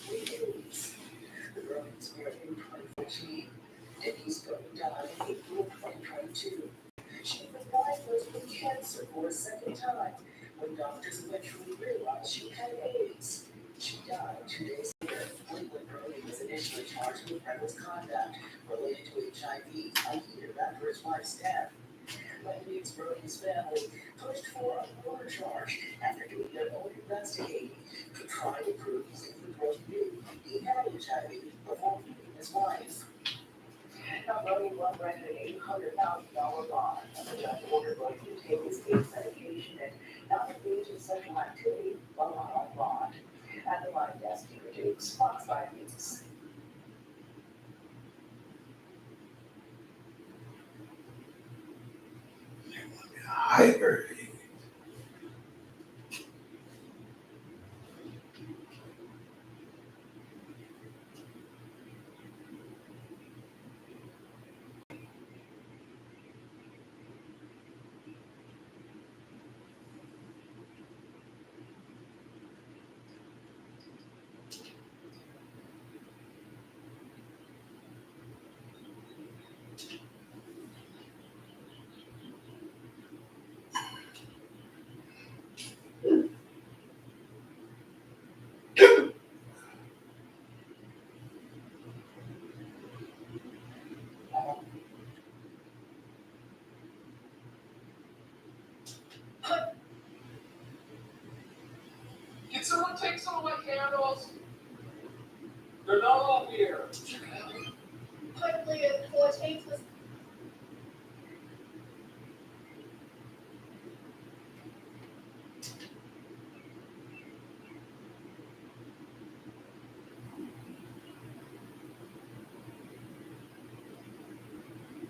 The growing spread in 2014. Denise Stone died in April 2022. She was diagnosed with cancer for a second time when doctors eventually realized she had AIDS. She died 2 days later. Fleetwood Brody was initially charged with reckless conduct related to HIV a year after his wife's death. Lennox Brody's family pushed for a murder charge after doing their own investigating to try to prove Fleetwood Brody knew he had HIV before meeting his wife. Now, Brody was granted an $800,000 bond, and the judge ordered Brody to take his AIDS medication and not engage in sexual activity while on bond. At the line desk, he produced Fox 5 News. Hyper. Can someone take some of my candles? They're not all here. Hopefully, the 14th was.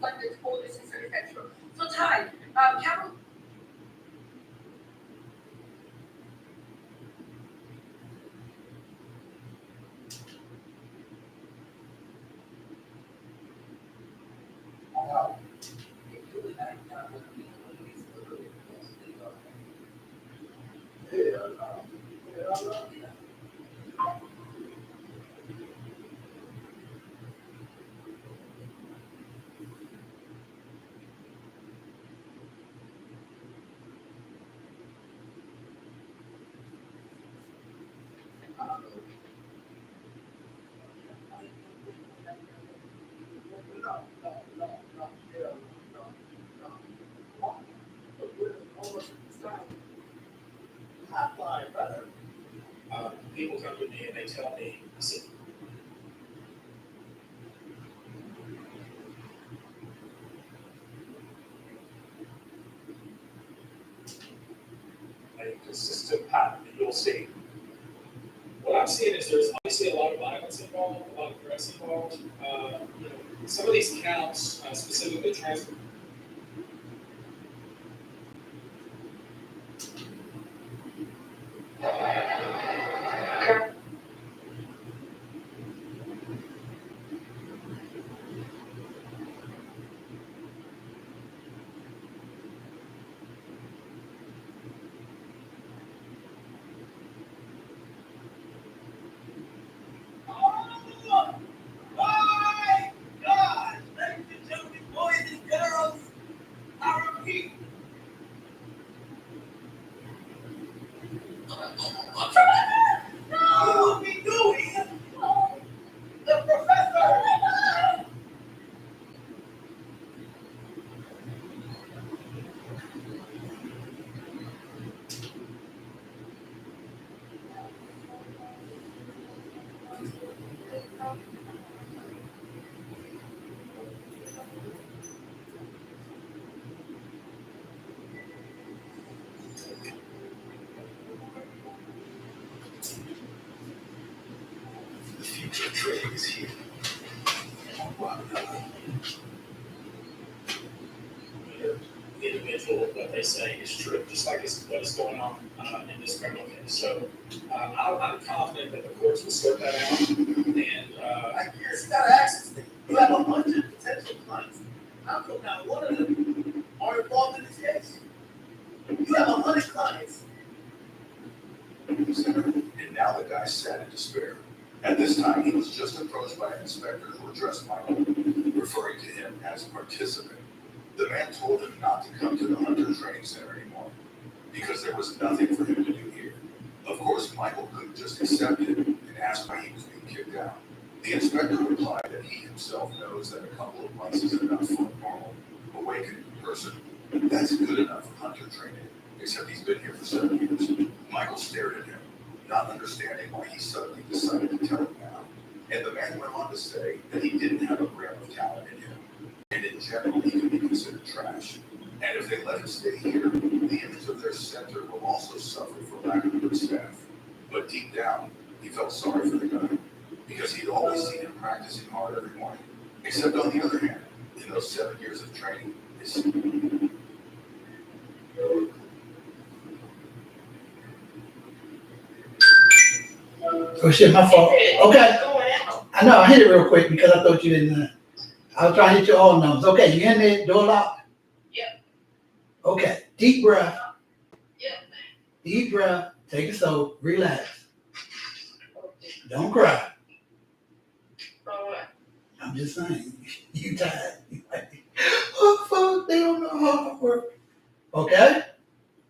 London's oldest manufacturer. So, Ty, Capital. People come to me and they tell me, I said, a consistent pattern that you'll see. What I'm seeing is there's obviously a lot of violence involved, a lot of threats involved. Some of these counts, specifically trans. The future trade is here. The individual, what they say is true, just like what is going on in this criminal case. So I'm confident that the courts will sort that out. And you gotta ask this thing. You have 100 potential clients. How come not one of them are involved in this case? You have 100 clients. and now the guy's sad in despair. At this time, he was just approached by an inspector who addressed Michael, referring to him as a participant. The man told him not to come to the Hunter Training Center anymore because there was nothing for him to do here. Of course, Michael couldn't just accept it and ask why he was being kicked out. The inspector replied that he himself knows that a couple of months is enough for a normal, awakened person. That's good enough for Hunter training, except he's been here for 7 years. Michael stared at him, not understanding why he suddenly decided to tell him now. And the man went on to say that he didn't have a gram of talent in him, and in general he could be considered trash. And if they let him stay here, the image of their center will also suffer for lack of good staff. But deep down, he felt sorry for the guy, because he'd always seen him practicing hard every morning. Except on the other hand, in those 7 years of training, his Oh shit, my fault. Okay. I know, I hit it real quick because I thought you didn't. I was trying to hit your all numbers. Okay, you in there, door locked? Yep. Okay, deep breath. Yep. Deep breath, take it slow, relax. Don't cry. All right. I'm just saying, you tired. Oh fuck, they don't know how to work. Okay?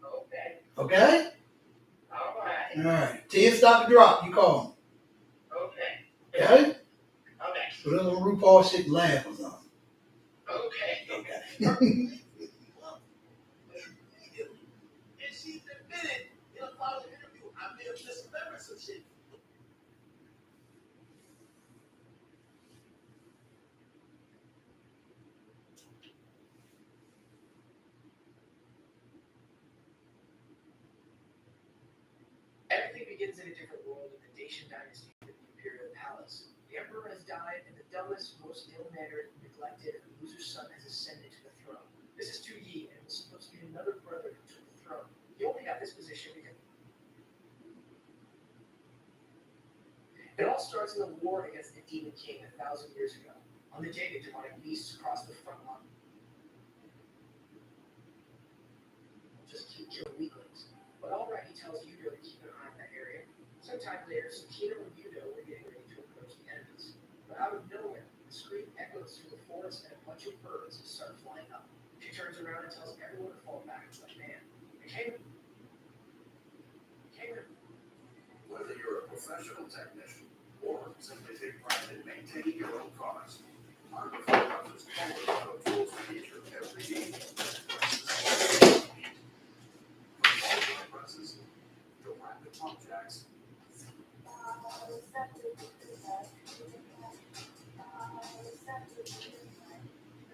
Okay. Okay? All right. All right. Till you stop the drop, you call me. Okay. Okay? Okay. So that little RuPaul shit laugh or something. Okay. Okay. And she admitted in a following interview, I may have misremembered some shit. Everything begins in a different world in the Dacian dynasty of the Imperial Palace. The emperor has died, and the dumbest, most ill-mannered, neglected, and loser's son has ascended to the throne. This is Tu Yi, and it was supposed to be another brother who took the throne. He only got this position because it all starts in the war against the Demon King 1,000 years ago. On the day the demonic beasts crossed the front line, just keep killing weaklings. But alright, he tells Yudo to keep an eye on that area. Sometime later, Tsukino and Yudo were getting ready to approach the enemies. But out of nowhere, the scream echoes through the forest and a bunch of birds start flying up. She turns around and tells everyone to fall back like, man, it came. Whether you're a professional technician or simply take pride in maintaining your own cars, our offers quality auto tools to meet your every need. From all presses to rapid pump jacks. The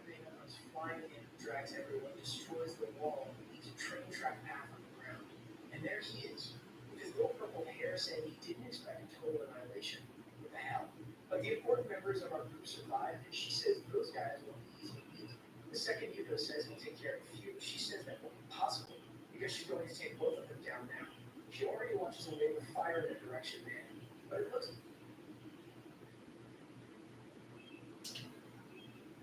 man comes flying in, drags everyone, destroys the wall, and leaves a train track path on the ground. And there he is, with his little purple hair, saying he didn't expect a total annihilation. What the hell? But the important members of our group survived, and she says those guys won't be easy to beat. The second Yudo says he'll take care of a few. She says that won't be possible, because she's going to take both of them down now. She already launches a wave of fire in their direction, man. But it looks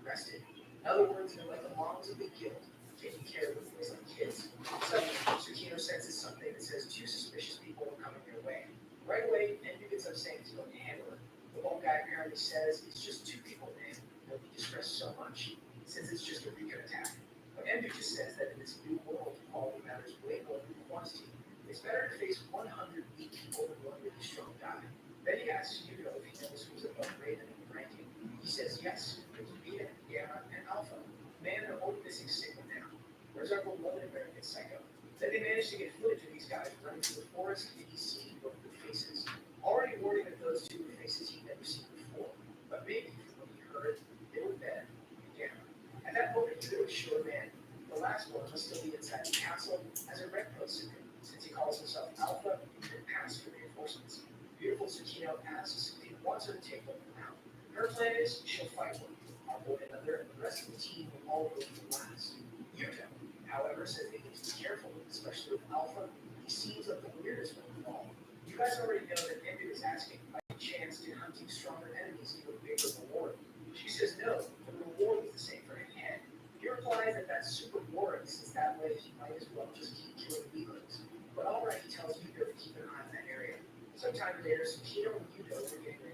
rested. In other words, they're like the moms of the guild, taking care of the boys like kids. Suddenly, Tsukino senses something that says 2 suspicious people are coming their way. Right away, Endu gets up saying he's going to handle it. The one guy apparently says it's just 2 people, man. Don't be distressed so much, since it's just a recon attack. But Endu just says that in this new world, quality matters way more than quantity. It's better to face 100 weak people than one really strong guy. Then he asks Yudo if he knows who's above Raven in the ranking. He says yes. It's Beta, Gamma, and Alpha. Man, they're only missing Sigma now. Where's our beloved American Psycho? Then they managed to get footage of these guys running through the forest, and he's seen both their faces. Already warning that those 2 were faces he'd never seen before. But maybe, from what he heard, they were Ben and Gamma. At that moment, Yudo is sure, man, the last one must still be inside the castle as a red post syndrome, since he calls himself Alpha and passed for reinforcements. Beautiful Tsukino asks if he wants her to take one out. Her plan is she'll fight one. I'll go another, and the rest of the team will all go for last. Yudo, however, says they need to be careful, especially with Alpha. He seems like the weirdest one of all. You guys already know that Endu is asking, by chance, did hunting stronger enemies give a bigger reward? She says no, the reward was the same for any head. He replies that that's super boring, since that way he might as well just keep killing weaklings. But alright, he tells Yudo to keep an eye on that area. Sometime later, Tsukino and Yudo were getting ready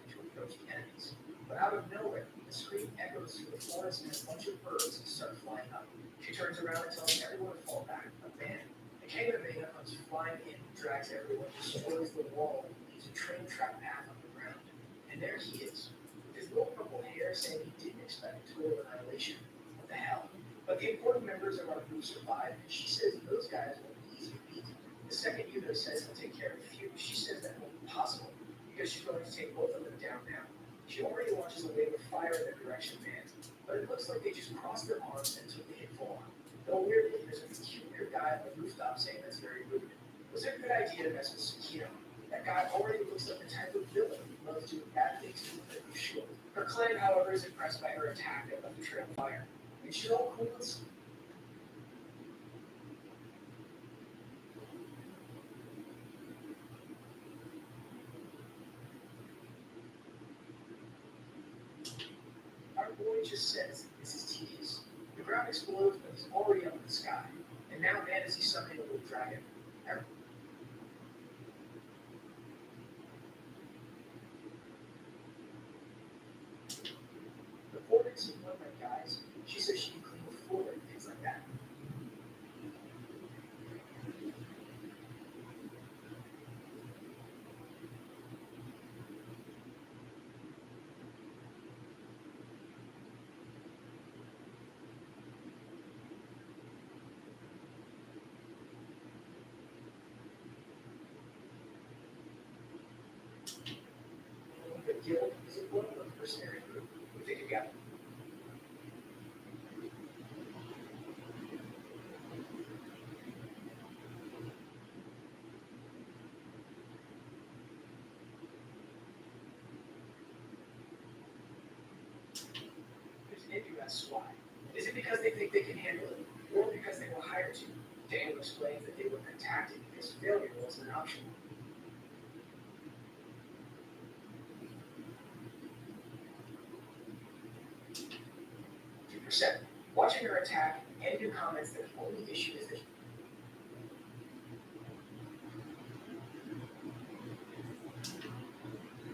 Out of nowhere, the scream echoes through the forest and a bunch of birds start flying up. She turns around and tells everyone to fall back. But man, the king of Vega comes flying in, drags everyone, destroys the wall, leaves a train track path on the ground. And there he is, with his little purple hair, saying he didn't expect total annihilation. What the hell? But the important members of our group survive, and she says those guys will be easy to beat. The second Yugo says he'll take care of a few, she says that won't be possible, because she's going to take both of them down now. She already launches a wave of fire in their direction, man, but it looks like they just crossed their arms and took the hit full on. Though weirdly, there's a peculiar guy on the rooftop saying that's very rude. Was it a good idea to mess with Tsukino? That guy already looks like the type of villain who loves doing bad things to the shield. Her clan, however, is impressed by her attack that left the trail on fire. And she's all cool and sweet. Our boy just says this is tedious. The ground explodes, but he's already up in the sky. And now man is he summoning a little dragon. Reported to one of my guys, she says she can clean the floor and things like that. The guild is a one-of mercenary group who think together. There's an issue asks why. Is it because they think they can handle it, or because they were hired to? Daniel explains that they were contacted because failure wasn't an option. 2%. Watching her attack, Andrew comments that the only issue is that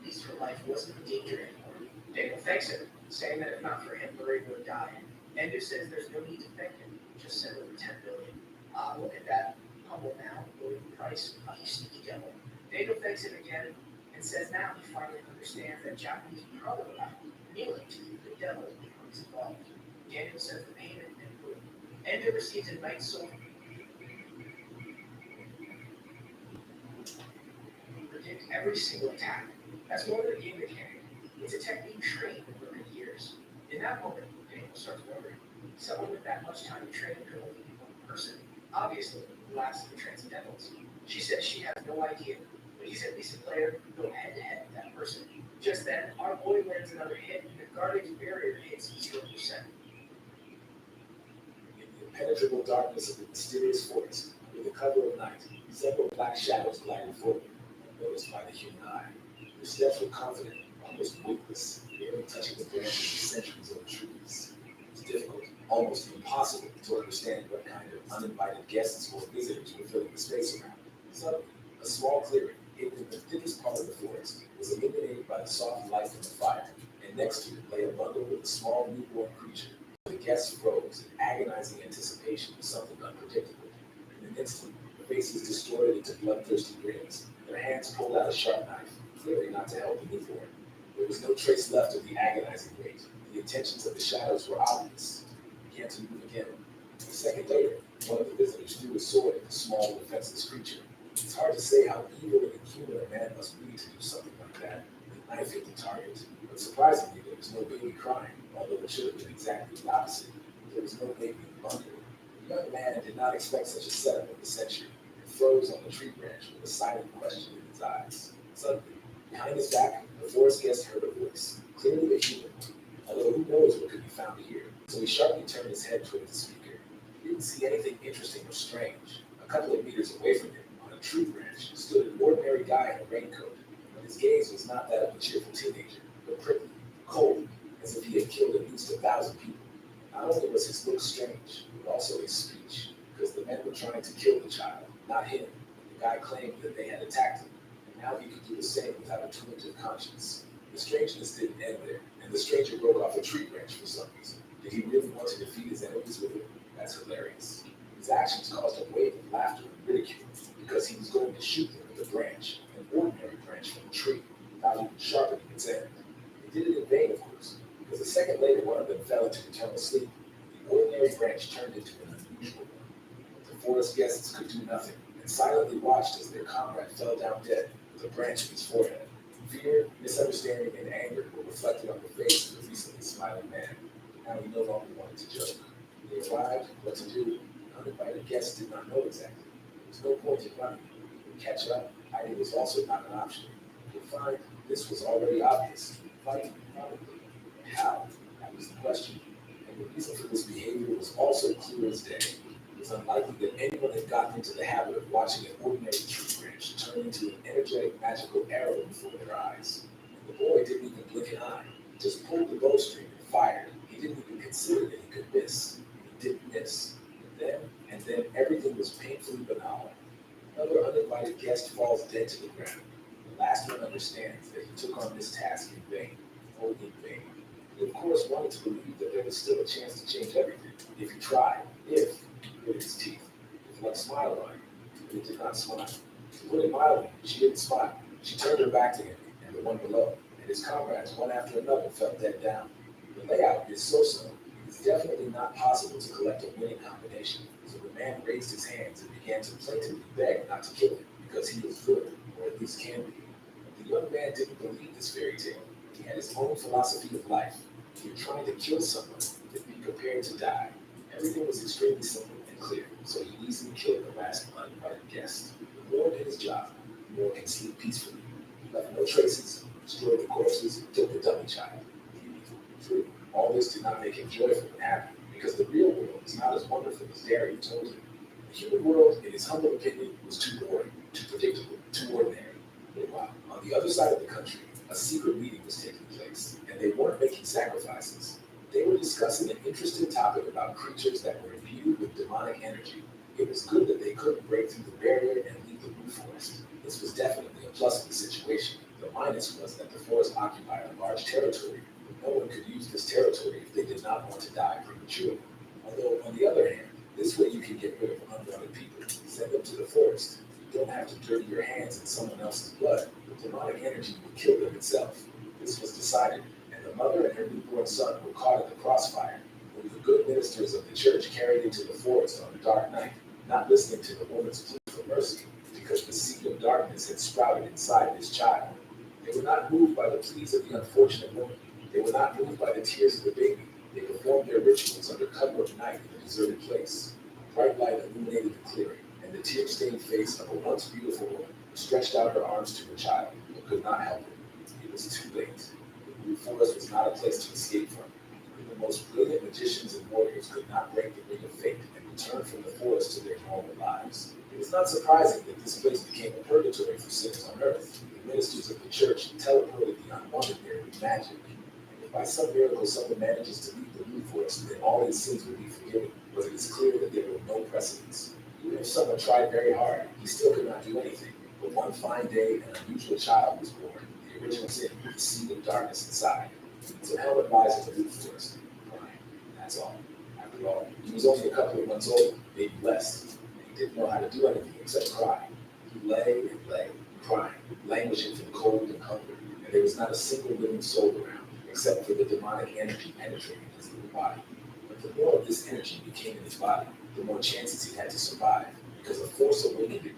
peace for life wasn't in danger anymore. Daniel thanks him, saying that if not for him, Murray would have died. Andrew says there's no need to thank him, just send over 10 billion. Look at that. Humble now, low price, you sneaky devil. Daniel thanks him again and says now he finally understands that Japanese proverb about kneeling to the devil becomes involved. Daniel says the payment and boom. Endo receives a night soul. Predict every single attack. That's more than a game mechanic. It's a technique trained over many years. In that moment, Daniel starts wondering, someone with that much time to train could only be one person. Obviously, the last of the Transcendentals. She says she has no idea, but he's at least a player who can go head-to-head with that person. Just then, our boy lands another hit, and the Guardian's barrier hits 0%. In the impenetrable darkness of the mysterious forest, under the cover of night, several black shadows glided forward, unnoticed by the human eye. Their steps were confident, almost weightless, barely touching the branches of centuries old trees. It was difficult, almost impossible, to understand what kind of uninvited guests or visitors were filling the space around. Suddenly, a small clearing, hidden in the thickest part of the forest, was illuminated by the soft light from the fire, and next to it lay a bundle with a small newborn creature. The guests froze in agonizing anticipation of something unpredictable. In an instant, their faces distorted into bloodthirsty grins, their hands pulled out a sharp knife, clearly not to help the newborn. There was no trace left of the agonizing wait. The intentions of the shadows were obvious. He began to move again. A second later, one of the visitors threw a sword at the small, defenseless creature. It's hard to say how evil and inhuman a man must be to do something like that. The knife hit the target, but surprisingly, there was no baby crying, although it should have been exactly the opposite. There was no baby in the bundle. The young man did not expect such a setup of the century, and froze on the tree branch with a silent question in his eyes. Suddenly, behind his back, the forest guest heard a voice, clearly a human one, although who knows what could be found here. So he sharply turned his head toward the speaker. He didn't see anything interesting or strange. A couple of meters away from him, on a tree branch, stood an ordinary guy in a raincoat, but his gaze was not that of a cheerful teenager, but prickly, cold, as if he had killed at least 1,000 people. Not only was his look strange, but also his speech, because the men were trying to kill the child, not him. The guy claimed that they had attacked him, and now he could do the same without a twinge of conscience. The strangeness didn't end there, and the stranger broke off a tree branch for some reason. Did he really want to defeat his enemies with it? That's hilarious. His actions caused a wave of laughter and ridicule because he was going to shoot them with a branch, an ordinary branch from a tree, without even sharpening its end. He did it in vain, of course, because a second later one of them fell into eternal sleep. The ordinary branch turned into an unusual one. The forest guests could do nothing, and silently watched as their comrade fell down dead with a branch in his forehead. Fear, misunderstanding, and anger were reflected on the face of the recently smiling man. Now he no longer wanted to joke. They arrived, what to do. Uninvited guests did not know exactly. There was no point in running. Catch up, hiding was also not an option. To find this was already obvious. Fighting, probably. How? That was the question. And the reason for this behavior was also clear as day. It was unlikely that anyone had gotten into the habit of watching an ordinary tree branch turn into an energetic, magical arrow before their eyes. And the boy didn't even blink an eye. He just pulled the bowstring and fired. He didn't even consider that he could miss. He didn't miss. And then everything was painfully banal. Another uninvited guest falls dead to the ground. The last one understands that he took on this task in vain. Oh, in vain. He, of course, wanted to believe that there was still a chance to change everything. If he tried. If he gritted his teeth. If luck smiled on him. But it did not smile. To put it mildly, she didn't smile. She turned her back to him and the one below, and his comrades, one after another, fell dead down. The layout is so-so. It's definitely not possible to collect a winning combination. So the man raised his hands and began to plaintively beg not to kill him because he was good, or at least can be. But the young man didn't believe this fairy tale. He had his own philosophy of life. If you're trying to kill someone, then be prepared to die. Everything was extremely simple and clear, so he easily killed the last uninvited guest. Moore did his job. Moore can sleep peacefully. He left no traces, destroyed the corpses, killed the dummy child. True. All this did not make him joyful and happy, because the real world is not as wonderful as Darien told him. The human world, in his humble opinion, was too boring, too predictable, too ordinary. Meanwhile, on the other side of the country, a secret meeting was taking place, and they weren't making sacrifices. They were discussing an interesting topic about creatures that were imbued with demonic energy. It was good that they couldn't break through the barrier and leave the blue forest. This was definitely a plus for the situation. The minus was that the forest occupied a large territory. No one could use this territory if they did not want to die prematurely. Although, on the other hand, this way you can get rid of unwanted people. Send them to the forest. You don't have to dirty your hands in someone else's blood. The demonic energy will kill them itself. This was decided, and the mother and her newborn son were caught in the crossfire when the good ministers of the church carried into the forest on a dark night, not listening to the woman's plea for mercy, because the seed of darkness had sprouted inside this child. They were not moved by the pleas of the unfortunate woman. They were not moved by the tears of the baby. They performed their rituals under cover of night in a deserted place. A bright light illuminated the clearing, and the tear-stained face of a once beautiful woman stretched out her arms to her child, but could not help it. It was too late. The blue forest was not a place to escape from. Even the most brilliant magicians and warriors could not break the ring of fate and return from the forest to their normal lives. It is not surprising that this place became a purgatory for sinners on earth. The ministers of the church teleported the unwanted there with magic. By some miracle, someone manages to leave the blue forest, then all his sins will be forgiven, but it is clear that there were no precedents. Even if someone tried very hard, he still could not do anything. But one fine day, an unusual child was born, the original sin, with the seed of darkness inside. So Helen lies in the blue forest, crying. That's all. After all, he was only a couple of months old, maybe less, and he didn't know how to do anything except cry. He lay and lay, crying, languishing from cold and hunger, and there was not a single living soul around, except for the demonic energy penetrating his little body. But the more of this energy became in his body, the more chances he had to survive, because a force awakened in him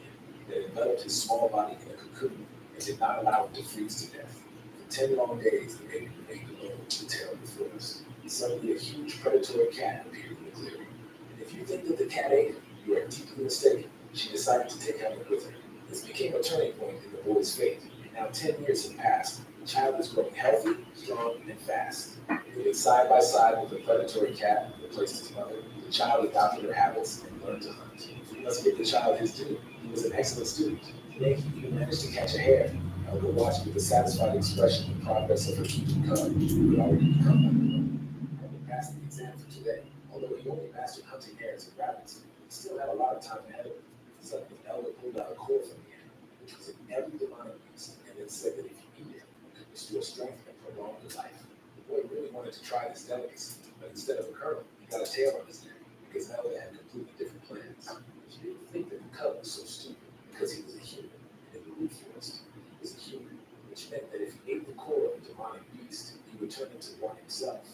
that enveloped his small body in a cocoon and did not allow him to freeze to death. For 10 long days, the baby remained alone with the tail of the forest. Suddenly, a huge predatory cat appeared in the clearing. And if you think that the cat ate him, you are deeply mistaken. She decided to take Helen with her. This became a turning point in the boy's fate. Now 10 years have passed. The child is growing healthy, strong, and fast. Living side by side with the predatory cat who replaced his mother, the child adopted her habits and learned to hunt. We must give the child his due. He was an excellent student. Today, he even managed to catch a hare. Helga watched with a satisfied expression the progress of her keeping cub, who had already become one. Helga passed the exam for today. Although he only mastered hunting hares and rabbits, he still had a lot of time ahead of him. Suddenly, Helga pulled out a cord from the animal, which was in every demonic beast, and then said that if you eat it, you could restore strength and prolong your life. The boy really wanted to try this delicacy, but instead of a kernel, he got a tail on his neck because Elder had completely different plans. She didn't think that the cub was so stupid because he was a human in the root forest. He was a human, which meant that if he ate the core of the demonic beast, he would turn into one himself.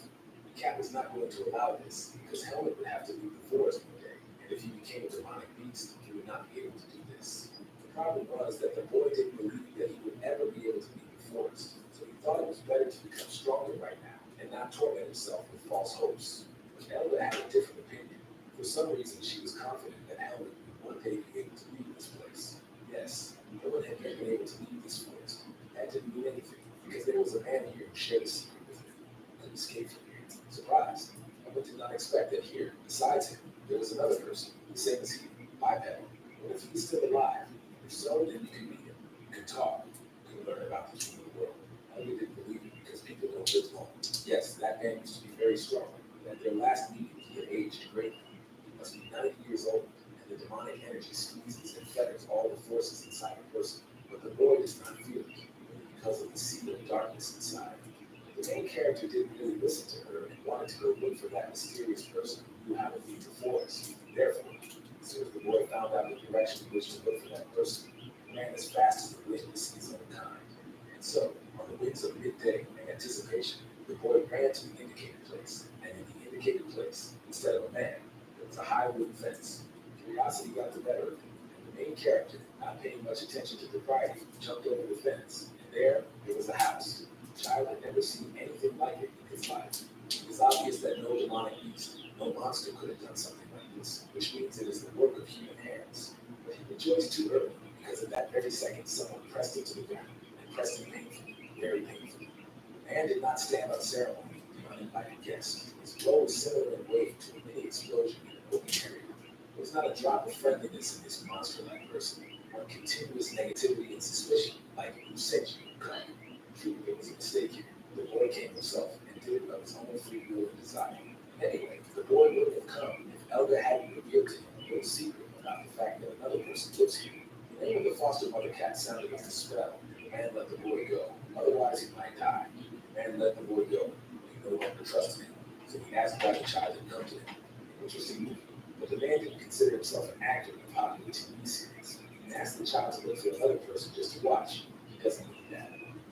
The cat was not going to allow this because Helmet would have to leave the forest one day, and if he became a demonic beast, he would not be able to do this. The problem was that the boy didn't believe that he would ever be able to leave the forest, so he thought it was better to become stronger right now and not torment himself with false hopes. But Elder had a different opinion. For some reason, she was confident that Helmet would one day be able to leave this place. Yes, no one had yet been able to leave this forest. That didn't mean anything, because there was a man here who shared a secret with him, who could escape from here. Surprised, Helmet did not expect that here, besides him, there was another person, the same as he, bipedal. What if he was still alive? If so, then you could meet him, you could talk, you could learn about the human world. Helmet didn't believe it because people don't live long. Yes, that man used to be very strong, but at their last meeting, he had aged greatly. He must be 90 years old, and the demonic energy squeezes and fetters all the forces inside a person. But the boy does not feel it, because of the seed of darkness inside. The main character didn't really listen to her and wanted to go look for that mysterious person who knew how to lead the forest. Therefore, as soon as the boy found out the direction in which to look for that person, he ran as fast as the wind to see his own kind. And so, on the wings of midday and anticipation, the boy ran to the indicated place. And in the indicated place, instead of a man, there was a high wooden fence. Curiosity got the better of him, and the main character, not paying much attention to propriety, jumped over the fence. And there was a house. The child had never seen anything like it in his life. It was obvious that no demonic beast, no monster could have done something like this, which means it is the work of human hands. But he rejoiced too early, because at that very second, someone pressed him to the ground, and pressed him painfully, very painfully. The man did not stand on ceremony, the uninvited guest. His blow was similar in weight to a mini explosion in an open area. There was not a drop of friendliness in this monster-like person, one continuous negativity and suspicion, like who sent you, come. Truly, there was a mistake here. The boy came himself and did it of his own free will and desire. Anyway, the boy would have come if Elder hadn't revealed to him a little secret about the fact that another person lives here. The name of the foster mother cat sounded like a spell, and the man let the boy go. Otherwise, he might die. The man let the boy go. He no longer trusted him, so he asked why the child had come to him. An interesting movie. But the man didn't consider himself an actor in a popular TV series. He asked the child to look for another person just to watch. He doesn't need that.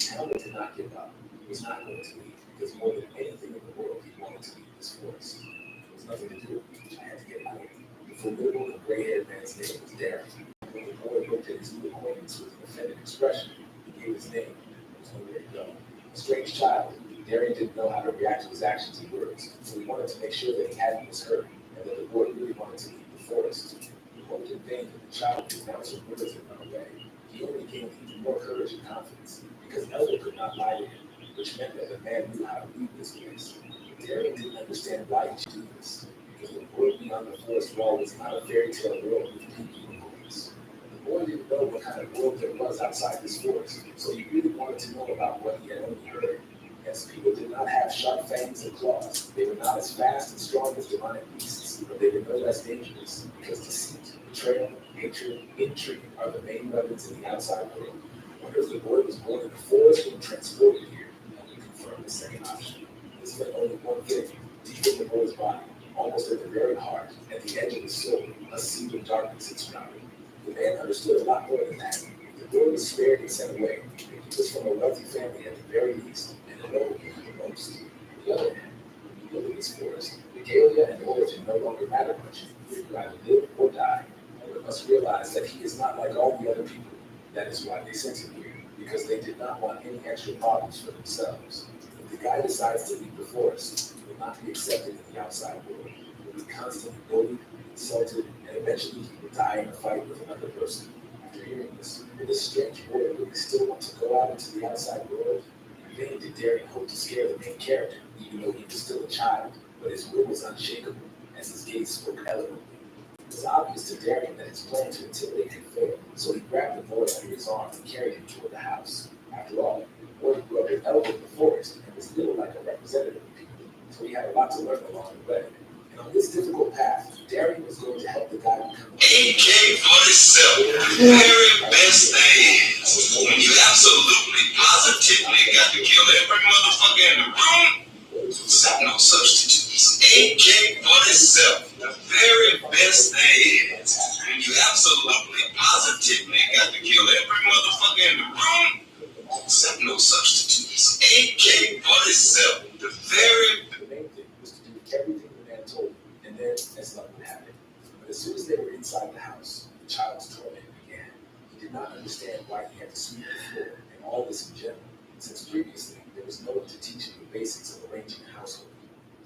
Helmet did not give up. He was not going to leave, because more than anything in the world, he wanted to leave this forest. There was nothing to do. I had to get out of here. The formidable and gray-haired man's name was Darren. When the boy looked at his new acquaintance with an offended expression, he gave his name. There was nowhere to go. A strange child, Darren didn't know how to react to his actions and words, so he wanted to make sure that he hadn't misheard, and that the boy really wanted to leave the forest. He hoped in vain that the child would pronounce her words and run away. He only gained even more courage and confidence, because Elder could not lie to him, which meant that the man knew how to leave this place. Darren didn't understand why he should do this, because the world beyond the forest wall was not a fairy tale world with pink unicorns. The boy didn't know what kind of world there was outside this forest, so he really wanted to know about what he had only heard. Yes, people did not have sharp fangs and claws. They were not as fast and strong as demonic beasts, but they were no less dangerous, because deceit, betrayal, hatred, intrigue are the main weapons in the outside world. I wonder if the boy was born in the forest or transported here, and we confirmed the second option. This meant only one thing: deep in the boy's body, almost at the very heart, at the edge of his soul, a seed of darkness had sprouted. The man understood a lot more than that. The boy was spared and sent away. He was from a wealthy family at the very least, and a noble at the most. On the other hand, when you live in this forest, regalia and origin no longer matter much. You either live or die. One must realize that he is not like all the other people. That is why they sent him here, because they did not want any extra problems for themselves. If the guy decides to leave the forest, he will not be accepted in the outside world. He will be constantly bullied, insulted, and eventually he will die in a fight with another person. After hearing this, will this strange boy really still want to go out into the outside world? In vain did Darren hope to scare the main character, even though he was still a child, but his will was unshakable, as his gaze spoke eloquently. It was obvious to Darren that his plan to intimidate had failed, so he grabbed the boy under his arm and carried him toward the house. After all, the boy grew up in Elder in the forest and was little like a representative of people, so he had a lot to learn along the way. And on this difficult path, Darren was going to help the guy become he came for himself, the very best thing. When you absolutely, positively got to kill every motherfucker in the room, set no substitutes. AK-47, the very best there is. When you absolutely, positively got to kill every motherfucker in the room, set no substitutes. AK-47, the very. The main thing was to do everything the man told him, and then as luck would have it. But as soon as they were inside the house, the child's torment began. He did not understand why he had to sweep the floor and all this in general, since previously there was no one to teach him the basics of arranging a household.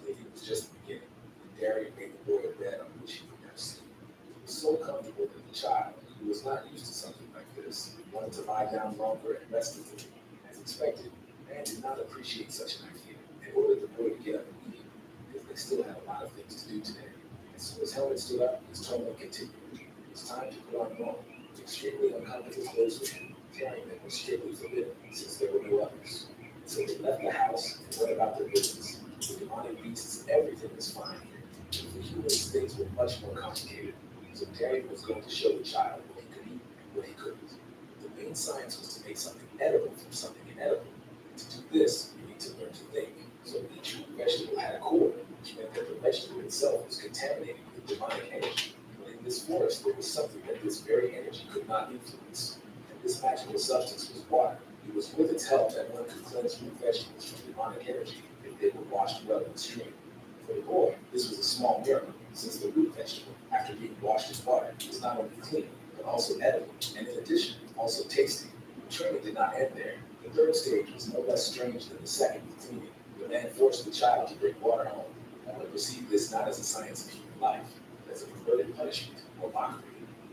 Cleaning was just the beginning, and Darian made the boy a bed on which he would never sleep. It was so comfortable that the child, who was not used to something like this, wanted to lie down longer and rest a little. As expected, man did not appreciate such an idea and ordered the boy to get up immediately, because they still had a lot of things to do today. As soon as Helmet stood up, his torment continued. It was time to put on normal, extremely uncomfortable clothes for him, carrying them was strictly forbidden, since there were no others. So they left the house and went about their business. The demonic beasts, everything was fine here. But for humans, things were much more complicated. So Darian was going to show the child what he could eat and what he couldn't. The main science was to make something edible from something inedible. To do this, you need to learn to think. So each vegetable had a core, which meant that the vegetable itself was contaminated with demonic energy. But in this forest, there was something that this very energy could not influence. And this magical substance was water. It was with its help that one could cleanse root vegetables from demonic energy if they were washed well in the stream. For the boy, this was a small miracle, since the root vegetable, after being washed in water, was not only clean, but also edible, and in addition, also tasty. The training did not end there. The third stage was no less strange than the second, cleaning. The man forced the child to bring water home. One perceived this not as a science of human life, but as a perverted punishment or mockery.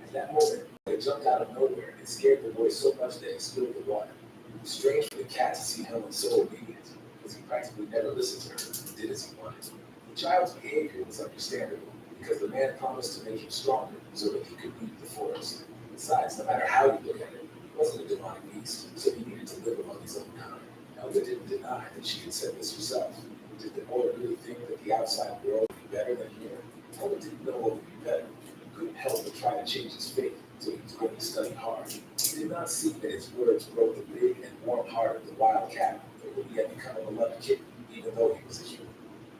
At that moment, they jumped out of nowhere and scared the boy so much that he spilled the water. It was strange for the cat to see Helen so obedient, because he practically never listened to her and did as he wanted. The child's behavior was understandable, because the man promised to make him stronger so that he could leave the forest. Besides, no matter how you look at it, he wasn't a demonic beast, so he needed to live among his own kind. Helga didn't deny that she had said this herself. Did the boy really think that the outside world would be better than here? Helga didn't know what would be better. He couldn't help but try to change his fate, so he was going to study hard. He did not see that his words broke the big and warm heart of the wild cat, that would yet become a beloved kitten, even though he was a human.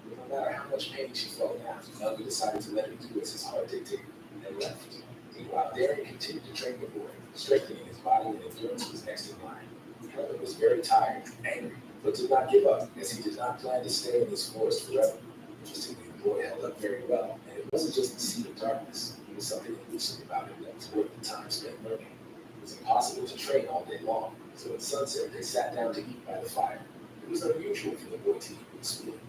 But no matter how much pain she felt now, Helga decided to let him do as his heart dictated, and left. Meanwhile, Darian continued to train the boy, strengthening his body and endurance was next in line. Helga was very tired, angry, but did not give up, as he did not plan to stay in this forest forever. Interestingly, the boy held up very well, and it wasn't just the seed of darkness. There was something elusive about him that was worth the time spent learning. It was impossible to train all day long, so at sunset they sat down to eat by the fire. It was unusual for the boy to eat with a spoon.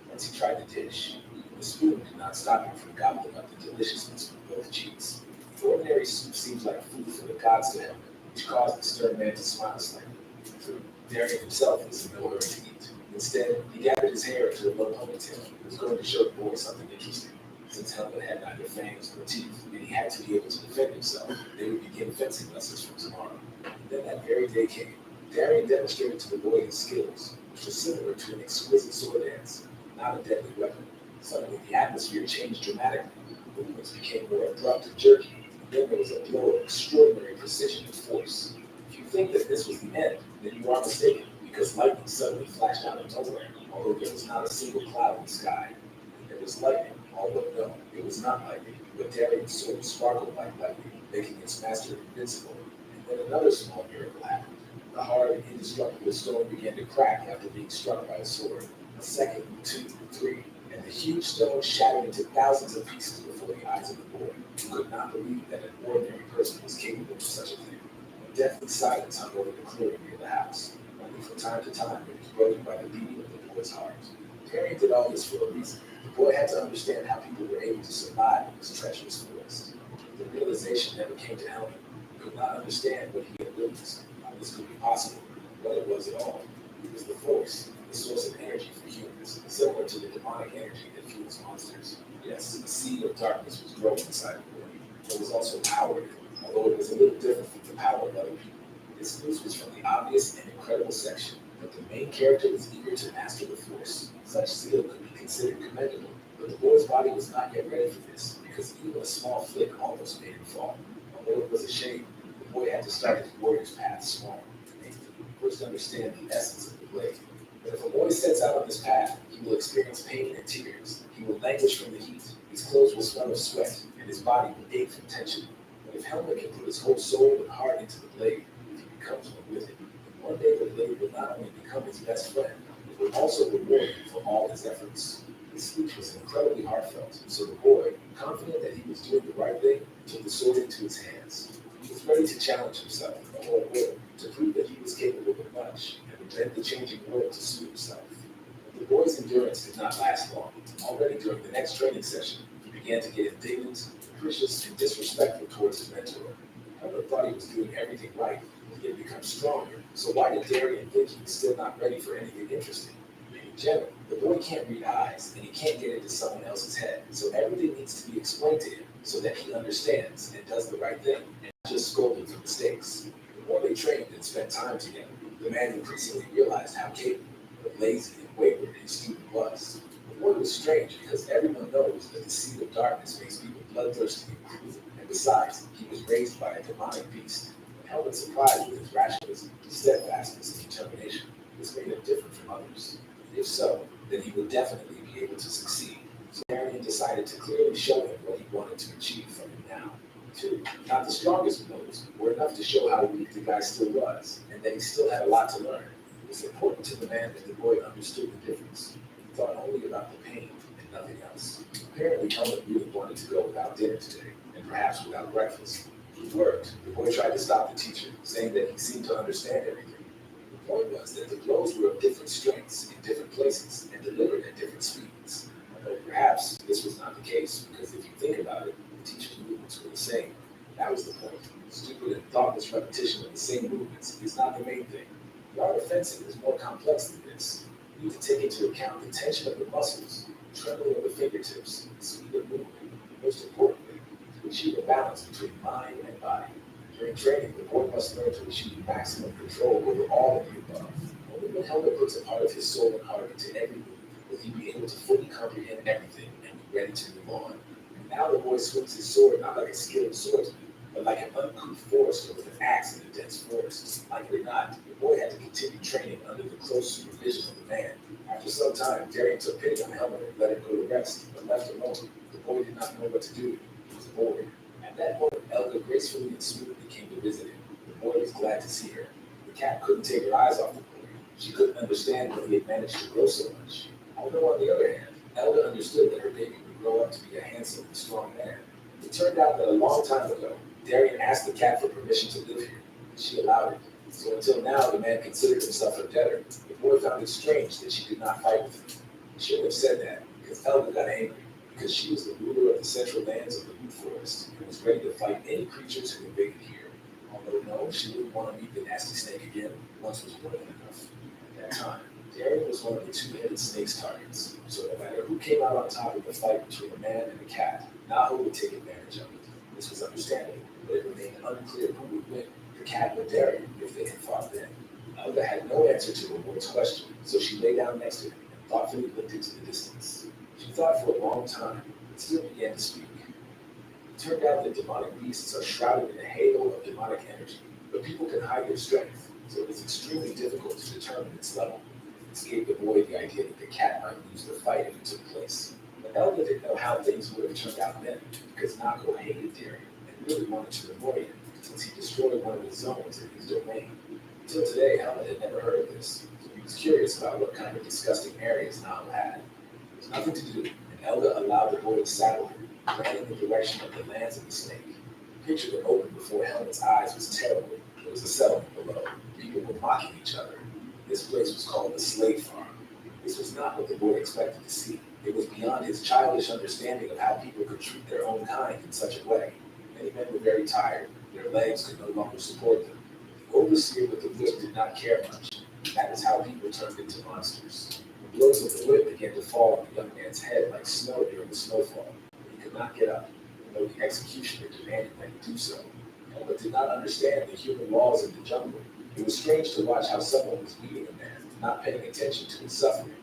Once he tried the dish, the spoon did not stop him from gobbling up the deliciousness with both cheeks. The ordinary soup seemed like food for the gods to him, which caused the stern man to smile slightly. Darian himself was in no hurry to eat. Instead, he gathered his hair into a low ponytail and was going to show the boy something interesting. Since Helga had neither fangs nor teeth, and he had to be able to defend himself, they would begin fencing lessons from tomorrow. And then that very day came. Darian demonstrated to the boy his skills, which were similar to an exquisite sword dance, not a deadly weapon. Suddenly, the atmosphere changed dramatically. The movements became more abrupt and jerky, and then there was a blow of extraordinary precision and force. If you think that this was the end, then you are mistaken, because lightning suddenly flashed out of nowhere, although there was not a single cloud in the sky. There was lightning, although no, it was not lightning, but Darian's sword sparkled like lightning, making its master invincible. And then another small miracle happened. The hard and indestructible stone began to crack after being struck by a sword. A second, 2, 3, and the huge stone shattered into thousands of pieces before the eyes of the boy, who could not believe that an ordinary person was capable of such a thing. A deathly silence hung over the clearing near the house. Only from time to time it was broken by the beating of the boy's heart. Darian did all this for a reason. The boy had to understand how people were able to survive in this treacherous forest. The realization never came to Helga. He could not understand what he had witnessed, how this could be possible, what it was at all. It was the force, the source of energy for humans, similar to the demonic energy that fuels monsters. Yes, the seed of darkness was growing inside the boy. There was also power in it, although it was a little different from the power of other people. This news was from the obvious and incredible section, but the main character was eager to master the force. Such skill could be considered commendable, but the boy's body was not yet ready for this, because even a small flick almost made him fall. Although it was a shame, the boy had to start his warrior's path small. First understand the essence of the blade. But if a boy sets out on this path, he will experience pain and tears. He will languish from the heat. His clothes will smell of sweat, and his body will ache from tension. But if Helmut can put his whole soul and heart into the blade, if he becomes one with it, then one day the blade will not only become his best friend, it will also reward him for all his efforts. His speech was incredibly heartfelt, so the boy, confident that he was doing the right thing, took the sword into his hands. He was ready to challenge himself in the whole world, to prove that he was capable of much, and would bend the changing world to suit himself. But the boy's endurance did not last long. Already during the next training session, he began to get indignant, capricious, and disrespectful towards his mentor. Helmut thought he was doing everything right, and he had become stronger, so why did Darian think he was still not ready for anything interesting? In general, the boy can't read eyes, and he can't get into someone else's head, so everything needs to be explained to him so that he understands and does the right thing, and not just scolding for mistakes. The more they trained and spent time together, the man increasingly realized how capable, but lazy and wayward his student was. The boy was strange because everyone knows that the seed of darkness makes people bloodthirsty and cruel, and besides, he was raised by a demonic beast. And Helmut surprised with his rationalism, steadfastness, and determination. This made him different from others. If so, then he would definitely be able to succeed. So Darian decided to clearly show him what he wanted to achieve from him now. 2, not the strongest blows were enough to show how weak the guy still was, and that he still had a lot to learn. It was important to the man that the boy understood the difference. He thought only about the pain and nothing else. Apparently, Helmut really wanted to go without dinner today, and perhaps without breakfast. It worked. The boy tried to stop the teacher, saying that he seemed to understand everything. The point was that the blows were of different strengths in different places and delivered at different speeds. Although perhaps this was not the case, because if you think about it, the teacher's movements were the same. That was the point. Stupid and thoughtless repetition of the same movements is not the main thing. The art of fencing is more complex than this. You need to take into account the tension of the muscles, trembling of the fingertips, the speed of movement, and most importantly, to achieve a balance between mind and body. During training, the boy must learn to achieve maximum control over all of the above. Only when Helmut puts a part of his soul and heart into every move will he be able to fully comprehend everything and be ready to move on. And now the boy swings his sword not like a skilled swordsman, but like an uncouth forester with an axe in a dense forest. Like it or not, the boy had to continue training under the close supervision of the man. After some time, Darian took pity on Helmut and let him go to rest, but left alone, the boy did not know what to do. He was bored. At that moment, Elga gracefully and smoothly came to visit him. The boy was glad to see her. The cat couldn't take her eyes off the boy. She couldn't understand how he had managed to grow so much. Although, on the other hand, Elga understood that her baby would grow up to be a handsome and strong man. It turned out that a long time ago, Darian asked the cat for permission to live here, and she allowed it. So until now, the man considered himself her debtor. The boy found it strange that she did not fight with him. He shouldn't have said that, because Elga got angry, because she was the ruler of the central lands of the Root Forest, and was ready to fight any creatures who invaded here. Although no, she wouldn't want to meet the nasty snake again, once was more than enough. At that time, Darian was one of the two-headed snake's targets, so no matter who came out on top of the fight between a man and a cat, Naho would take advantage of it. This was understandable, but it remained unclear who would win, the cat or Darian, if they had fought then. Elga had no answer to the boy's question, so she lay down next to him and thoughtfully looked into the distance. She thought for a long time, but still began to speak. It turned out that demonic beasts are shrouded in a halo of demonic energy, but people can hide their strength, so it is extremely difficult to determine its level. This gave the boy the idea that the cat might lose the fight if it took place. But Elga didn't know how things would have turned out then, because Nako hated Darian and really wanted to avoid him, since he destroyed one of his zones in his domain. Until today, Helmut had never heard of this, so he was curious about what kind of disgusting areas Nako had. There was nothing to do, and Elga allowed the boy to saddle her, ran in the direction of the lands of the snake. The picture that opened before Helmut's eyes was terrible. There was a settlement below. People were mocking each other. This place was called the Slave Farm. This was not what the boy expected to see. It was beyond his childish understanding of how people could treat their own kind in such a way. Many men were very tired. Their legs could no longer support them. The overseer with the whip did not care much. That is how people turned into monsters. The blows of the whip began to fall on the young man's head like snow during the snowfall. He could not get up, even though the executioner demanded that he do so. Helmut did not understand the human laws of the jungle. It was strange to watch how someone was beating a man, not paying attention to his suffering.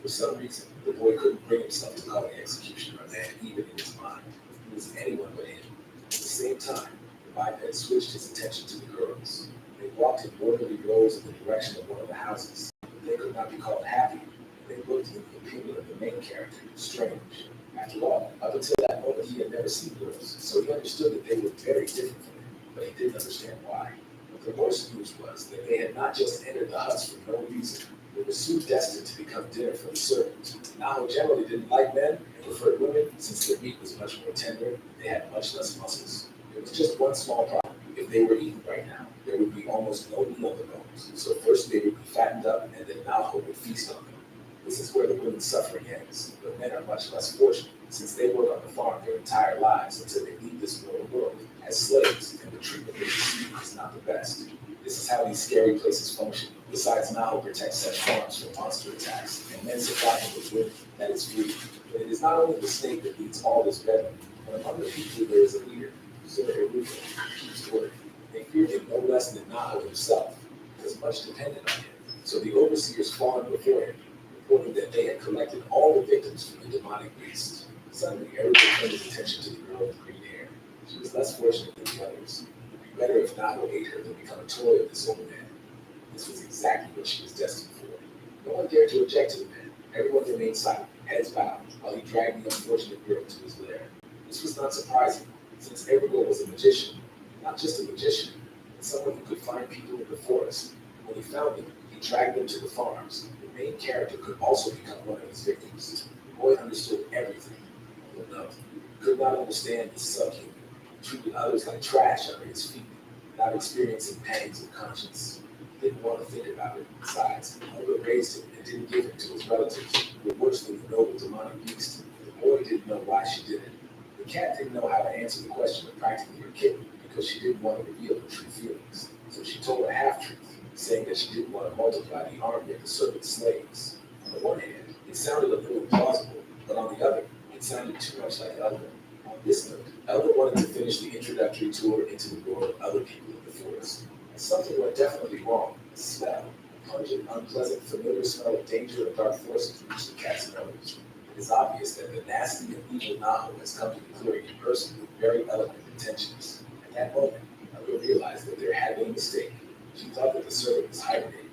For some reason, the boy couldn't bring himself to call the executioner a man even in his mind. He was anyone but him. At the same time, The biped switched his attention to the girls. They walked in orderly rows in the direction of one of the houses. They could not be called happy. They looked in the opinion of the main character, strange. After all, up until that moment, he had never seen girls, so he understood that they were very different from him, but he didn't understand why. But the worst news was that they had not just entered the huts for no reason. They were soon destined to become dinner for the servants. Naho generally didn't like men and preferred women, since their meat was much more tender, they had much less muscles. There was just one small problem. If they were eaten right now, there would be almost no meat on the bones. So first they would be fattened up, and then Naho would feast on them. This is where the women's suffering ends, but men are much less fortunate, since they work on the farm their entire lives until they leave this mortal world as slaves, and the treatment they receive is not the best. This is how these scary places function. Besides, Naho protects such farms from monster attacks, and men supply him with women that is free. But it is not only the snake that leads all this bedlam, but among the people there is a leader, Sir Eruko, who keeps order. They feared him no less than Naho himself, because much depended on him. So the overseers fawned before him, reporting that they had collected all the victims from the demonic beast. Suddenly, Eruko turned his attention to the girl with green hair. She was less fortunate than the others. It would be better if Naho ate her than become a toy of this old man. This was exactly what she was destined for. No one dared to object to the man. Everyone remained silent, heads bowed, while he dragged the unfortunate girl to his lair. This was not surprising, since Eruko was a magician. Not just a magician, but someone who could find people in the forest. When he found them, he dragged them to the farms. The main character could also become one of his victims. The boy understood everything. But no, he could not understand the subhuman. He treated others like trash under his feet, without experiencing pangs of conscience. He didn't want to think about it. Besides, Elga raised him and didn't give him to his relatives, who were worse than the noble demonic beast. The boy didn't know why she did it. The cat didn't know how to answer the question of practically her kitten, because she didn't want to reveal her true feelings. So she told a half-truth, saying that she didn't want to multiply the army of the serpent's slaves. On the one hand, it sounded a little plausible, but on the other, it sounded too much like Elga. On this note, Elga wanted to finish the introductory tour into the world of other people in the forest. And something went definitely wrong. A smell, a pungent, unpleasant, familiar smell of danger and dark forces reached the cat's nose. It is obvious that the nasty and evil Naho has come to the clearing in person with very eloquent intentions. At that moment, Elga realized that there had been a mistake. She thought that the servant was hibernating.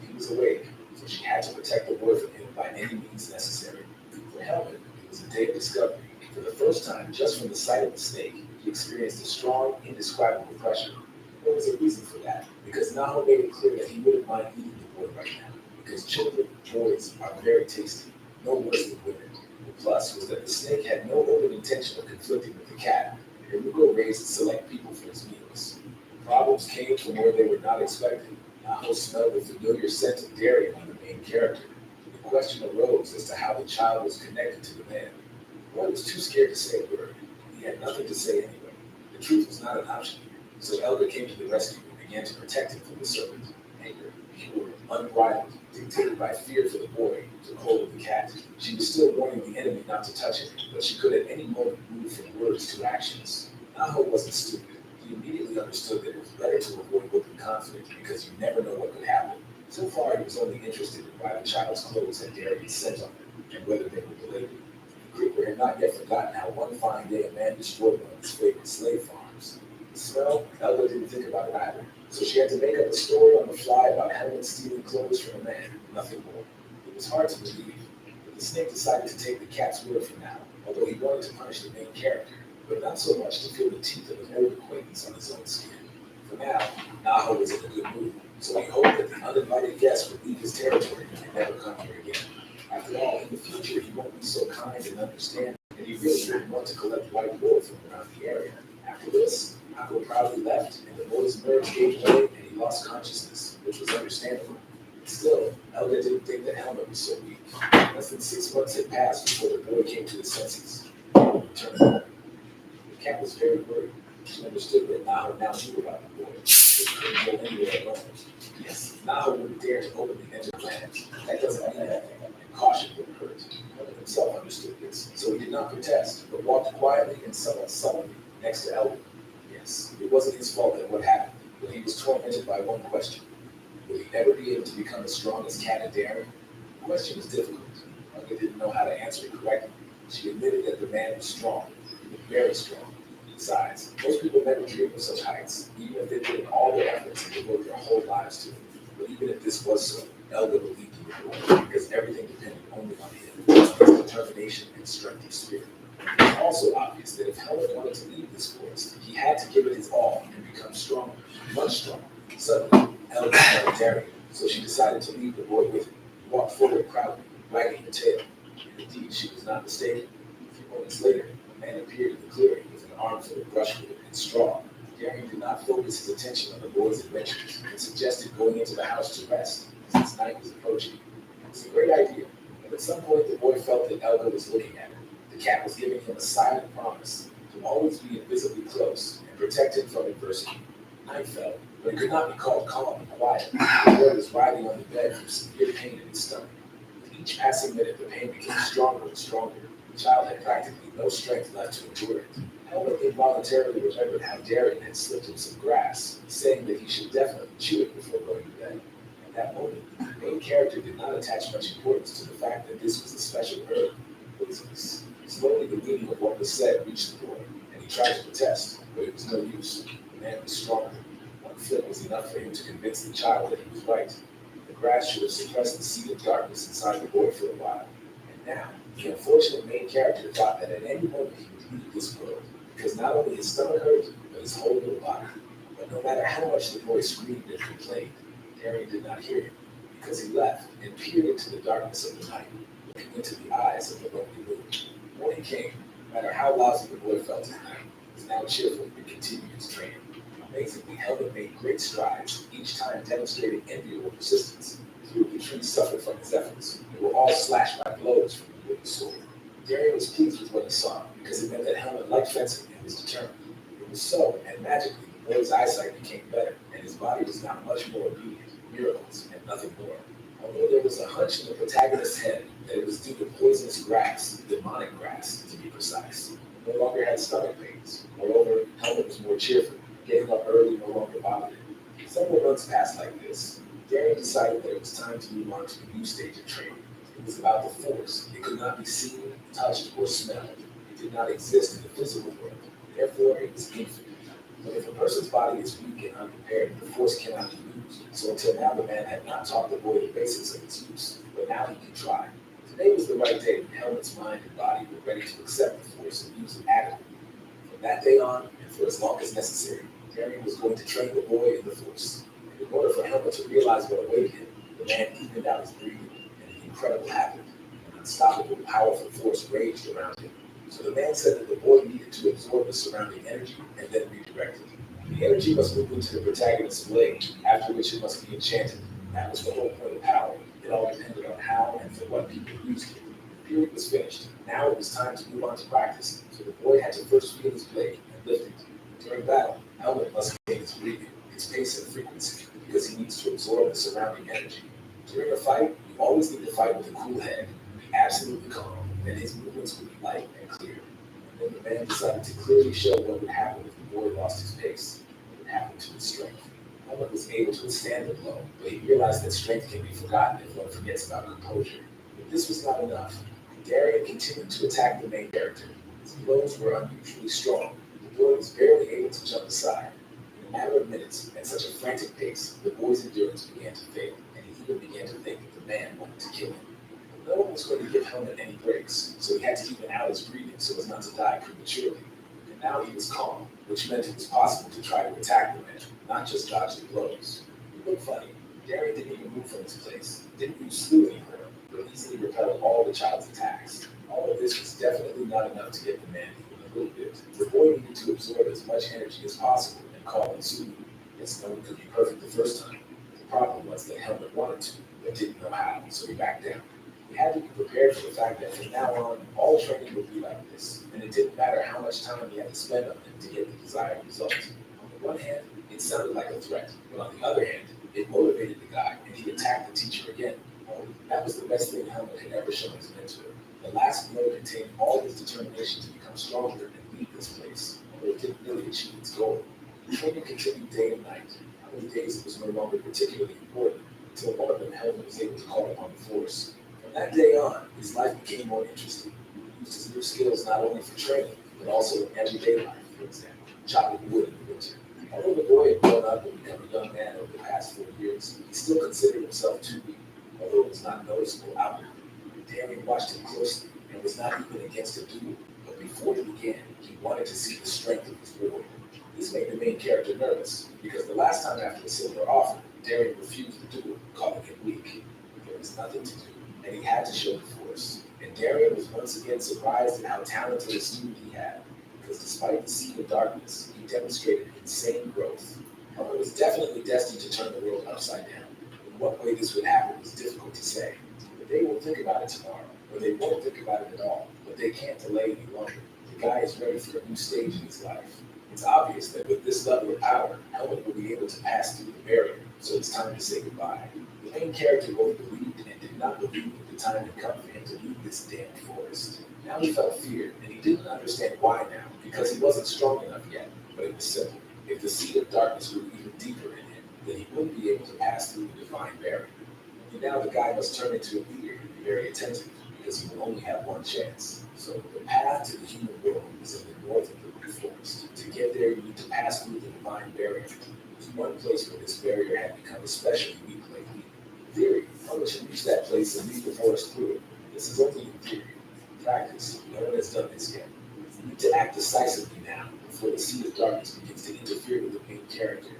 He was awake, so she had to protect the boy from him by any means necessary. For Helmet, it was a day of discovery. For the first time, just from the sight of the snake, he experienced a strong, indescribable pressure. There was a reason for that, because Naho made it clear that he wouldn't mind eating the boy right now, because children, boys, are very tasty, no worse than women. The plus was that the snake had no open intention of conflicting with the cat, and Eruko raised select people for his meals. Problems came from where they were not expected. Naho smelled the familiar scent of dairy on the main character. The question arose as to how the child was connected to the man. The boy was too scared to say a word. He had nothing to say anyway. The truth was not an option here. So Elga came to the rescue and began to protect him from the serpent. Anger, pure, unbridled, dictated by fear for the boy, took hold of the cat. She was still warning the enemy not to touch him, but she could at any moment move from words to actions. Naho wasn't stupid. He immediately understood that it was better to avoid open conflict because you never know what could happen. So far, he was only interested in why the child's clothes had dairy scent on them and whether they were related. The creeper had not yet forgotten how one fine day a man destroyed one of his favorite slave farms. The smell, Elga didn't think about it either, so she had to make up a story on the fly about Helmet stealing clothes from a man, nothing more. It was hard to believe, but the snake decided to take the cat's word for now, although he wanted to punish the main character, but not so much to feel the teeth of an old acquaintance on his own skin. For now, Naho was in a good mood, so he hoped that the uninvited guest would leave his territory and never come here again. After all, in the future, he won't be so kind and understanding, and he really didn't want to collect white wool from around the area. After this, Naho proudly left, and the boy's nerves gave way, and he lost consciousness, which was understandable. Still, Elga didn't think that Helmet was so weak. Less than 6 months had passed before the boy came to his senses. He returned home. The cat was very worried. She understood that Naho now knew about the boy. They couldn't go anywhere alone. Yes, Naho wouldn't dare to openly enter the land. That doesn't mean anything, and caution wouldn't hurt. Helmet himself understood this, so he did not protest, but walked quietly and somewhat sullenly next to Elga. Yes, it wasn't his fault that what happened, but he was tormented by one question. Would he ever be able to become as strong as Cat and Darren? The question was difficult. Elga didn't know how to answer it correctly. She admitted that the man was strong, very strong. Besides, most people never dream of such heights, even if they put in all their efforts and devote their whole lives to it. But even if this was so, Elga believed in the boy because everything depended only on him, on his determination and strength of spirit. It was also obvious that if Helmut wanted to leave this forest, he had to give it his all and become stronger, much stronger. Suddenly, Elga started daring, so she decided to leave the boy with him. He walked forward proudly, wagging her tail. And indeed, she was not mistaken. A few moments later, a man appeared in the clearing with an armful of brushwood and straw. Daring did not focus his attention on the boy's adventures and suggested going into the house to rest, since night was approaching. It was a great idea, but at some point the boy felt that Elga was looking at him. The cat was giving him a silent promise to always be invisibly close and protect him from adversity. Night fell, but it could not be called calm and quiet. The boy was writhing on the bed from severe pain in his stomach. With each passing minute, the pain became stronger and stronger. The child had practically no strength left to endure it. Helmut involuntarily remembered how Darien had slipped him some grass, saying that he should definitely chew it before going to bed. At that moment, the main character did not attach much importance to the fact that this was a special herb, poisonous. Slowly, the meaning of what was said reached the boy, and he tried to protest, but it was no use. The man was stronger. One flick was enough for him to convince the child that he was right. The grass should have suppressed the seed of darkness inside the boy for a while. And now, the unfortunate main character thought that at any moment he would leave this world, because not only his stomach hurt, but his whole little body. But no matter how much the boy screamed and complained, Darien did not hear him, because he left and peered into the darkness of the night, looking into the eyes of the lonely moon. Morning came, no matter how lousy the boy felt at night, he was now cheerful and continued his training. Amazingly, Helmut made great strides, each time demonstrating enviable persistence. Few of the trees suffered from his efforts. They were all slashed by blows from the wooden sword. Darien was pleased with what he saw, because it meant that Helmut liked fencing and was determined. It was so, and magically, the boy's eyesight became better, and his body was now much more obedient. Miracles and nothing more. Although there was a hunch in the protagonist's head that it was due to poisonous grass, demonic grass to be precise. He no longer had stomach pains. Moreover, Helmut was more cheerful. Getting up early no longer bothered him. Several months passed like this. Darien decided that it was time to move on to a new stage of training. It was about the force. It could not be seen, touched, or smelled. It did not exist in the physical world. Therefore, it was infinite. But if a person's body is weak and unprepared, the force cannot be used. So until now, the man had not taught the boy the basics of its use. But now he could try. Today was the right day when Helmut's mind and body were ready to accept the force and use it adequately. From that day on, and for as long as necessary, Darien was going to train the boy in the force. And in order for Helmut to realize what awaited him, the man evened out his breathing, and the incredible happened. An unstoppable, powerful force raged around him. So the man said that the boy needed to absorb the surrounding energy and then redirect it. The energy must move into the protagonist's blade, after which it must be enchanted. That was the whole point of power. It all depended on how and for what people used it. The period was finished. Now it was time to move on to practice. So the boy had to first feel his blade and lift it. During battle, Helmut must gain his breathing, his pace and frequency, because he needs to absorb the surrounding energy. During a fight, you always need to fight with a cool head, be absolutely calm, and his movements would be light and clear. And then the man decided to clearly show what would happen if the boy lost his pace, what would happen to his strength. Helmut was able to withstand the blow, but he realized that strength can be forgotten if one forgets about composure. But this was not enough. Darien continued to attack the main character. His blows were unusually strong. The boy was barely able to jump aside. In a matter of minutes, at such a frantic pace, the boy's endurance began to fail, and he even began to think that the man wanted to kill him. But no one was going to give Helmut any breaks, so he had to even out his breathing so as not to die prematurely. And now he was calm, which meant it was possible to try to attack the man, not just dodge the blows. It looked funny. Darien didn't even move from his place, didn't use slew anymore, but easily repelled all the child's attacks. All of this was definitely not enough to get the man even a little bit. The boy needed to absorb as much energy as possible and call in soothing. Yes, no one could be perfect the first time. The problem was that Helmut wanted to, but didn't know how, so he backed down. He had to be prepared for the fact that from now on, all training would be like this, and it didn't matter how much time he had to spend on it to get the desired result. On the one hand, it sounded like a threat, but on the other hand, it motivated the guy, and he attacked the teacher again. That was the best thing Helmut had ever shown his mentor. The last blow contained all his determination to become stronger and leave this place, although it didn't really achieve its goal. The training continued day and night. How many days it was no longer particularly important, until one of them Helmut was able to call upon the force. From that day on, his life became more interesting. He used his new skills not only for training, but also in everyday life. for example, chopping wood in the winter. Although the boy had grown up and become a young man over the past 4 years, he still considered himself too weak, although it was not noticeable outwardly. Darian watched him closely and was not even against a duel, but before he began, he wanted to see the strength of his ward. This made the main character nervous, because the last time after the silver offer, Darian refused the duel, calling him weak. There was nothing to do, and he had to show the force. And Darian was once again surprised at how talented a student he had, because despite the seed of darkness, he demonstrated insane growth. Helmet was definitely destined to turn the world upside down. In what way this would happen was difficult to say. But they will think about it tomorrow, or they won't think about it at all, but they can't delay any longer. The guy is ready for a new stage in his life. It's obvious that with this level of power, Helmet will be able to pass through the barrier, so it's time to say goodbye. The main character both believed and did not believe that the time had come for him to leave this damned forest. Now he felt fear, and he didn't understand why now, because he wasn't strong enough yet, but it was simple. If the seed of darkness grew even deeper in him, then he wouldn't be able to pass through the divine barrier. And now the guy must turn into a leader and be very attentive, because he will only have one chance. So the path to the human world is in the north of the Blue Forest. To get there, you need to pass through the divine barrier. There's one place where this barrier had become especially weak lately. In theory, Helmet should reach that place and lead the forest through it. This is only in theory. In practice, no one has done this yet. You need to act decisively now, before the seed of darkness begins to interfere with the main character.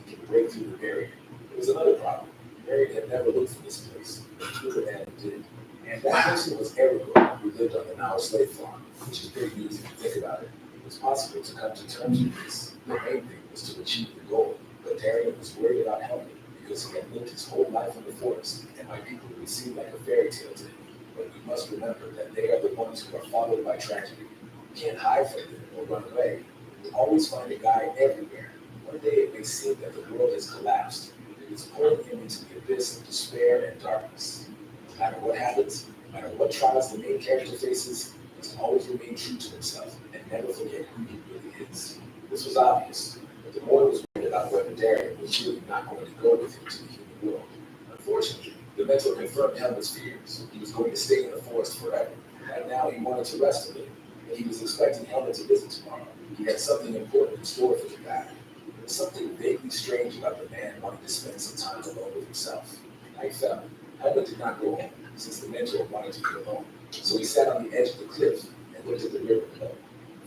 He can break through the barrier. There was another problem. Darian had never looked for this place, but he knew the man who did. And that person was Aragorn, who lived on the Now Slave Farm, which is pretty news if you think about it. It was possible to come to terms with this. The main thing was to achieve the goal, but Darian was worried about Helmet, because he had lived his whole life in the forest, and my people would seem like a fairy tale to him. But we must remember that they are the ones who are followed by tragedy. You can't hide from them or run away. You'll always find a guy everywhere. One day it may seem that the world has collapsed. It is pulling him into the abyss of despair and darkness. No matter what happens, no matter what trials the main character faces, he must always remain true to himself and never forget who he really is. This was obvious, but the boy was worried about whether Darian was really not going to go with him to the human world. Unfortunately, the mentor confirmed Helmet's fears. He was going to stay in the forest forever. Right now, he wanted to rest a little, and he was expecting Helmet to visit tomorrow. He had something important in store for the guy. There was something vaguely strange about the man wanting to spend some time alone with himself. Night fell. Helmet did not go home, since the mentor wanted to be alone. So he sat on the edge of the cliff and looked at the river below.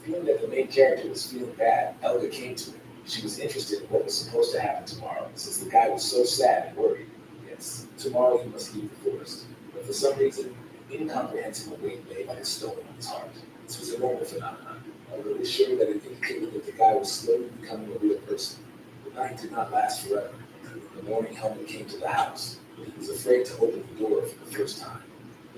Feeling that the main character was feeling bad, Helga came to him. She was interested in what was supposed to happen tomorrow, since the guy was so sad and worried. Yes, tomorrow he must leave the forest. But for some reason, an incomprehensible weight lay like a stone on his heart. This was a normal phenomenon. Helga was sure that it indicated that the guy was slowly becoming a real person. The night did not last forever. In the morning, Helga came to the house, but he was afraid to open the door for the first time.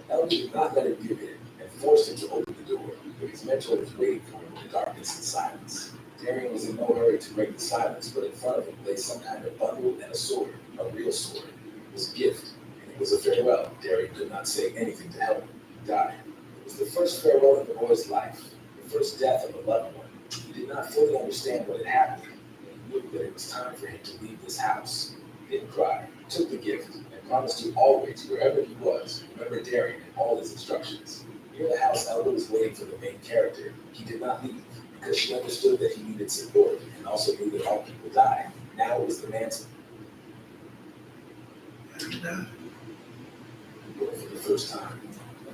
Helga did not let him give in and forced him to open the door, but his mentor was waiting for him in darkness and silence. Darian was in no hurry to break the silence, but in front of him lay some kind of bundle and a sword, a real sword. It was a gift, and it was a farewell. Darian could not say anything to help him. He died. It was the first farewell in the boy's life, the first death of a loved one. He did not fully understand what had happened, but he knew that it was time for him to leave this house. He didn't cry. He took the gift and promised to always, wherever he was, remember Darian and all his instructions. Near the house, Elba was waiting for the main character. He did not leave, because she understood that he needed support and also knew that all people die. Now it was the man's for the first time.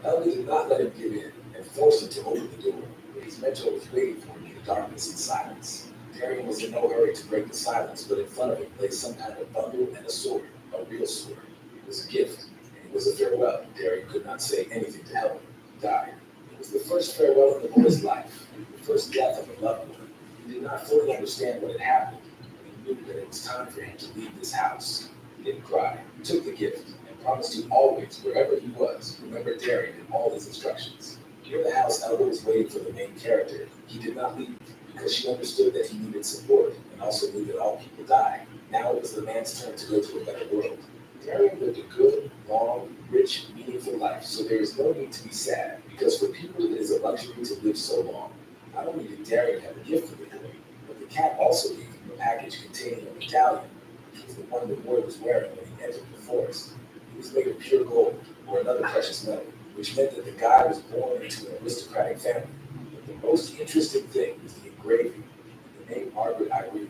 Elba did not let him give in and forced him to open the door, but his mentor was waiting for him in the darkness and silence. Darian was in no hurry to break the silence, but in front of him lay some kind of bundle and a sword, a real sword. It was a gift, and it was a farewell. Darian could not say anything to help him. He died. It was the first farewell in the boy's life, the first death of a loved one. He did not fully understand what had happened, but he knew that it was time for him to leave this house. He didn't cry. He took the gift and promised to always, wherever he was, remember Darian and all his instructions. Near the house, Elba was waiting for the main character. He did not leave, because she understood that he needed support and also knew that all people die. Now it was the man's turn to go to a better world. Darian lived a good, long, rich, meaningful life, so there is no need to be sad, because for people it is a luxury to live so long. Not only did Darian have a gift for the boy, but the cat also gave him a package containing a medallion, which was the one the boy was wearing when he entered the forest. It was made of pure gold, or another precious metal, which meant that the guy was born into an aristocratic family. But the most interesting thing was the engraving. named Margaret Irene.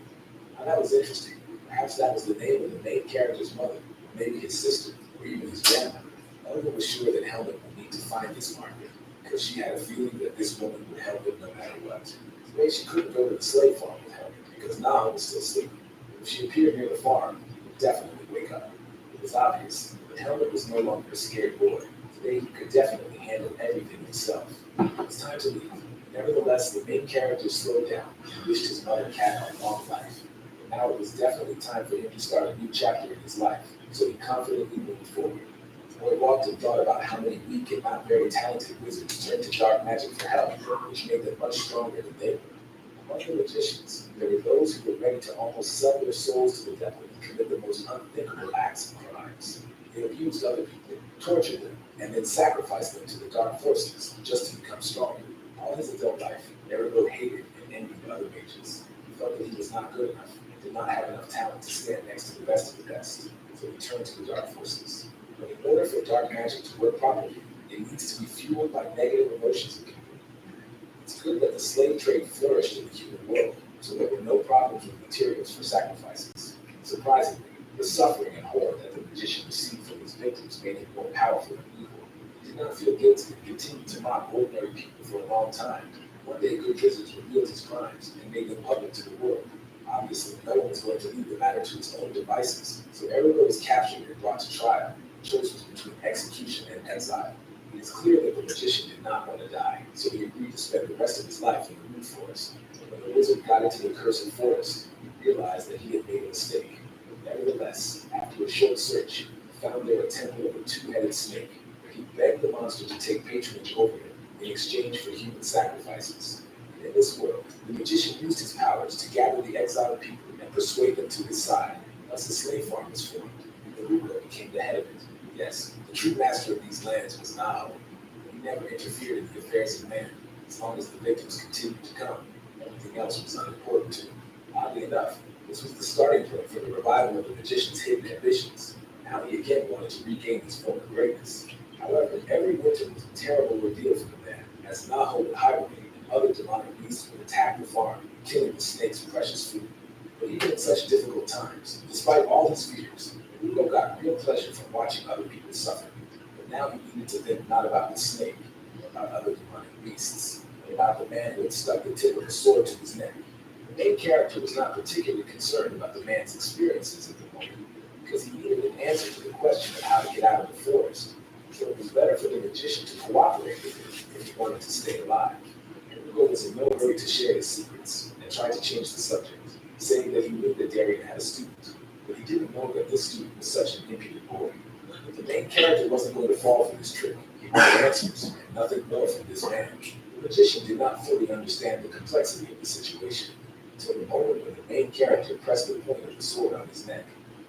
Now that was interesting. Perhaps that was the name of the main character's mother, maybe his sister, or even his grandmother. Elvin was sure that Helmut would need to find this Margaret, because she had a feeling that this woman would help him no matter what. Today she couldn't go to the slave farm with Helmut, because Nahum was still sleeping. If she appeared near the farm, he would definitely wake up. It was obvious that Helmut was no longer a scared boy. Today he could definitely handle everything himself. It was time to leave. Nevertheless, the main character slowed down and wished his mother Cat a long life. But now it was definitely time for him to start a new chapter in his life, so he confidently moved forward. The boy walked and thought about how many weak and not very talented wizards turned to dark magic for help, which made them much stronger than they were. Among the magicians, there were those who were ready to almost sell their souls to the devil and commit the most unthinkable acts and crimes. They abused other people, tortured them, and then sacrificed them to the dark forces just to become stronger. All his adult life, Erigo hated and envied other mages. He felt that he was not good enough and did not have enough talent to stand next to the best of the best, so he turned to the dark forces. But in order for dark magic to work properly, it needs to be fueled by negative emotions in people. It's good that the slave trade flourished in the human world, so there were no problems with materials for sacrifices. Surprisingly, the suffering and horror that the magician received from his victims made him more powerful and evil. He did not feel guilty and continued to mock ordinary people for a long time. One day, good wizards revealed his crimes and made them public to the world. Obviously, no one was going to leave the matter to his own devices, so Erigo was captured and brought to trial. The choice was between execution and exile. It is clear that the magician did not want to die, so he agreed to spend the rest of his life in the Root Forest. When the wizard got into the cursed forest, he realized that he had made a mistake. Nevertheless, after a short search, he found there a temple of a two-headed snake. He begged the monster to take patronage over him in exchange for human sacrifices. And in this world, the magician used his powers to gather the exiled people and persuade them to his side. Thus the slave farm was formed, and Garuda became the head of it. Yes, the true master of these lands was Nahum. He never interfered in the affairs of man. As long as the victims continued to come, everything else was unimportant to him. Oddly enough, this was the starting point for the revival of the magician's hidden ambitions. Now he again wanted to regain his former greatness. However, every winter was a terrible ordeal for the man, as Nahum would hibernate and other demonic beasts would attack the farm, killing the snake's precious food. But even in such difficult times, despite all his fears, Ugo got real pleasure from watching other people suffer. But now he needed to think not about the snake, but about other demonic beasts, and about the man who had stuck the tip of a sword to his neck. The main character was not particularly concerned about the man's experiences at the moment, because he needed an answer to the question of how to get out of the forest. So it was better for the magician to cooperate with him if he wanted to stay alive. Ugo was in no hurry to share his secrets, and tried to change the subject, saying that he knew that Darian had a student, but he didn't know that this student was such an impudent boy. But the main character wasn't going to fall for this trick. He wanted answers, and nothing more from this man. The magician did not fully understand the complexity of the situation until the moment when the main character pressed the point of the sword on his neck.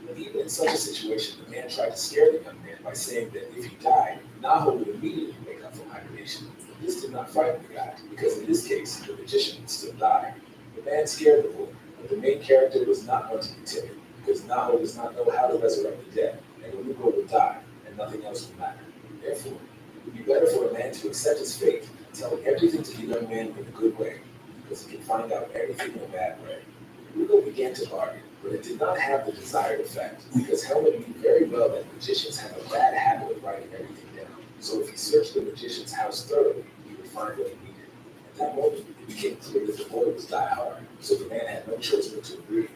But even in such a situation, the man tried to scare the young man by saying that if he died, Nahum would immediately wake up from hibernation. This did not frighten the guy, because in this case, the magician would still die. The man scared the boy, but the main character was not going to be timid, because Nahum does not know how to resurrect the dead, and Ugo would die, and nothing else would matter. Therefore, it would be better for a man to accept his fate and tell everything to the young man in a good way, because he can find out everything in a bad way. Ugo began to bargain, but it did not have the desired effect, because Helmut knew very well that magicians have a bad habit of writing everything down. So if he searched the magician's house thoroughly, he would find what he needed. At that moment, it became clear that the boy was die-hard, so the man had no choice but to agree. It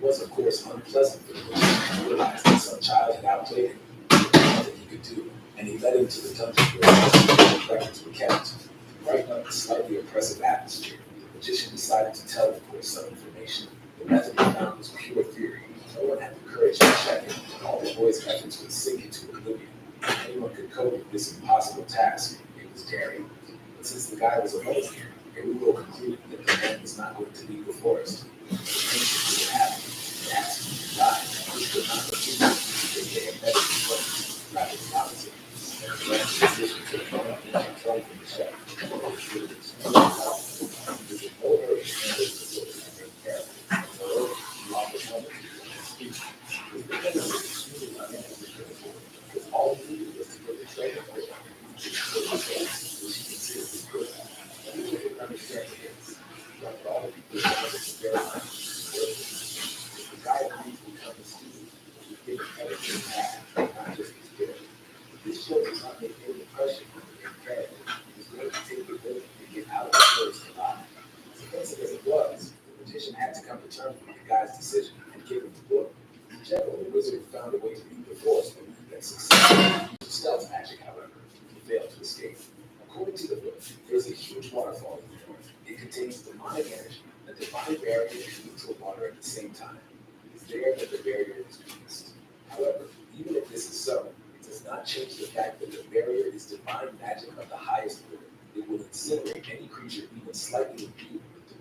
was, of course, unpleasant for the magician to realize that some child had outplayed him, nothing he could do, and he led him to the dungeon where the records were kept. To brighten up the slightly oppressive atmosphere, the magician decided to tell the boy some information. The method he found was pure theory. No one had the courage to check it, and all the boy's efforts would sink into oblivion. If anyone could cope with this impossible task, it was Darian. But since the guy was a Mosleyan, Ugo concluded that the man was not going to leave the forest. The patient would happen, and asked him to die, which could not continue because they had met his place, rather the opposite. And the man's decision to the moment and control from the chef. There's no hurry to handle the facility to make care of it. Moreover, he offered Helmut to speak. His beginning was extremely uninteresting, because all he needed was to get the training over, which he considered his good. And he didn't understand this. Like all the people who wanted to verify state. According to the book, there's a huge waterfall in the north. It contains demonic energy, a divine barrier and neutral water at the same time. It's there that the barrier is weakest. However, even if this is so, it does not change the fact that the barrier is divine magic of the highest order. It will incinerate any creature even slightly imbued with it.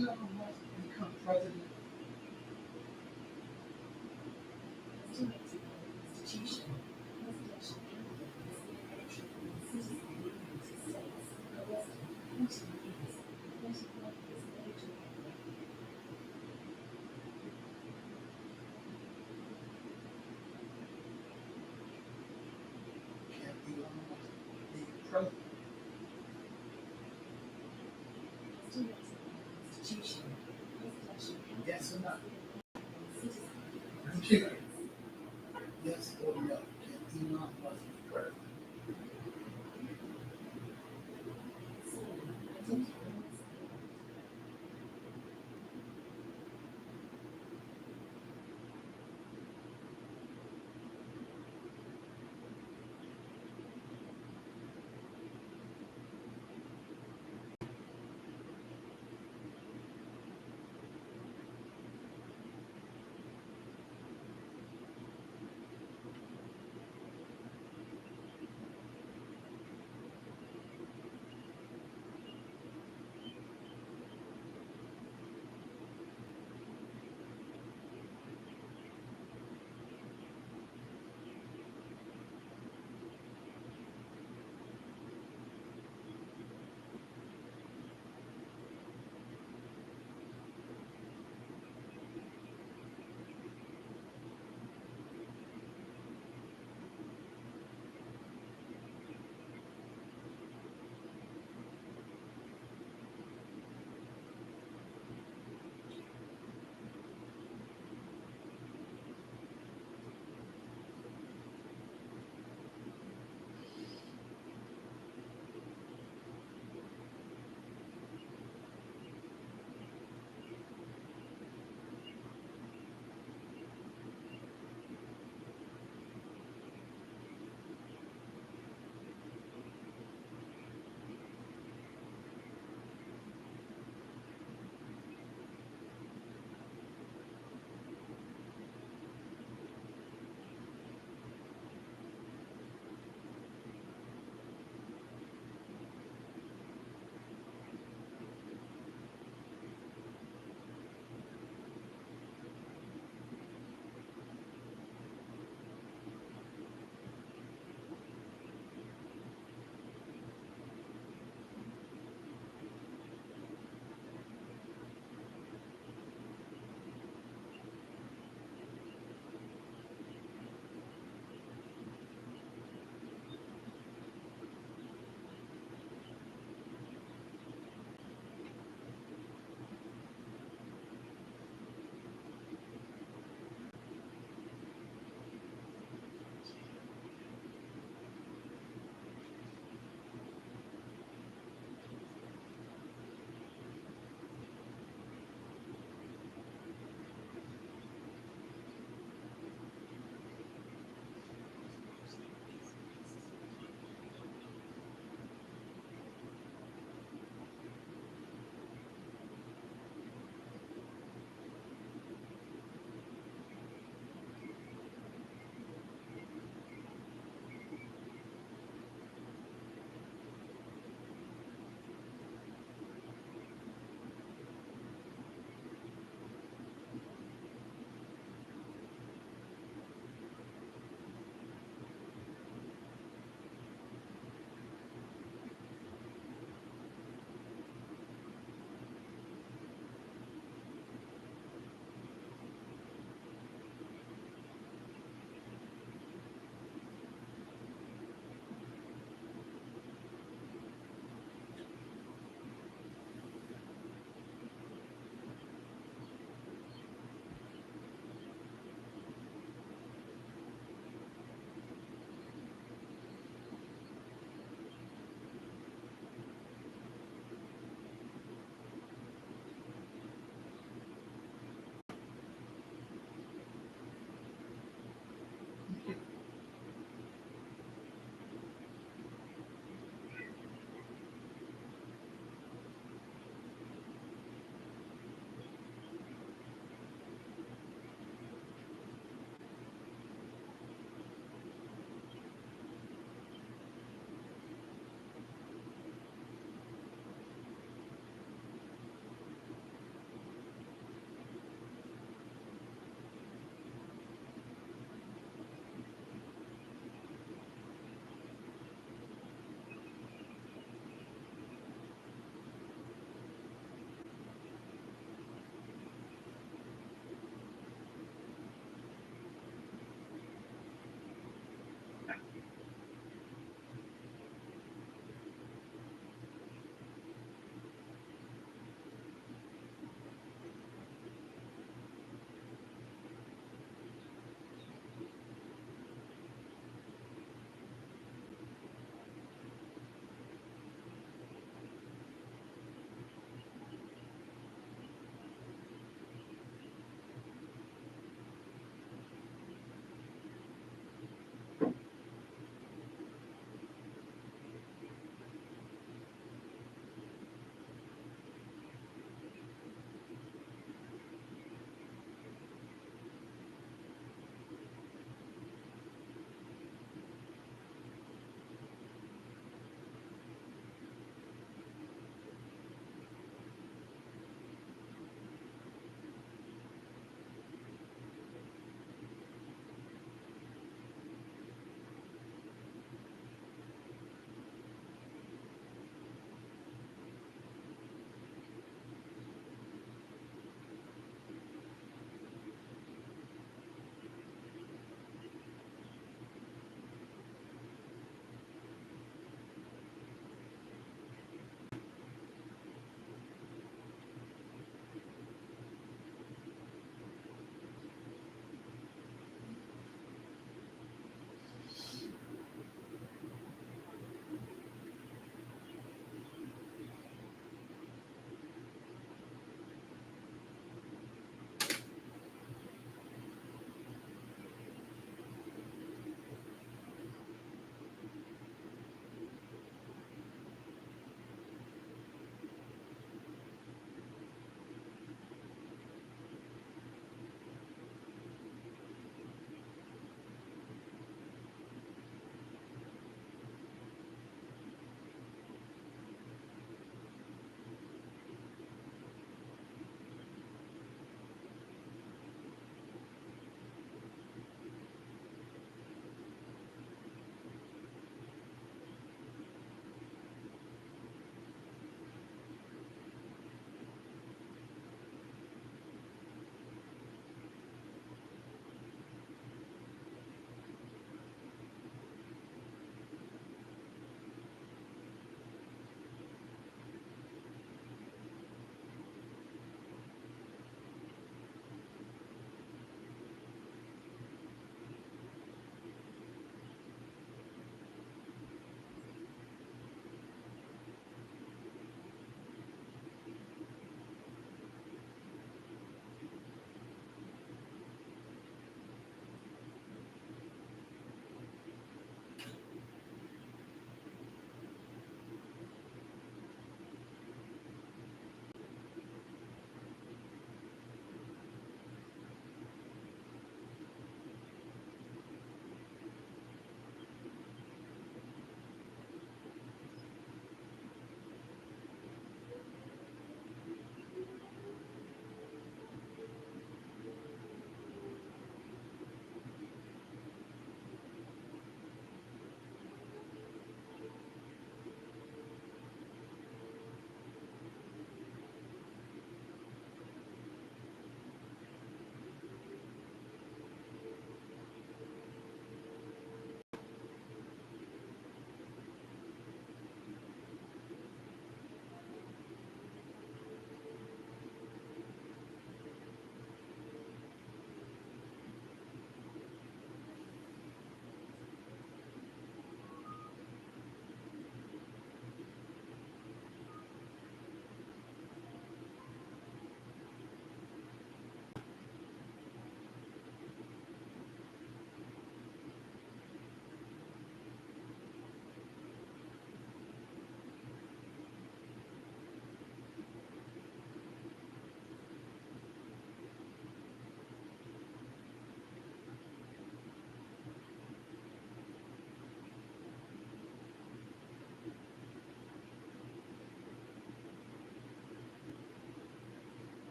Elon Musk become president? Can Elon Musk be president? Yes or no? Repeat. Yes or no? Can Elon Musk be president?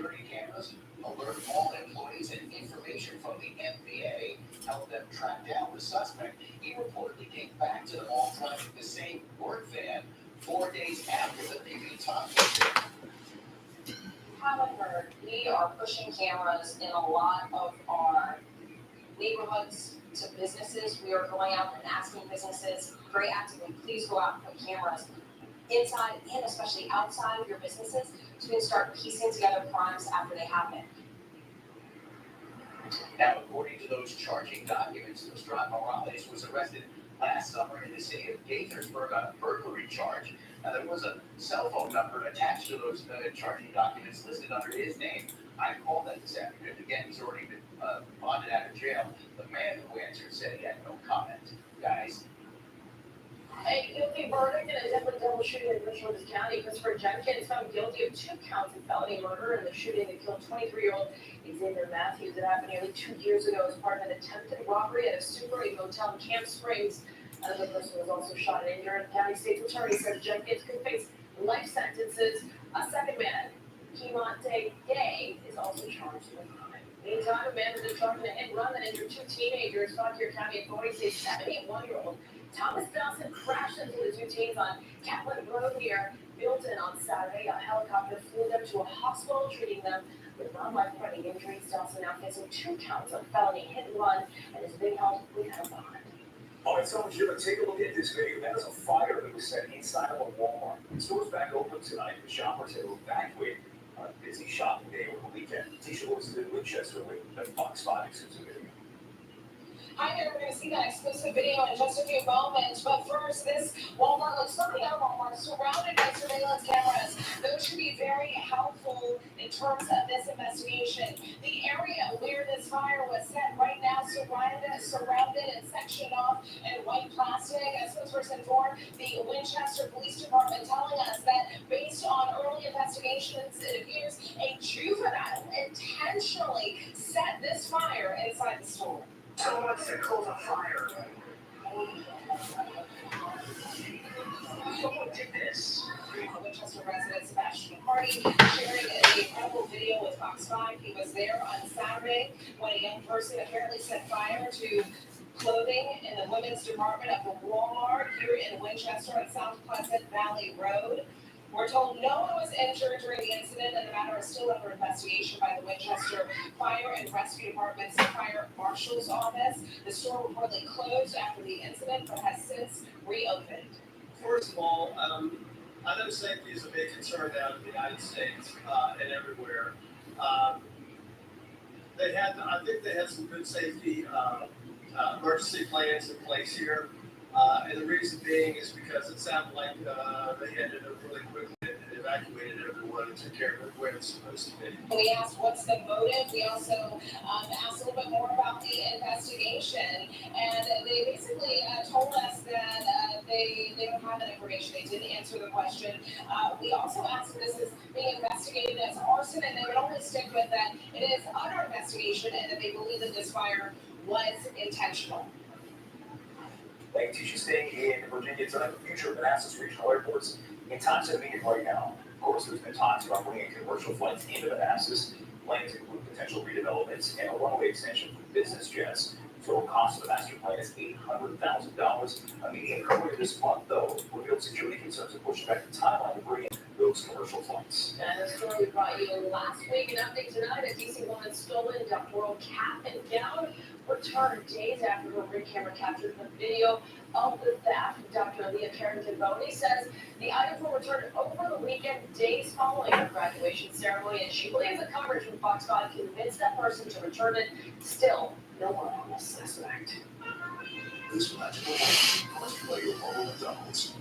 security cameras, alert all employees, and information from the NBA helped them track down the suspect. He reportedly came back to the mall driving the same work van 4 days after the BB Top incident. However, we are pushing cameras in a lot of our neighborhoods to businesses. We are going out and asking businesses very actively, please go out and put cameras inside and especially outside of your businesses so we can start piecing together crimes after they happen. Now, according to those charging documents, Nostrad Morales was arrested last summer in the city of Gaithersburg on a burglary charge. Now, there was a cell phone number attached to those charging documents listed under his name. I called that this afternoon. Again, he's already been bonded out of jail. The man who answered said he had no comment. Guys. A guilty verdict in a deadly double shooting in Richland County. Christopher Jenkins found guilty of 2 counts of felony murder in the shooting that killed 23-year-old Xavier Matthews. It happened nearly 2 years ago as part of an attempted robbery at a Super 8 motel in Camp Springs. Another person was also shot and injured. The county state's attorney said Jenkins could face life sentences. A second man, Kemonte Gay, is also charged with crime. Meantime, a man was charged in a hit and run that injured 2 teenagers. Fauquier County authorities say 71-year-old Thomas Dawson crashed into the 2 teens on Catlin Road near Milton on Saturday. A helicopter flew them to a hospital, treating them with non-life-threatening injuries. Dawson now facing 2 counts of felony hit and run and is being held without bond. All right, so Jim, take a look at this video. That is a fire that was set inside of a Walmart. The store's back open tonight. The shoppers had to evacuate on a busy shopping day over the weekend. Tisha was in Winchester with the Fox 5 exclusive video. Hi there, we're going to see that exclusive video in just a few moments, but first, this Walmart looks something out of Walmart, surrounded by surveillance cameras. Those should be very helpful in terms of this investigation. The area where this fire was set right now surrounded and sectioned off in white plastic. A spokesperson for the Winchester Police Department telling us that based on early investigations, it appears a juvenile intentionally set this fire inside the store. So what's to cause a fire? Someone did this. Winchester resident Sebastian McCarty sharing an incredible video with Fox 5. He was there on Saturday when a young person apparently set fire to clothing in the women's department of the Walmart here in Winchester on South Pleasant Valley Road. We're told no one was injured during the incident, and the matter is still under investigation by the Winchester Fire and Rescue Department's Fire Marshal's Office. The store reportedly closed after the incident, but has since reopened. First of all, I know safety is a big concern now in the United States and everywhere. I think they had some good safety emergency plans in place here. And the reason being is because it sounded like they ended up really quickly and evacuated everyone and took care of it where it's supposed to be. We asked what's the motive. We also asked a little bit more about the investigation. And they basically told us that they don't have that information. They didn't answer the question. We also asked if this is being investigated as arson, and they would only stick with that it is under investigation and that they believe that this fire was intentional. Thank you, Tisha. Staying in Virginia tonight, the future of Manassas regional airports in talks at a meeting right now. Of course, there's been talks about bringing commercial flights into Manassas. Plans include potential redevelopments and a runway extension for business jets. Total cost of the master plan is $800,000. A meeting earlier this month, though, revealed security concerns and pushed back the timeline to bring in those commercial flights. And a story we brought you last week, an update tonight. A DC woman's stolen doctoral cap and gown returned days after her ring camera captured the video of the theft. Dr. Leah Carrington-Boney says the items were returned over the weekend, days following her graduation ceremony, and she believes the coverage from Fox 5 convinced that person to return it. Still, no one on the suspect. This magical moment must play your role in McDonald's.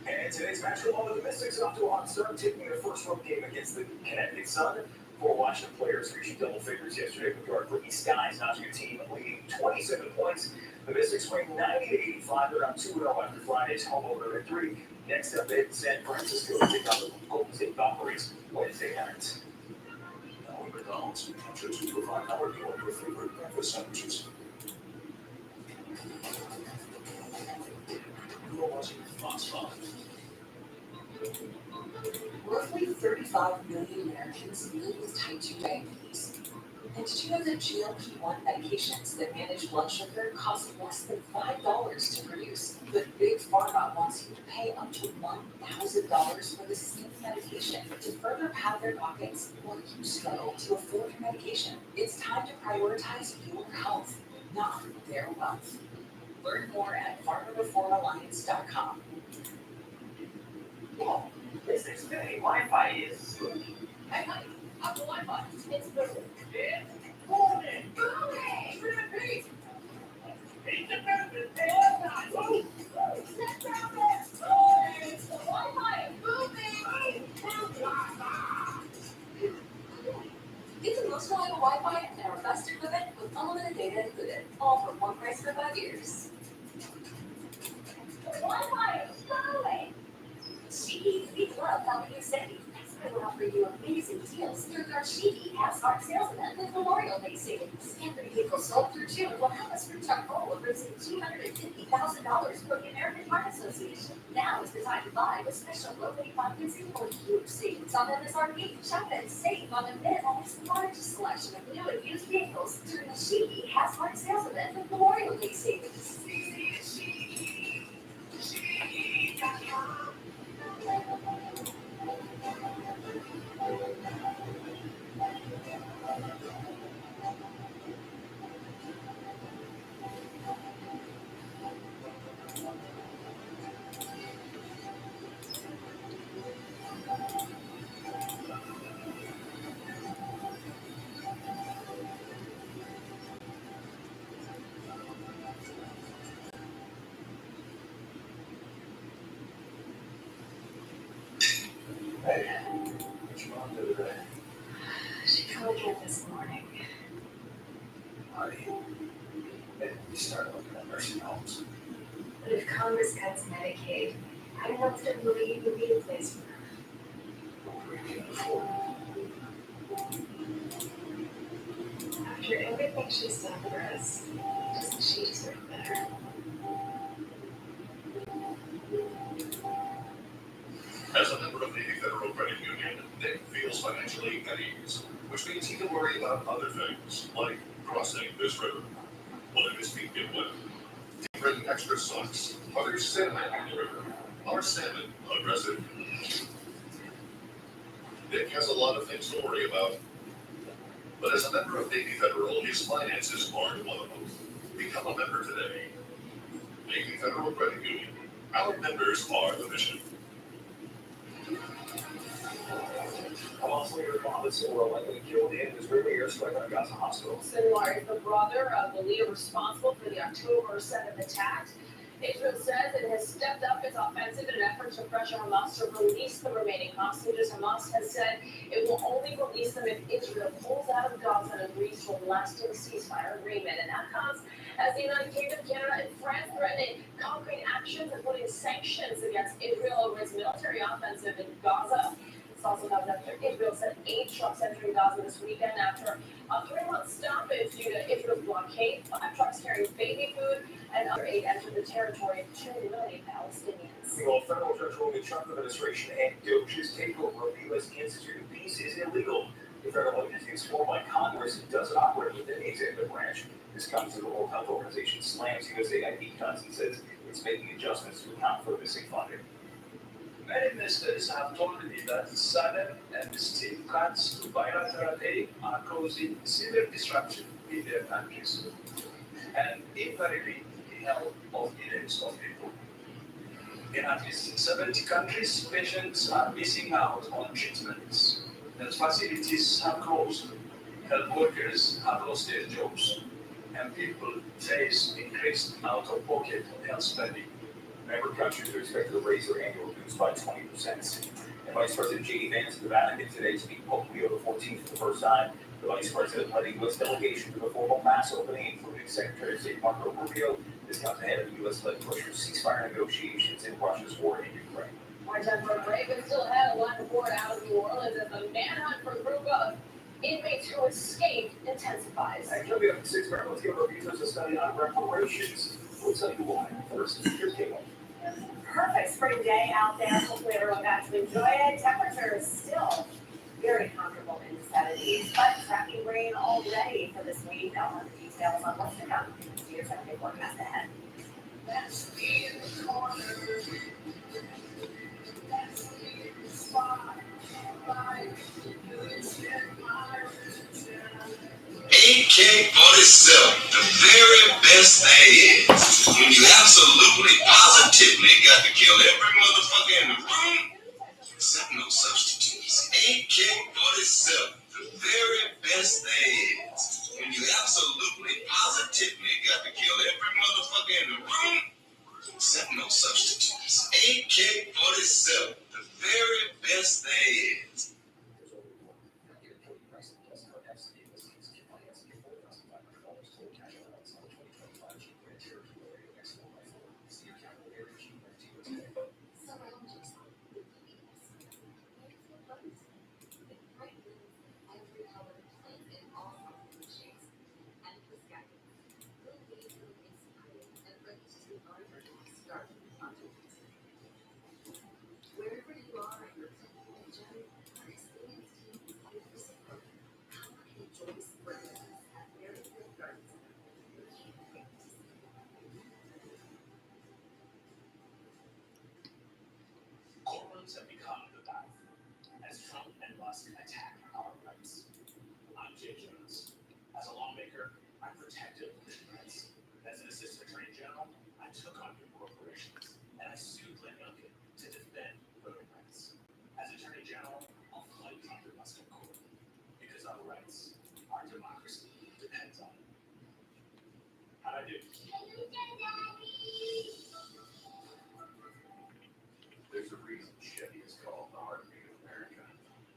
And today's match along with the Mystics off to a hot start, taking their first road game against the Connecticut Sun. 4 Washington players reached double figures yesterday with guard Brittany Skies, Nazi team leading 27 points. The Mystics win 90-85. They're on 2-0 after Friday's home opener victory. Next up, they head to San Francisco to take on the Golden State Valkyries Wednesday night. Now at McDonald's, we chose to provide our meal with your favorite breakfast sandwiches. You are watching Fox 5. Roughly 35 million Americans live with type 2 diabetes. And did you know that GLP-1 medications that manage blood sugar cost less than $5 to produce? But Big Pharma wants you to pay up to $1,000 for the same medication to further pad their pockets while you struggle to afford your medication. It's time to prioritize your health, not their wealth. Learn more at pharmareformalliance.com. Well, this Xfinity Wi-Fi is. Hey, honey, how's the Wi-Fi? It's booming. It's booming. Booming! Pretty much great. It's a business. Hey, let's not move. Sit down there. Booming! The Wi-Fi is booming! Get the most reliable Wi-Fi and our best equipment with unlimited data included, all for one price for 5 years. The Wi-Fi is booming! Shiki, we love helping you save. We will offer you amazing deals through our Shiki Half Smart Sales Event with Memorial Day savings. Every vehicle sold through June will help us reach our goal of raising $250,000 for the American Heart Association. Now is the time to buy with special low-rate financing or huge savings on MSRP. Shop and save on the Mid-Atlantic's largest selection of new and used vehicles during the Shiki Half Smart Sales Event with Memorial Day savings. Hey, what your mom do today? She called again this morning. Honey, maybe we start looking at nursing homes. But if Congress cuts Medicaid, I don't know if there really would be a place for her. We can't afford After everything she's done for us, doesn't she deserve better? As a member of the Federal Credit Union, Nick feels financially at ease, which means he can worry about other things, like crossing this river. One of his feet get wet. He bring extra socks. Are there salmon in the river? Are salmon aggressive? Nick has a lot of things to worry about. But as a member of Navy Federal, his finances aren't one of them. Become a member today. Navy Federal Credit Union. Our members are the mission. A month later, bombs were likely killed in an Israeli airstrike on a Gaza hospital. Sinwar is the brother of the leader responsible for the October 7th attack. Israel says it has stepped up its offensive in an effort to pressure Hamas to release the remaining hostages. Hamas has said it will only release them if Israel pulls out of Gaza and agrees to a lasting ceasefire agreement. And that comes as the United Kingdom, Canada, and France threatening concrete actions, including sanctions against Israel over its military offensive in Gaza. It's also comes after Israel sent 8 trucks entering Gaza this weekend after a 3-month stoppage due to Israel's blockade. 5 trucks carrying baby food and other aid entered the territory of 2 million Palestinians. Meanwhile, federal judge ruling the Trump administration and Doge's takeover of the U.S. Institute of Peace is illegal. The federal agency is formed by Congress and doesn't operate within the executive branch. This comes as the World Health Organization slams USAID cuts and says it's making adjustments to account for missing funding. Many ministers have told me that sudden and steep cuts to bilateral aid are causing severe disruption in their countries and impairing the health of millions of people. In at least 70 countries, patients are missing out on treatments. Health facilities have closed, health workers have lost their jobs, and people face increased out-of-pocket health spending. Member countries are expected to raise their annual dues by 20%. And Vice President J.D. Vance of the Vatican today to meet Pope Leo XIV for the first time. The Vice President led the U.S. delegation to the formal Mass opening, including Secretary of State Marco Rubio. This comes ahead of the U.S.-led push for ceasefire negotiations in Russia's war in Ukraine. Our Denver Ravens still had a line report out of New Orleans as the manhunt for a group of inmates who escaped intensifies. And coming up at 6, Maryland's governor vetoes a study on reparations. We'll tell you why. First, here's Caitlin. perfect spring day out there. Hopefully everyone got to enjoy it. Temperature is still very comfortable in the 70s, but tracking rain already for this week. I'll have the details on what's to come. See your 7-day forecast ahead. That's me in the corner. That's me in the spot. AK-47, the very best there is. When you absolutely, positively got to kill every motherfucker in the room, except no substitutes. AK-47, the very best there is. When you absolutely, positively got to kill every motherfucker in the room, except no substitutes. AK-47, the very best there is. Courtrooms have become the battle as Trump and Musk attack our rights. I'm Jay Jones. As a lawmaker, I'm protective of human rights. As an assistant attorney general, I took on new corporations and I sued Glenn Youngkin to defend voting rights. As attorney general, I'll fight Trump and Musk in court because our rights, our democracy depends on it. How'd I do? There's a reason Chevy is called the heartbeat of America.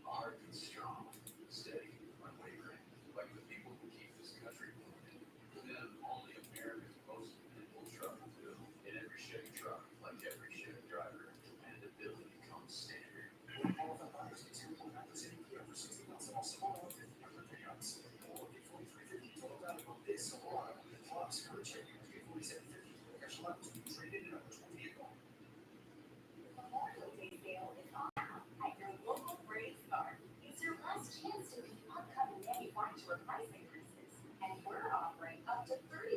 Our heart is strong, steady, unwavering, like the people who keep this country moving. For them, only America's most dependable truck will do. In every Chevy truck, like every Chevy driver, dependability comes standard. When qualified buyers get 2.9% APR for 60 months and also all of it, after payouts, or get $4,350 total value on this or plus current Chevy will get $4,750 cash allowance to be traded in over 20 vehicle. Memorial Day sale is on now at your local Braves Guard. It's your last chance to beat upcoming manufacturer price increases, and we're offering up to 35%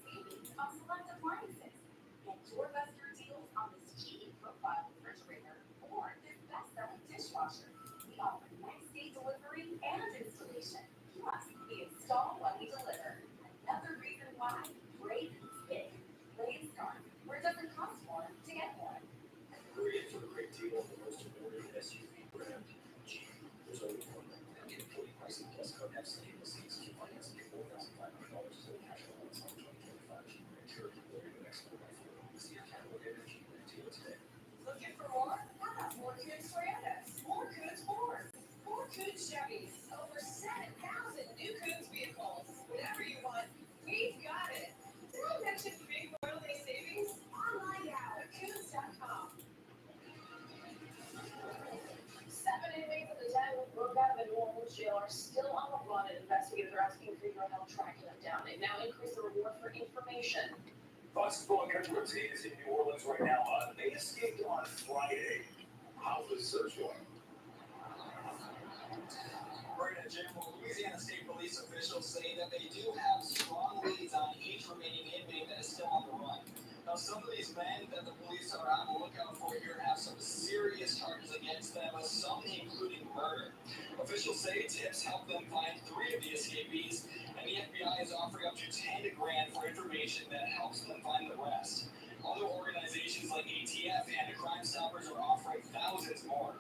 savings on select appliances. Get doorbuster deals on this GE profile refrigerator or this best-selling dishwasher. We offer next-day delivery and installation. Plus, we install when we deliver. Another reason why Braves is big. Braves Guard, where it doesn't cost more to get more. Hurry in for a great deal on the most awarded SUV brand, Jeep. There's only one that can get fully pricing plus code FCA receipts. Keep financing at $4,500 total cash allowance on 2025 Jeep Grand Cherokee. Loaded with X4x4. See your catalog at Jeep Grand dealer today. Looking for more? I have more Coots Toyotas, more Coots Fords, more Coots Chevys, over 7,000 new Coots vehicles. Whatever you want, we've got it. Did I mention big Memorial Day savings? Online now at Coots.com. 7 inmates of the 10 who broke out of a New Orleans jail are still on the run, and investigators are asking for your help tracking them down. They've now increased the reward for information. Fox Sports Country team is in New Orleans right now. They escaped on Friday. How's the search going? Right at Jim, Louisiana State Police officials say that they do have strong leads on each remaining inmate that is still on the run. Now, some of these men that the police are on the lookout for here have some serious charges against them, some including murder. Officials say tips helped them find 3 of the escapees, and the FBI is offering up to $10 grand for information that helps them find the rest. Other organizations like ATF and the Crime Stoppers are offering thousands more.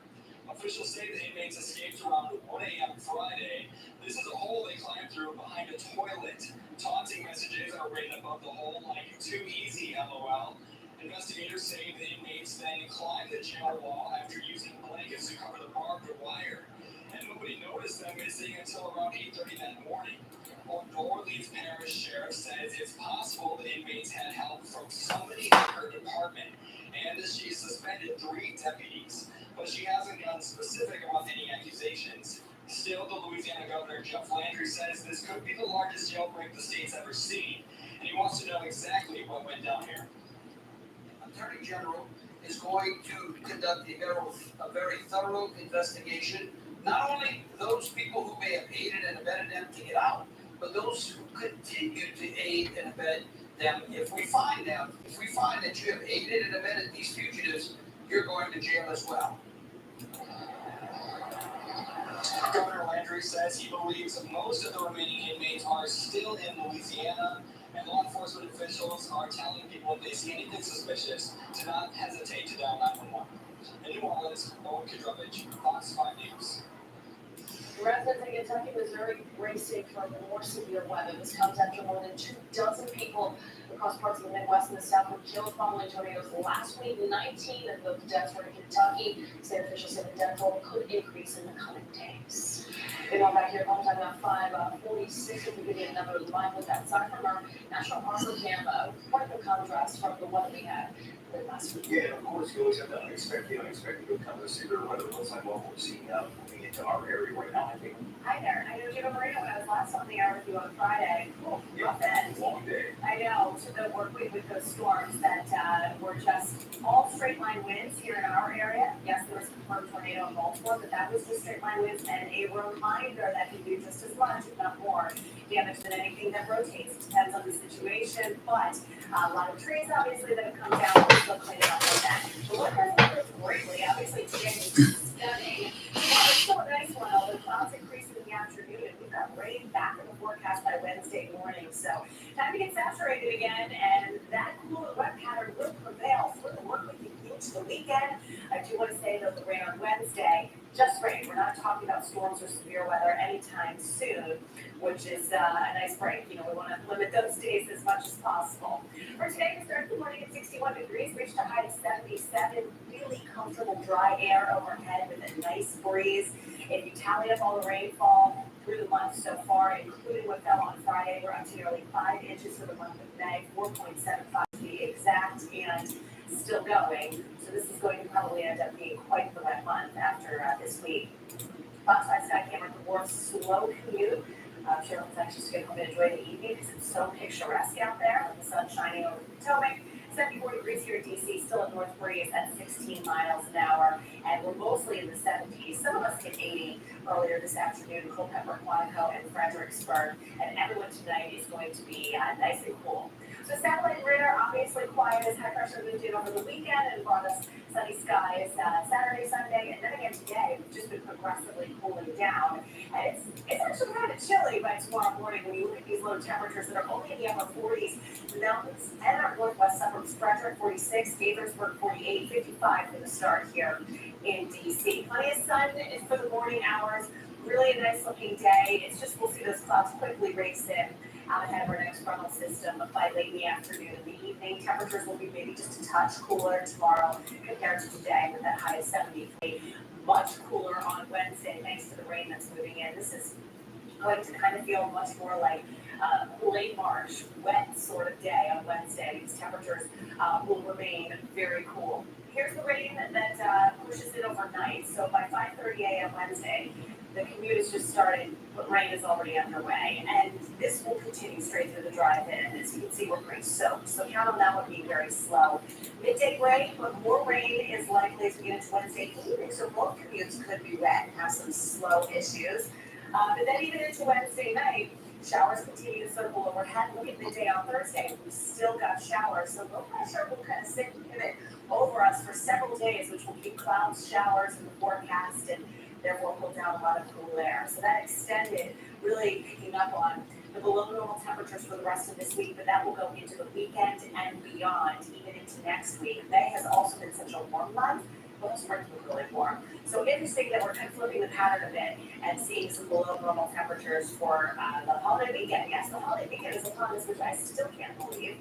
Officials say the inmates escaped around 1 a.m. Friday. This is a hole they climbed through behind a toilet. Taunting messages are written above the hole like, "Too easy, LOL." Investigators say the inmates then climbed the jail wall after using blankets to cover the barbed wire. And nobody noticed them missing until around 8:30 that morning. New Orleans Parish Sheriff says it's possible the inmates had help from somebody in her department, and she suspended 3 deputies. But she hasn't gotten specific about any accusations. Still, the Louisiana Governor Jeff Landry says this could be the largest jailbreak the state's ever seen, and he wants to know exactly what went down here. Attorney General is going to conduct a very thorough investigation. Not only those people who may have aided and abetted them to get out, but those who continue to aid and abet them. If we find that you have aided and abetted these fugitives, you're going to jail as well. Governor Landry says he believes most of the remaining inmates are still in Louisiana, and law enforcement officials are telling people if they see anything suspicious to not hesitate to dial 911. In New Orleans, Owen Kudrovich, Fox 5 News. Residents in Kentucky, Missouri bracing for more severe weather. This comes after more than 24 people across parts of the Midwest and the South were killed following tornadoes last week. 19 of those deaths were in Kentucky. State officials say the death toll could increase in the coming days. Meanwhile, back here at home time at 5:46, we'll be getting another live look outside from our National Harbor Cam. Quite the contrast from the weather we had last week. Yeah, and of course, you always have the unexpected will come with severe weather. Looks like what we're seeing moving into our area right now, I think. Hi there, I know Jim Marino when I was last on the air with you on Friday. Yeah, And long day. I know, to the work week with those storms that were just all straight line winds here in our area. Yes, there was a confirmed tornado in Baltimore, but that was just straight line winds and a reminder that can do just as much, if not more, damage than anything that rotates. It depends on the situation, but a lot of trees obviously that have come down, we're still cleaning up with that. The weather has improved greatly, obviously today was stunning. It's still a nice one, although clouds increase in the afternoon, and we've got rain back in the forecast by Wednesday morning. So time to get saturated again, and that cool and wet pattern will prevail through the work week into the weekend. I do want to say that the rain on Wednesday, just rain. We're not talking about storms or severe weather anytime soon, which is a nice break. You know, we want to limit those days as much as possible. For today, we started the morning at 61 degrees, reached a high of 77. Really comfortable dry air overhead with a nice breeze. If you tally up all the rainfall through the month so far, including what fell on Friday, we're up to nearly 5 inches for the month of May, 4.75 to be exact, and still going. So this is going to probably end up being quite the wet month after this week. Fox 5 Sky Camera reports slow commute. I'm sure everyone's anxious to get home and enjoy the evening because it's so picturesque out there with the sun shining over the Potomac. 74 degrees here in DC, still a north breeze at 16 miles an hour, and we're mostly in the 70s. Some of us hit 80 earlier this afternoon in Culpeper, Quantico, and Fredericksburg, and everyone tonight is going to be nice and cool. So satellite radar obviously quiet as high pressure moved in over the weekend and brought us sunny skies Saturday, Sunday, and then again today. We've just been progressively cooling down. And it's actually kind of chilly by tomorrow morning when you look at these low temperatures that are only in the upper 40s. The mountains and our northwest suburbs, Frederick 46, Gaithersburg 48, 55 for the start here in DC. Plenty of sun is for the morning hours. Really a nice looking day. It's just we'll see those clouds quickly race in out ahead of our next frontal system by late in the afternoon. In the evening, temperatures will be maybe just a touch cooler tomorrow compared to today with that high of 73. Much cooler on Wednesday thanks to the rain that's moving in. This is going to kind of feel much more like late March, wet sort of day on Wednesday. These temperatures will remain very cool. Here's the rain that pushes in overnight. So by 5:30 a.m. Wednesday, the commute has just started, but rain is already underway. And this will continue straight through the drive-in. As you can see, we're pretty soaked. So count on that one being very slow. Midday rain, but more rain is likely as we get into Wednesday evening. So both commutes could be wet and have some slow issues. But then even into Wednesday night, showers continue to circle overhead. Look at midday on Thursday. We've still got showers. So low pressure will kind of sit and pivot over us for several days, which will keep clouds, showers in the forecast, and therefore pull down a lot of cool air. So that extended, really picking up on the below normal temperatures for the rest of this week, but that will go into the weekend and beyond, even into next week. May has also been such a warm month. Most spring was really warm. So interesting that we're kind of flipping the pattern a bit and seeing some below normal temperatures for the holiday weekend. Yes, the holiday weekend is upon us, which I still can't believe.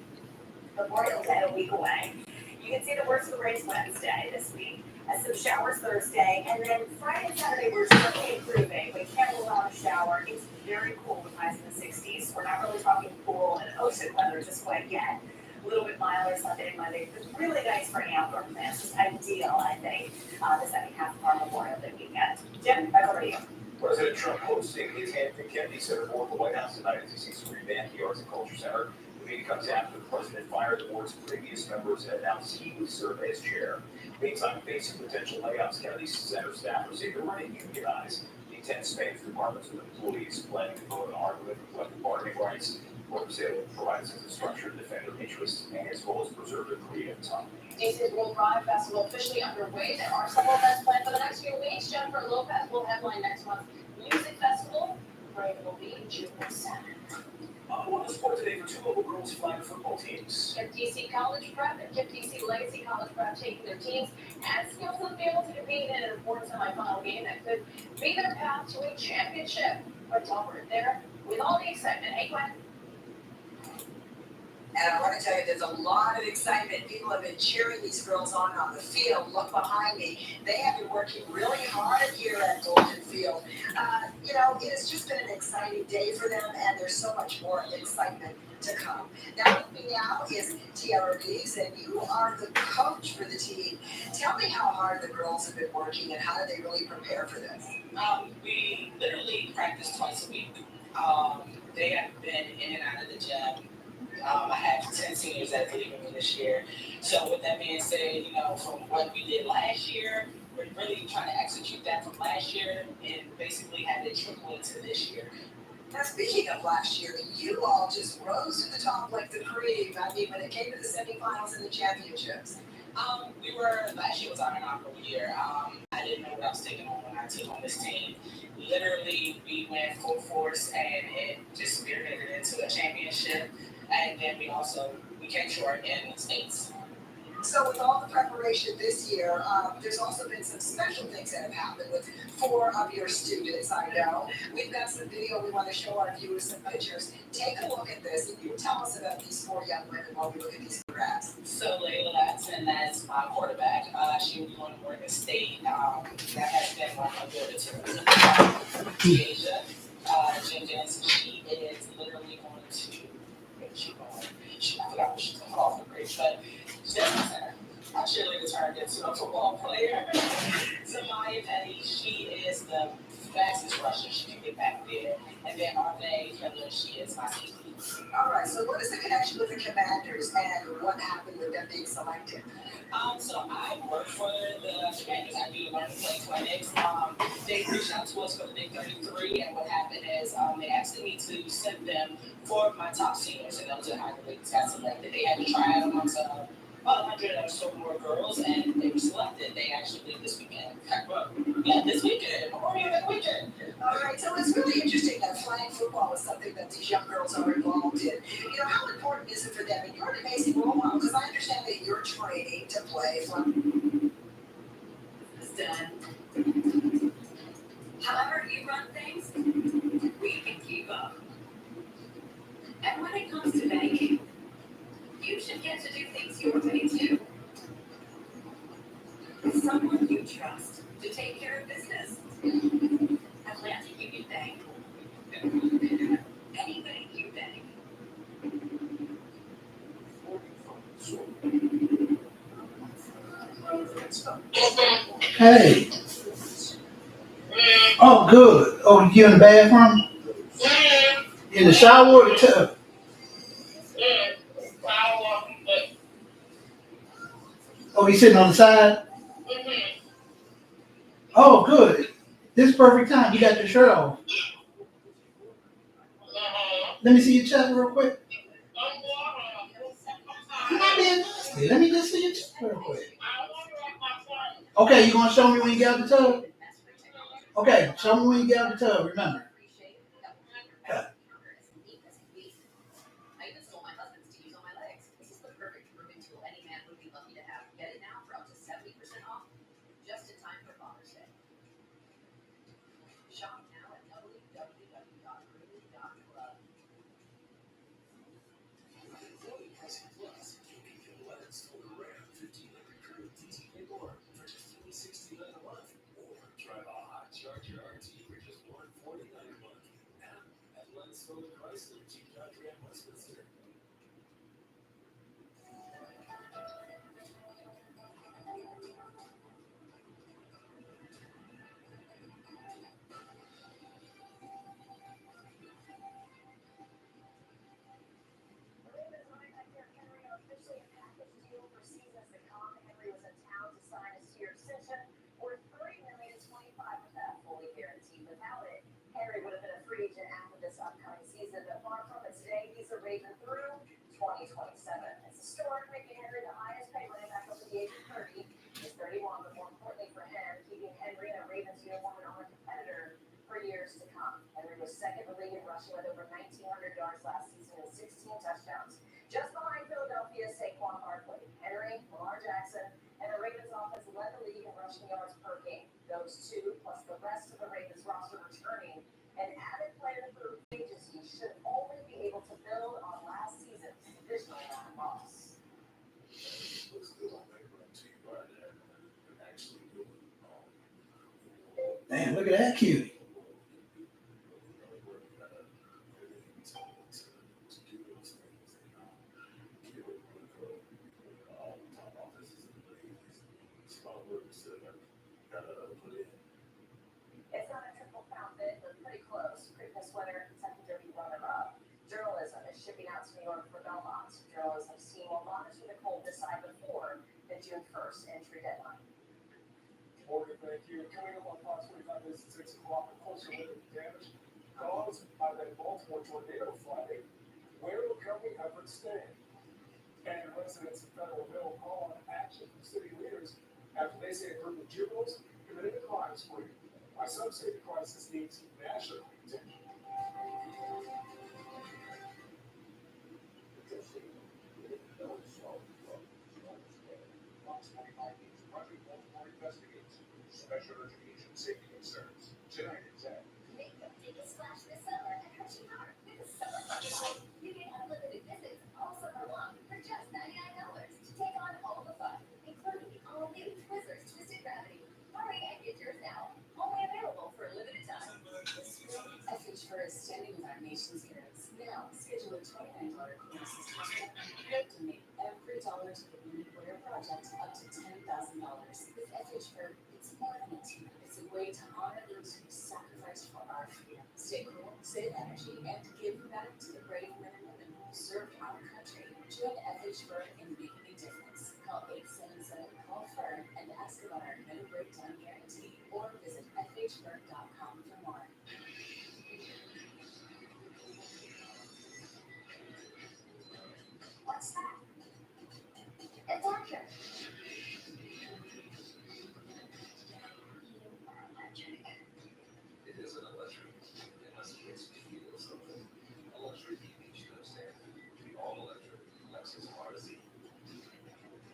Memorial Day a week away. You can see the worst of the race Wednesday this week. Some showers Thursday, and then Friday and Saturday we're certainly improving. We can't rule out a shower. It's very cool with highs in the 60s. We're not really talking pool and ocean weather just quite yet. A little bit milder Sunday and Monday. It's really nice for any outdoor plans. Just ideal, I think, the second half of our Memorial Day weekend. Jim, back over to you. President Trump hosting his Kennedy Center board at the White House tonight as he seeks to revamp the Arts and Culture Center. meeting comes after the president fired the board's previous members and announced he would serve as chair. Meantime, facing potential layoffs, Kennedy Center staffers say they're ready to unionize the 10 Spanish departments with employees planning to vote on argument for collective bargaining rights. Board Sale provides a structure to defend their interests and as well as preserve their creative autonomy. DC's World Pride Festival officially underway. There are several events planned for the next few weeks. Jennifer Lopez will headline next month's music festival. The parade will be June 7th. On the sport today for two local girls flag football teams. KIPP DC College Prep and KIPP DC Legacy College Prep taking their teams and skills to be able to compete in an important semifinal game that could be their path to a championship. We're over there with all the excitement. Hey, Gwen. And I want to tell you, there's a lot of excitement. People have been cheering these girls on the field. Look behind me. They have been working really hard here at Golden Field. It has just been an exciting day for them, and there's so much more excitement to come. Now, with me now is Tiara Reeves, and you are the coach for the team. Tell me how hard the girls have been working, and how do they really prepare for this? We literally practice twice a week. They have been in and out of the gym. I have 10 seniors that are leaving me this year. So with that being said, from what we did last year, we're really trying to execute that from last year and basically have it trickle into this year. Now, speaking of last year, you all just rose to the top like the cream. I mean, when it came to the semifinals and the championships. Last year was our inaugural year. I didn't know what I was taking on when I took on this team. Literally, we went full force and it just spearheaded into a championship. And then we came short in the States. So with all the preparation this year, there's also been some special things that have happened with 4 of your students, I know. We've got some video we want to show our viewers, some pictures. Take a look at this and you tell us about these 4 young women while we look at these photographs. So Layla Latson, that's my quarterback. She will be going to Oregon State. That has been one of the Asia. Jen Jensen, she is literally going to I forgot what she's going to call for grade, but she's center. Our cheerleader turned into a football player. Samaya Petty, she is the fastest rusher she can get back there. And then Arne Keller, she is my safety. All right, so what is the connection with the Commanders and what happened with them being selected? So I work for the Commanders. I do learn to play clinics. They reached out to us for the Big 33, and what happened is they asked me to send them 4 of my top seniors, and those are how the leagues got selected. They had to try out amongst about 100 or so more girls, and they were selected. They actually leave this weekend. This weekend. Memorial Day weekend. All right, so it's really interesting that flag football is something that these young girls are involved in. How important is it for them? And you're an amazing role model, because I understand that you're training to play flag. It's done. However you run things, we can keep up. And when it comes to banking, you should get to do things your way too. Someone you trust to take care of business. Atlantic Union Bank. Any bank you bank. Hey. Oh, good. Oh, you in the bathroom? In the shower or the tub? Oh, you sitting on the side? Oh, good. This is perfect time. You got your shirt off. Let me see your chest real quick. You're not being nasty. Let me just see your chest real quick. Okay, you gonna show me when you get out the tub? Okay, show me when you get out the tub, remember. Okay. I even stole my husband's to use on my legs. This is the perfect grooming tool any man would be lucky to have. Get it now for up to 70% off, just in time for Father's Day. Shop now at www.grooming.club. Zoe Pricing Plus, you can get lettuce for around 1,500 current DT or for just $369 a month, or drive a hot Charger RT for just $149 a month. Now at Lenz Fuller Chrysler, Jeep Dodge Ram Westminster. the league in rushing with over 1,900 yards last season and 16 touchdowns. Just behind Philadelphia's Saquon Barkley, Henry, Lamar Jackson, and the Ravens offense led the league in rushing yards per game. Those two, plus the rest of the Ravens roster returning, an added player for free agency should only be able to build on last season's divisional round loss. Looks good on paper and team right there, and actually do it. Damn, look at that cutie. It's not a triple crown bid, but pretty close. Previous winner, secondary runner-up. Journalism is shipping out to New York for Belmont. Journalism team will monitor the Colt this side before the June 1st entry deadline. Morgan, thank you. Coming up on Fox 45 is 6 o'clock, a closer look at the damage caused by that Baltimore tornado Friday. Where will recovery efforts stand? And residents of Federal Hill call on action from city leaders after they say a group of juveniles committed a crime spree. Why some say the crisis needs national attention. Fox 45 News Project Baltimore investigates special education safety concerns. Tonight at 10. Make the biggest splash this summer at Hershey Park with the Summer Fun. You get unlimited visits all summer long for just $99 to take on all the fun, including the all-new Twizzlers Twisted Gravity. Hurry and get yours now. Only available for a limited time. FH Fur is standing with our nation's heroes. Now, schedule a $29 courses to donate every dollar to the Wounded Warrior Project up to $10,000. With FH Fur, it's more than a team. It's a way to honor those who sacrificed for our freedom. Stay cool, save energy, and give back to the brave men and women who served our country. Join FH Fur in making a difference. Call 877-CALL-FUR and ask about our no breakdown guarantee, or visit fhfur.com for more. What's that? A doctor. It isn't electric. It has to feel something. Electric EV should stand. The all-electric Lexus RZ.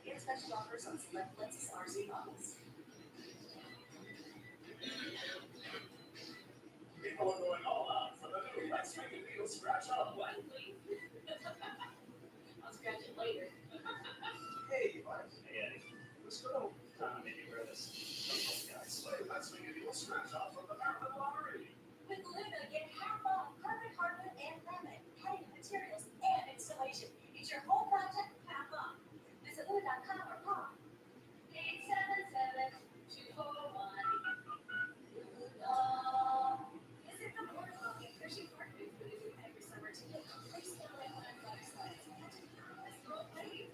Get special offers on select Lexus RZ models. People are going all out for the new Let's Make a Deal scratch off one. I'll scratch it later. Hey, Mike. Hey, Eddie. Let's go. Maybe wear this. Guys, Let's Make a Deal scratch off from the Maryland Lottery. With Luna, get half off carpet, hardwood, and laminate, heating materials, and installation. It's your whole project half off. Visit Luna.com or call 877-241. Visit the boardwalk at Hershey Park Booth every summer to get place down at one website. Let's go play.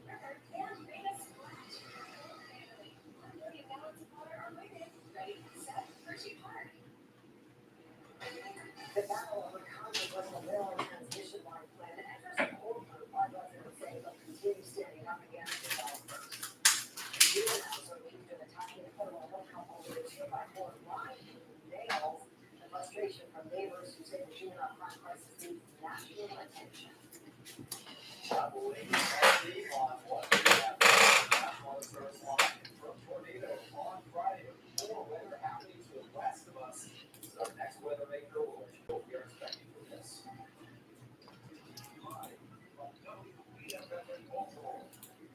River and made a splash. 1 million gallons of water are waiting. Ready, set, Hershey Park. The battle over Congress was a rail and transmission line plan, and there's a whole group of residents saying they'll continue standing up against developers. Juveniles are accused of attacking the federal hookup over the 2x4 line nails. The frustration from neighbors who say the juvenile crime crisis needs national attention. Traveling heavy on what we have on the first line from tornado on Friday. More weather happening to the west of us. So our next weather maker will let you know what we are expecting from this. Live from WBFF in Baltimore.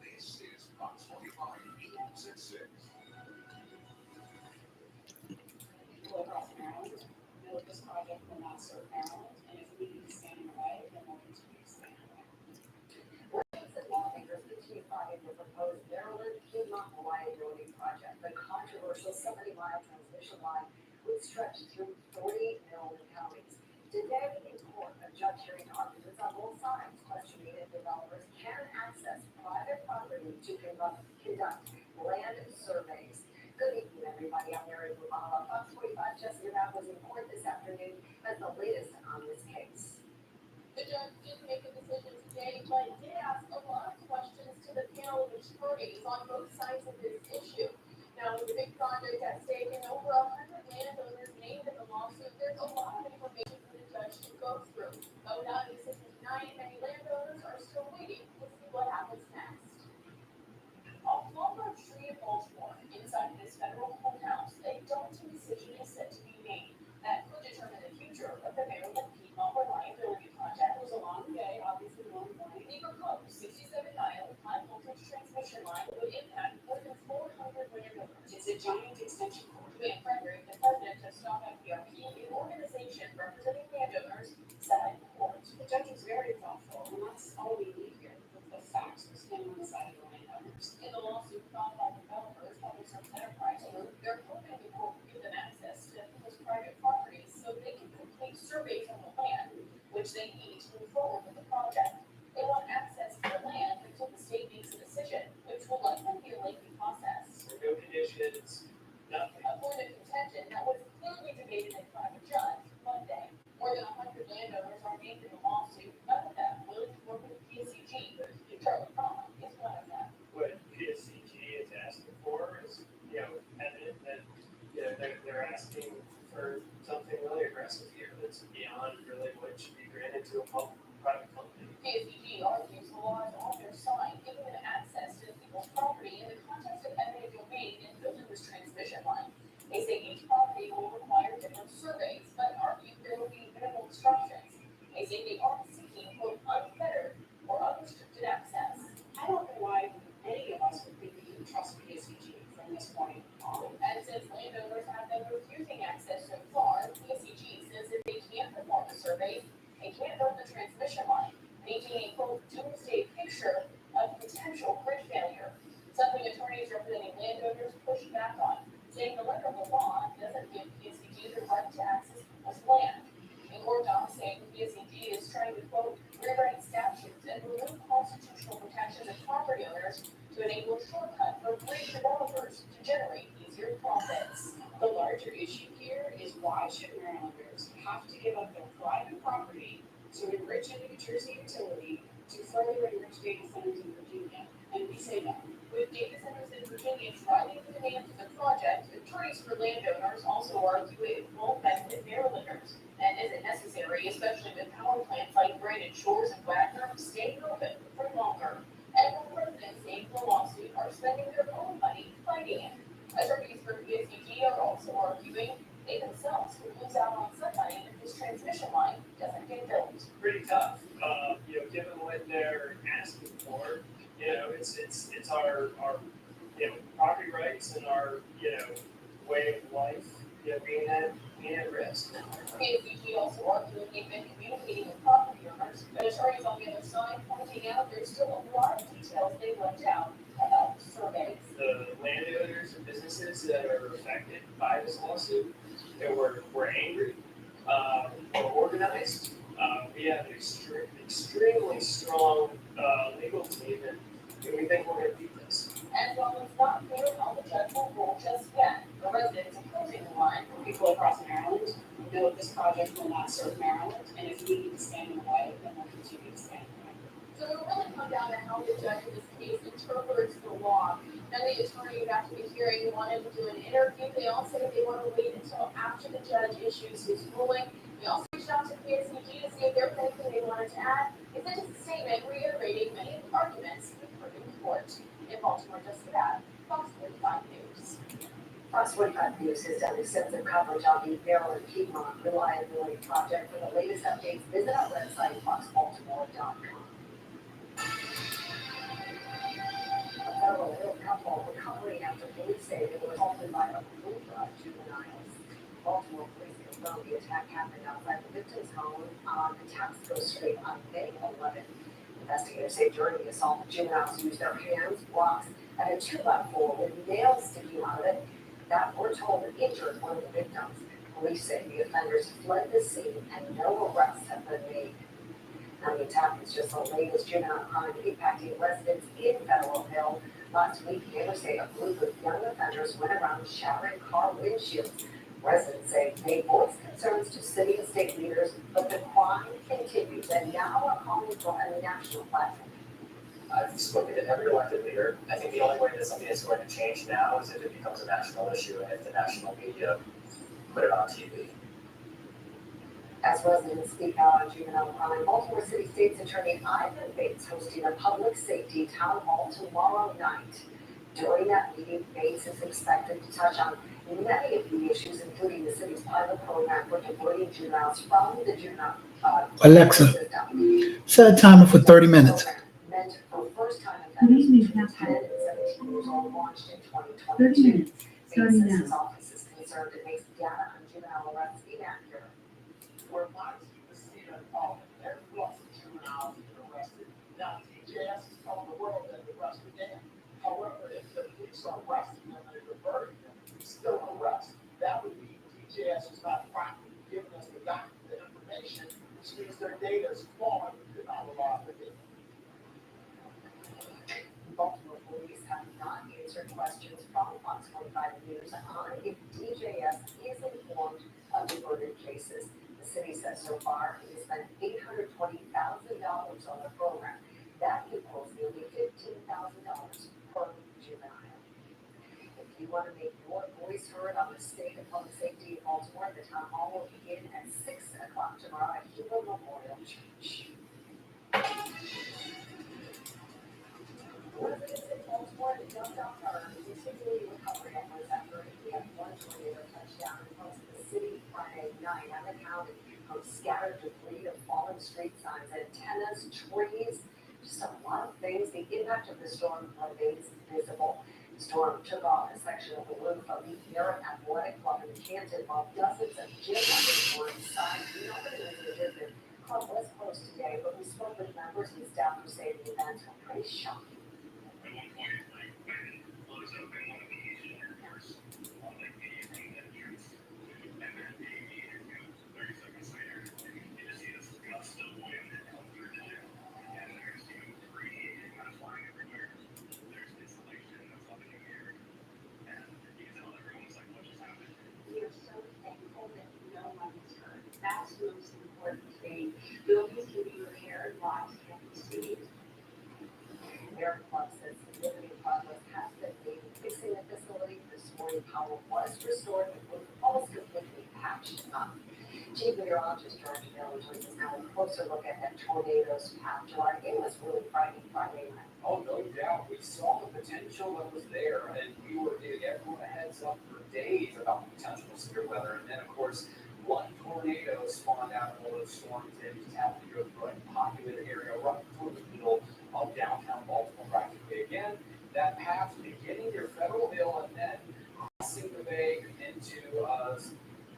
This is Fox 45 News at 6. Hello, across Maryland. Know this project will not serve Maryland, and if we need to stand in the way, then we'll continue to stand in the way. Residents and lawmakers continue fighting the proposed Maryland Piedmont Reliability Project, the controversial 70-mile transmission line would stretch through 3 Maryland counties. Today in court, a judge hearing arguments on both sides, questioning if developers can access private property to conduct land surveys. Good evening, everybody. I'm Mary Bubala. Fox 45 Jessica Rapp was in court this afternoon as the latest on this case. The judge did make a decision today, but did ask a lot of questions to the panel of attorneys on both sides of this issue. Now, with the big project at stake and over 100 landowners named in the lawsuit, there's a lot of information Association representing landowners said in court. The judge was very thoughtful, and that's all we need here. The facts are standing on the side of the landowners. In the lawsuit filed by developers, Public Service Enterprise Group, they're hoping the court will give them access to people's private properties so they can complete surveys on the land, which they need to move forward with the project. They want access to the land until the state makes a decision, which will likely be a lengthy process. No conditions, nothing. A point of contention that was clearly debated in front of a judge Monday. More than 100 landowners are named in the lawsuit, none of them willing to work with PSCG. Charlie Connell is one of them. What PSCG is asking for is, evident that, they're asking for something really aggressive here that's beyond really what should be granted to a private company. PSCG argues the law is on their side, giving them access to people's property in the context of eminent domain and building this transmission line. They say each property will require different surveys, but argue there will be minimal obstructions. They say they aren't seeking, quote, unfettered or unrestricted access. I don't know why any of us would think we can trust PSCG from this point on. And since landowners have been refusing access so far, PSCG says that they can't perform the survey, they can't build the transmission line, making a quote doomsday picture of potential bridge failure. Something attorneys representing landowners pushed back on, saying the letter of the law doesn't give PSCG the right to access people's land. In court, docs saying PSCG is trying to quote rewrite statutes and remove constitutional protections of property owners to enable a shortcut for bridge developers to generate easier profits. The larger issue here is why should Marylanders have to give up their private property to enrich a New Jersey utility to further enrich data centers in Virginia? And we say no. With data centers in Virginia driving the demand for the project, attorneys for landowners also argue it won't benefit Marylanders and isn't necessary, especially with power plants like Brandon Shores and Wagner staying open for longer. And the residents named in the lawsuit are spending their own money fighting it. Attorneys for PSCG are also arguing they themselves could lose out on some money if this transmission line doesn't get built. Pretty tough, given what they're asking for. It's our property rights and our, way of life, being at risk. PSCG also arguing they've been communicating with property owners, but attorneys on the other side pointing out there's still a lot of details they left out about the surveys. The landowners and businesses that are affected by this lawsuit, we're angry, we're organized. We have an extremely strong legal team, and we think we're going to beat this. And while it's not clear how the judge will rule just yet, the residents opposing the line People across Maryland know that this project will not serve Maryland, and if we need to stand in the way, then we'll continue to stand in the way. So it will really come down to how the judge in this case interprets the law. And the attorney after the hearing wanted to do an interview. They all say they want to wait until after the judge issues his ruling. We also reached out to PSCG to see if there's anything they wanted to add. They sent us a statement reiterating many of the arguments we've heard in court. In Baltimore, just for that, Fox 45 News. Fox 45 News has done extensive coverage on the Maryland Piedmont Reliability Project. For the latest updates, visit our website, foxbaltimore.com. A Federal Hill couple recovering after police say they were assaulted by a group of juveniles. Baltimore police confirmed the attack happened outside the victim's home on Patapsco Street on May 11th. Investigators say during the assault, the juveniles used their hands, rocks, and a 2x4 with nails sticking out of it that were told injured one of the victims. Police say the offenders fled the scene and no arrests have been made. Now, the attack is just the latest juvenile crime impacting residents in Federal Hill. Last week, neighbors say a group of young offenders went around shattering car windshields. Residents say they voiced concerns to city and state leaders, but the crime continues and now are calling for a national platform. I've spoken to every elected leader. I think the only way that something is going to change now is if it becomes a national issue and if the national media put it on TV. As residents speak out on juvenile crime, Baltimore City State's Attorney Ivan Bates hosting a public safety town hall tomorrow night. During that meeting, Bates is expected to touch on many of the issues, including the city's pilot program for diverting juveniles from the juvenile Alexa, system. set a timer for 30 minutes. Meant for first-time offenders between 10 and 17 years old, launched in 2022. 30 minutes, Bates starting says now. his office is concerned it makes data on juvenile arrests inaccurate. questions from Fox 45 News on if DJS is informed of the murder cases. The city says so far it has spent $820,000 on the program. That equals nearly $15,000 per juvenile. If you want to make your voice heard on the state of public safety in Baltimore, the town hall will begin at 6 o'clock tomorrow at Hugo Memorial Church. Residents in Baltimore and downtown are continuing recovery efforts after a EF1 tornado touchdown across the city Friday night. On the county, from scattered debris to fallen street signs, antennas, trees, just a lot of things. The impact of the storm remains visible. The storm took off a section of the roof of the Merritt Athletic Club in Canton, while dozens of gym members were inside. Nobody was injured. The club was closed today, but we spoke with members and staff who say the events were pretty shocking. That's the most important thing. Buildings can be repaired, lives can be saved. American Club says significant progress has been made in fixing the facility. This morning, power was restored, the roof almost completely patched up. Chief Meteorologist George Miller joins us now with a closer look at that tornado's path. July, it was really frightening Friday night. Oh, no doubt. We saw the potential that was there, and we were giving everyone a heads up for days about the potential of severe weather. And then, of course, one tornado spawned out of one of those storms and just happened to go through a populated area right through the middle of downtown Baltimore practically. Again, that path beginning near Federal Hill and then crossing the bay into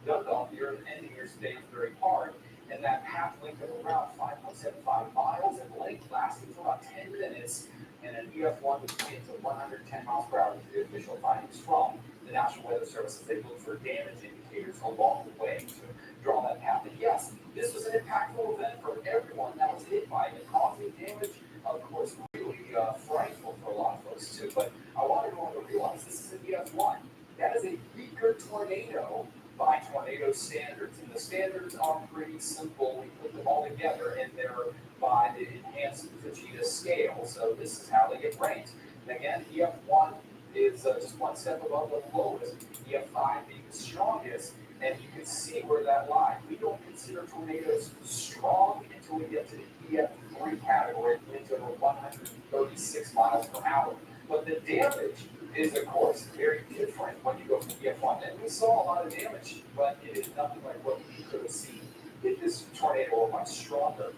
Dundalk here and ending your Salisbury Park. And that path length of around 5.75 miles in length, lasting for about 10 minutes. And an EF1 was getting to 110 miles per hour, the official findings from the National Weather Service as they look for damage indicators along the way to draw that path. And yes, this was an impactful event for everyone that was hit by it, causing damage, of course, really frightful for a lot of folks too. But I want everyone to realize this is an EF1. That is a weaker tornado by tornado standards. And the standards are pretty simple. We put them all together and they're by the enhanced Fujita scale. So this is how they get ranked. And again, EF1 is just one step above the lowest, EF5 being the strongest, and you can see where that lies. We don't consider tornadoes strong until we get to the EF3 category, winds over 136 miles per hour. But the damage is, of course, very different when you go from EF1. And we saw a lot of damage, but it is nothing like what we could have seen if this tornado were much stronger.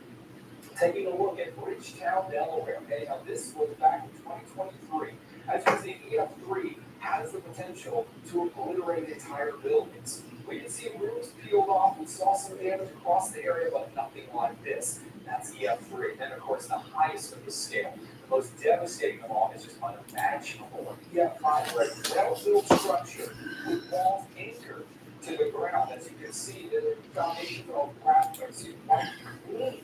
Taking a look at Bridgetown, Delaware. Okay, now this was back in 2023. As you can see, EF3 has the potential to obliterate entire buildings. We can see roofs peeled off. We saw some damage across the area, but nothing like this. That's EF3. And of course, the highest of the scale. The most devastating of all is just unimaginable. EF5, where a well-built structure with walls anchored to the ground. As you can see, the foundation of white and clean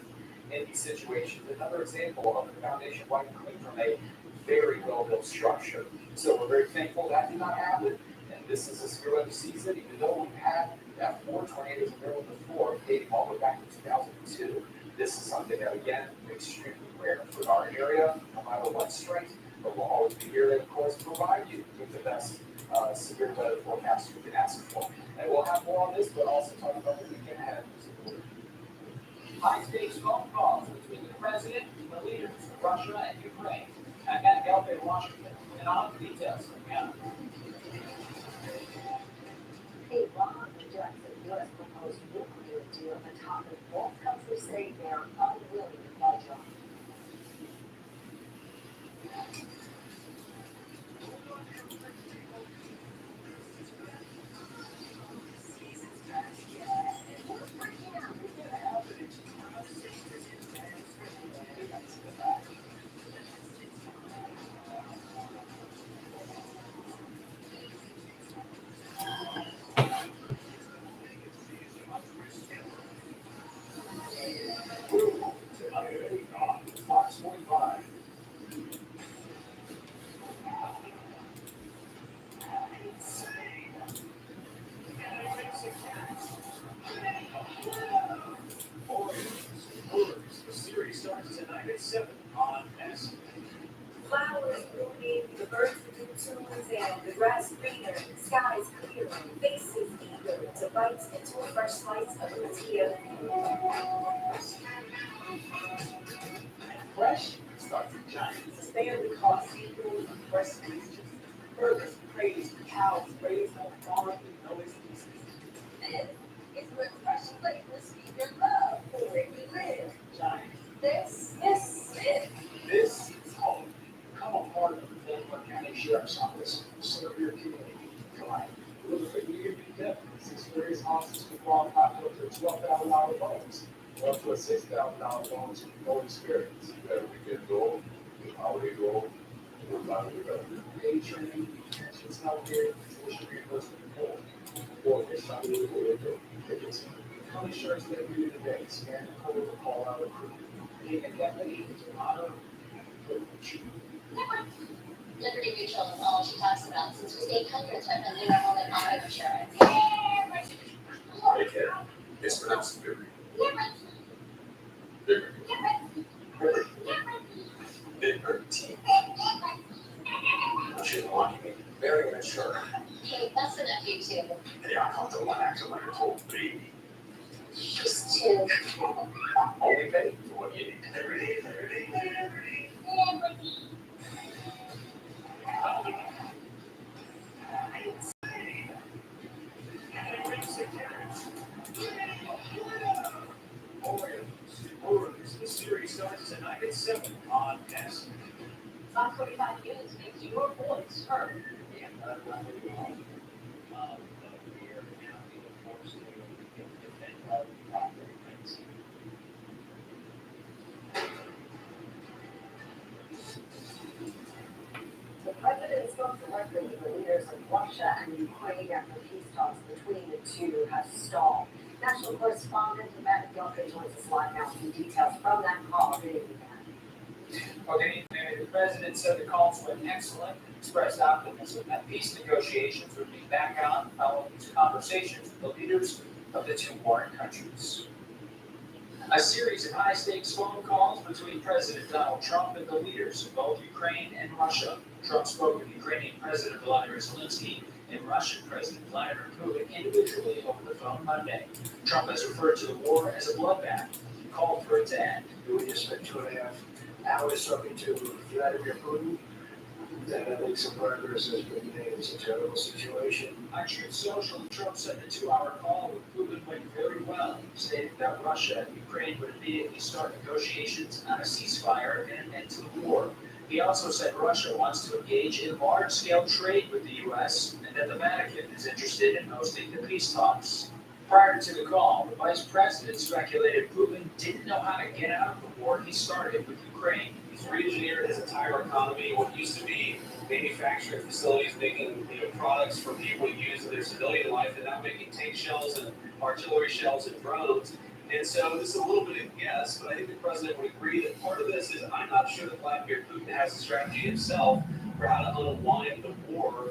in these situations. Another example of the foundation white and clean from a very well-built structure. So we're very thankful that did not happen. And this is a severe weather season, even though we've had that 4 tornadoes in there before, dating all the way back to 2002. This is something that, again, extremely rare for our area, no matter what strength, but we'll always be here to, of course, provide you with the best severe weather forecast you can ask for. And we'll have more on this, but also talk about the weekend ahead. High-stakes phone calls between the president and the leaders of Russia and Ukraine. I'm Matt Galvin in Washington, and on the details from Canada. Iran rejects the U.S. proposed nuclear deal on the topic both countries say they are unwilling to budge on. tonight at 7 on S. Flowers blooming, the birds do tunes, and the grass greener, skies clear, faces eager to bite into a fresh slice of tortilla. Fresh starts with Giants. Stanley caught seafood and fresh squeezes. Burgers praised, cows raised on farm with no excuses. This is where fresh flavors feed your love for where you live. Giants. This This is home. Become a part of the Baltimore County Sheriff's Office. Serve your community. Tonight, look for you to get six various officers to qualify up to $12,000 loans. Up to a $6,000 loans with no experience. That weekend goal, the holiday goal, we're not developing. Paid training, pensions, healthcare, tuition reimbursement, and more. Or if somebody will do tickets. Become insurance deputy today. Scan the code to call out a crew. Being a deputy is an honor and privilege. Liberty Mutual is all she talks about since we stayed hundreds of them, they were only auto insurance. Hey, kid, it's pronounced Liberty. Liberty. She's lucky me. Very immature. Hey, that's the nephew too. Yeah, I caught the one acting like a whole baby. She's two. Only paid for what you need. Liberty. Warriors, the series starts tonight at 7 on S. Top 45 News makes your voice heard. The president spoke directly with the leaders of Russia and Ukraine after peace talks between the two have stalled. National correspondent Matt Gilker joins us live now with details from that call. Good evening, Matt. Okay, and the president said the calls went excellent, expressed optimism that peace negotiations would be back on following his conversations with the leaders of the two warring countries. A series of high-stakes phone calls between President Donald Trump and the leaders of both Ukraine and Russia. Trump spoke with Ukrainian President Volodymyr Zelensky and Russian President Vladimir Putin individually over the phone Monday. Trump has referred to the war as a bloodbath and called for it to end. We just spent 2.5 hours talking to Vladimir Putin. That I think some progress has been made. It's a terrible situation. On Truth Social, Trump said the 2-hour call with Putin went very well. He stated that Russia and Ukraine would immediately start negotiations on a ceasefire and an end to the war. He also said Russia wants to engage in large-scale trade with the U.S. and that the Vatican is interested in hosting the peace talks. Prior to the call, the vice president speculated Putin didn't know how to get out of the war he started with Ukraine. He's re-engineered his entire economy. What used to be manufacturing facilities making products for people to use in their civilian life, and now making tank shells and artillery shells and drones. And so this is a little bit of a guess, but I think the president would agree that part of this is I'm not sure that Vladimir Putin has a strategy himself for how to unwind the war.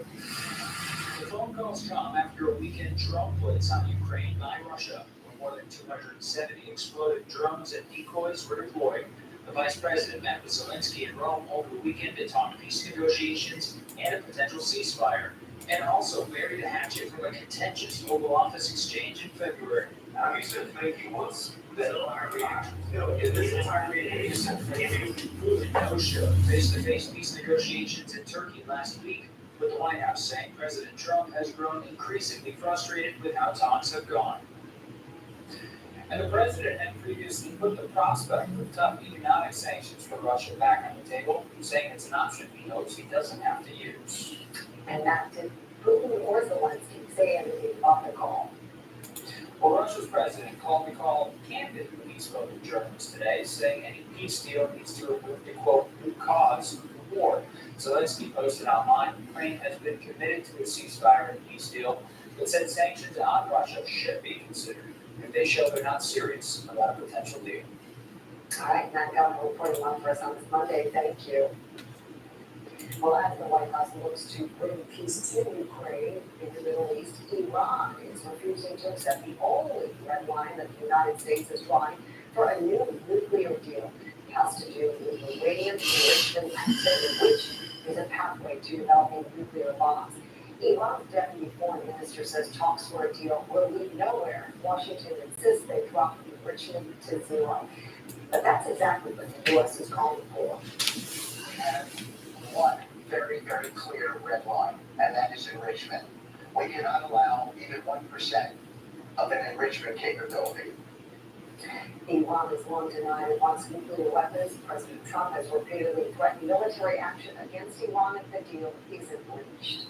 The phone calls come after a weekend drone blitz on Ukraine by Russia, where more than 270 exploded drones and decoys were deployed. The vice president met with Zelensky in Rome over the weekend to talk peace negotiations and a potential ceasefire, and also buried a hatchet from a contentious Oval Office exchange in February. Now he said thank you once, then in this entire meeting, he said thank you. Putin no-show face-to-face peace negotiations in Turkey last week, with the White House saying President Trump has grown increasingly frustrated with how talks have gone. And the president had previously put the prospect of tough economic sanctions for Russia back on the table, saying it's an option he hopes he doesn't have to use. And that did Putin or Zelensky say anything off the call? Well, Russia's president called the call candid when he spoke with journalists today, saying any peace deal needs to remove the, quote, root cause of the war. Zelensky posted online, Ukraine has been committed to a ceasefire and peace deal, but said sanctions on Russia should be considered if they show they're not serious about a potential deal. All right, Matt Gilker reporting on for us on this Monday. Thank you. Well, as the White House looks to bring peace to Ukraine in the Middle East, Iran is refusing to accept the only red line that the United States is drawing for a new nuclear deal. has to do with uranium enrichment activity, which is a pathway to developing nuclear bombs. Iran's deputy foreign minister says talks for a deal will lead nowhere. Washington insists they drop enrichment to zero. But that's exactly what the U.S. is calling for. And one very, very clear red line, and that is enrichment. We cannot allow even 1% of an enrichment capability. Iran has long denied it wants nuclear weapons. President Trump has repeatedly threatened military action against Iran if the deal isn't reached.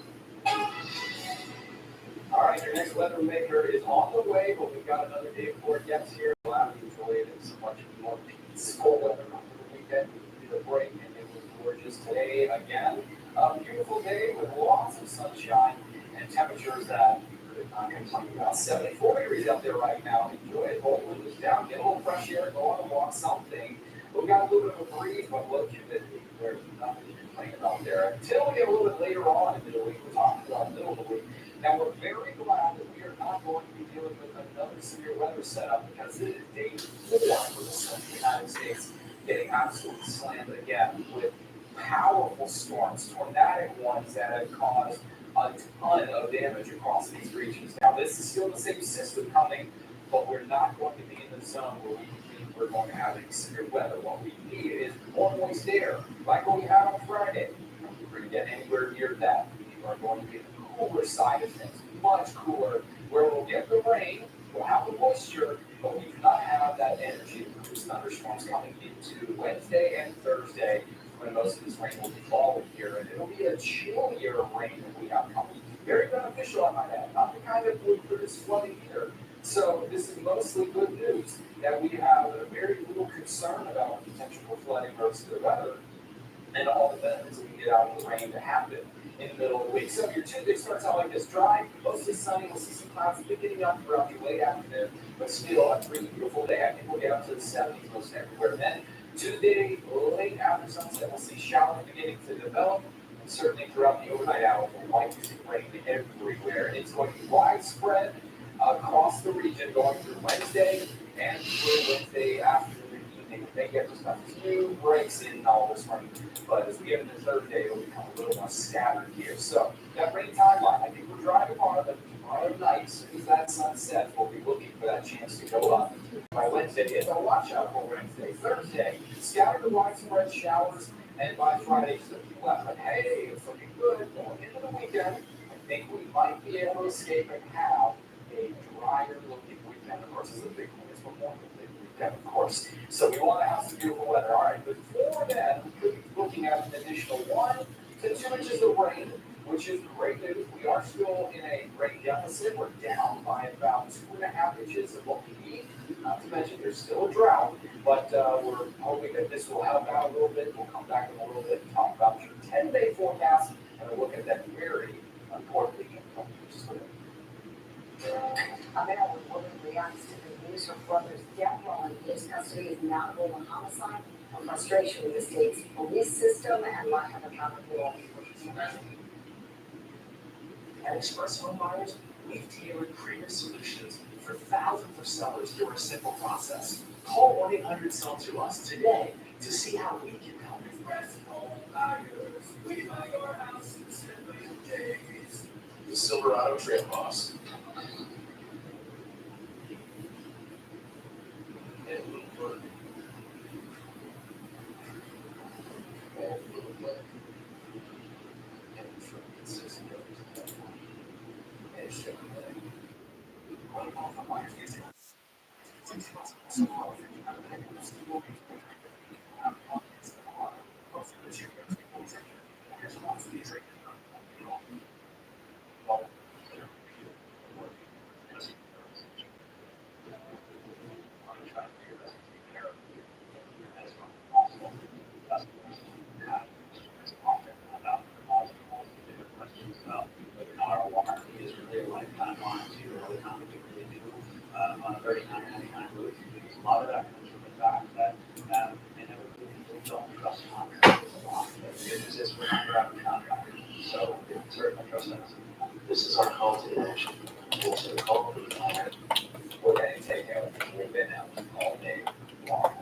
All right, your next weather maker is on the way, but we've got another day before it gets here. Allow you to enjoy it in so much more peaceful weather over the weekend. We did a break and it was gorgeous today again. A beautiful day with lots of sunshine and temperatures that you could not complain about. 74 degrees out there right now. Enjoy it. Hold the windows down, get a little fresh air, go on a walk, something. But we got a little bit of a breeze, but look, humidity. There's nothing to complain about there. Until we get a little bit later on in the week, we're talking about middle of the week. Now, we're very glad that we are not going to be dealing with another severe weather setup because it is day 4 for the central United States getting absolutely slammed again with powerful storms, tornadic ones that have caused a ton of damage across these regions. Now, this is still the same system coming, but we're not going to be in the zone where we think we're going to have any severe weather. What we need is more moist air, like what we had on Friday. We're going to get anywhere near that. We are going to be cooler side of things, much cooler, where we'll get the rain, we'll have the moisture, but we do not have that energy to produce thunderstorms coming into Wednesday and Thursday when most of this rain will be falling here, and it'll be a chillier rain that we have coming. Very beneficial, I might add, not the kind that would produce flooding either. So this is mostly good news that we have very little concern about potential for flooding or severe weather, and all the benefits that we get out of the rain to happen in the middle of the week. So your Tuesday starts out like this: dry, mostly sunny. We'll see some clouds beginning up throughout the late afternoon, but still a pretty beautiful day. I think we'll get up to the 70s most everywhere. Then Tuesday, late after sunset, we'll see showers beginning to develop, and certainly throughout the overnight hours, we'll likely see rain everywhere. And it's going to be widespread across the region going through Wednesday and through Wednesday afternoon. They get just a few breaks in all this rain, but as we get into Thursday, it'll become a little more scattered here. So that rain timeline, I think we're driving on it tomorrow night. As soon as that sun sets, we'll be looking for that chance to go up. By Wednesday, it's a watch out for Wednesday. Thursday, scattered widespread showers, and by Friday, it's looking left. But hey, it's looking good going into the weekend. I think we might be able to escape and have a drier looking weekend. Of course, it's a big one. It's Memorial Day weekend, of course. So we want to have some beautiful weather. All right, before that, we could be looking at an additional 1 to 2 inches of rain, which is great news. We are still in a rain deficit. We're down by about 2.5 inches of what we need. Not to mention there's still a drought, but we're hoping that this will help out a little bit. We'll come back in a little bit and talk about your 10-day forecast and we'll look at that very importantly. A Maryland woman reacts to the news her brother's death while in police custody is now involved in homicide. A frustration with the state's police system and lack of accountability. At Express Home Buyers, we've tailored premier solutions for thousands of sellers through a simple process. Call 1-800-SELL-TO-US today to see how we can help. Express Home Buyers, we buy your house in 7 days. The Silverado Trail Boss. On a very $9.99 roof. A lot of that comes from the fact that they never really people don't trust contractors a lot. The good news is we're not driving contractors, so they can certainly trust us. This is our call to action. It's a call to the client. We're going to take out, we've been out all day long.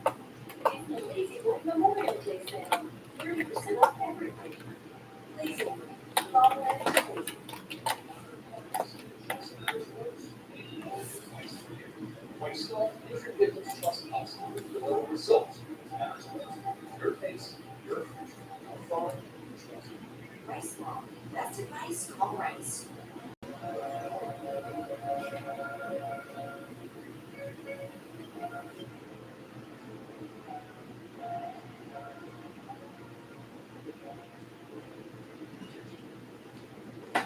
absolutely deliver results. Matters most. Your case, your future. Our farm, Rice Law. Best advice, call Rice.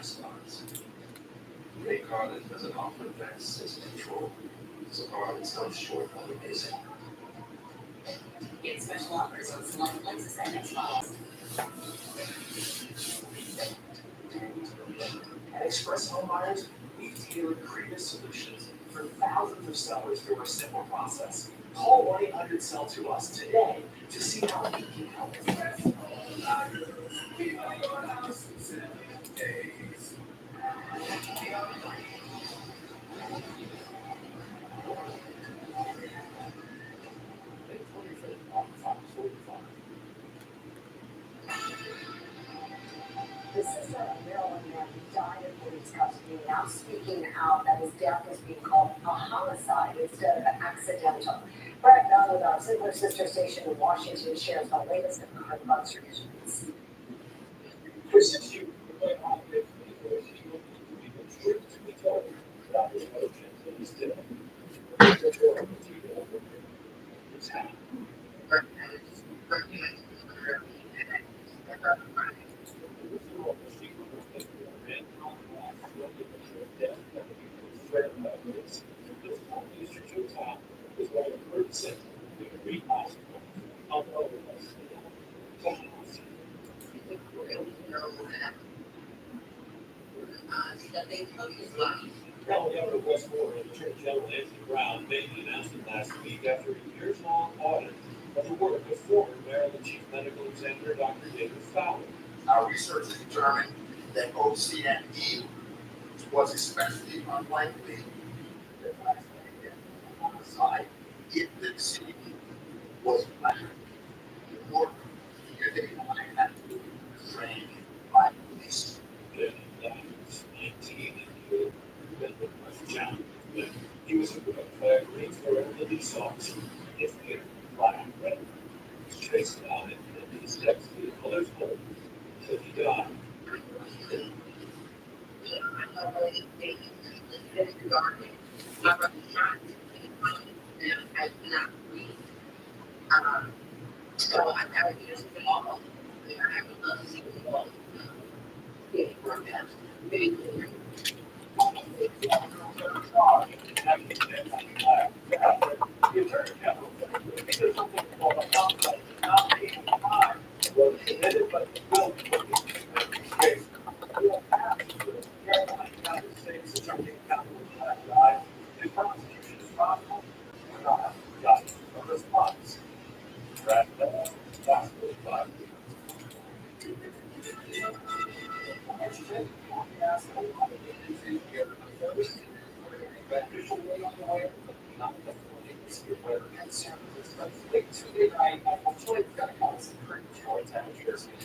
response. Ray Carlin doesn't offer advanced system control, so Carlin comes short of amazing. Get special offers on select Lexus NX models. At Express Home Buyers, we've tailored creative solutions for thousands of sellers through our simple process. Call 1-800-SELL-TO-US today to see how we can help you. We are your house in 7 days. The sister of Maryland man who died in police custody now speaking out that his death is being called a homicide instead of accidental. Brett Dunn with our Ziegler sister station in Washington shares the latest in crime bugs revisions. For 6 years, the play on it, to be told about his motion that he's dead. It's happening. Fellow Governor of Westmoreland, Attorney General Anthony Brown made the announcement last week after a years-long audit of the work of former Maryland Chief Medical Examiner Dr. David Fowler. Our research has determined that OCME was especially unlikely that homicide if the deceased was black or if they might have been trained by police. Then that was 19 and challenge. He was a Greensboro police officer. If he had black red, he was chased down and his steps to the colors hole until he died. So I never used it all. I haven't done it all.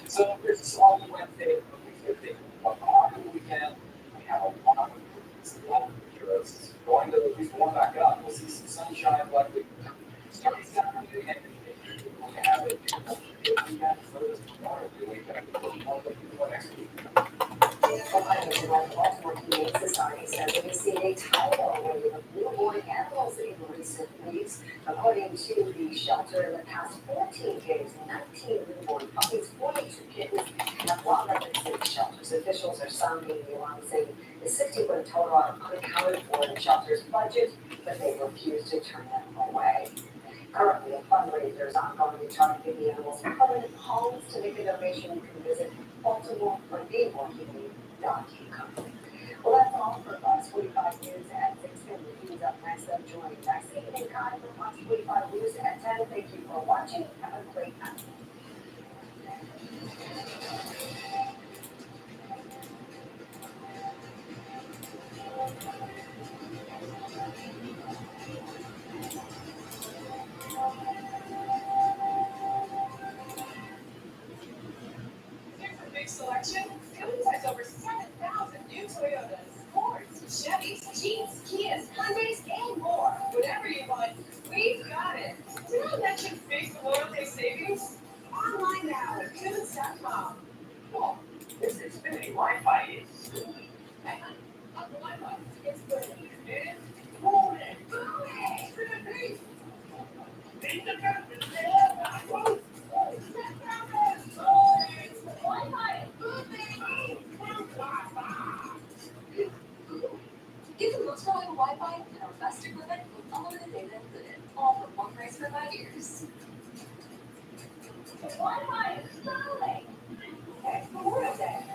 So there's a small Wednesday, weekend. We have a lot of heroes going to at least one back up. We'll see some sunshine, likely starting Saturday, and we'll have it. Next week. Baltimore Humane Society said they've seen a tidal wave of newborn animals in recent weeks. According to the shelter, in the past 14 days, 19 newborn puppies, 42 kittens, have wound up in city shelters. Officials are sounding the alarm, saying the 60-foot total are unaccounted for in the shelter's budget, but they refuse to turn them away. Currently, a fundraiser is ongoing to try to give the animals permanent homes. To make a donation, you can visit Baltimore or BeMoreHumane.com. Well, that's all for Fox 45 News at 6:50. News up next. I'm joined Maxine and Kai from Fox 45 News at 10. Thank you for watching. Have a great night. Here's a big selection. Phillies has over 7,000 new Toyotas, Fords, Chevys, Jeeps, Kias, Hyundais, and more. Whatever you want, we've got it. Wi-Fi is. Hang on, the Wi-Fi, it's good. It's booming. Booming. Ain't the captain there? Woo! Get the most reliable Wi-Fi and our best equipment with unlimited data included, all for one price for 5 years. Wi-Fi is slowly.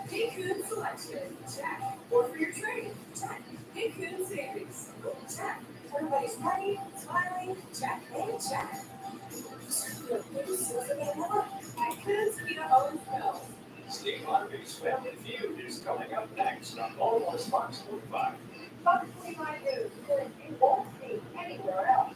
Cocoon selection, check. Or for your trade, check. Cocoon savings, check. Everybody's happy, smiling, check and check. Cocoon's keto always go. Steve Harvey's Family Feud is coming up next on Almost Fox 45. Fox 45 News, because you won't see anywhere else.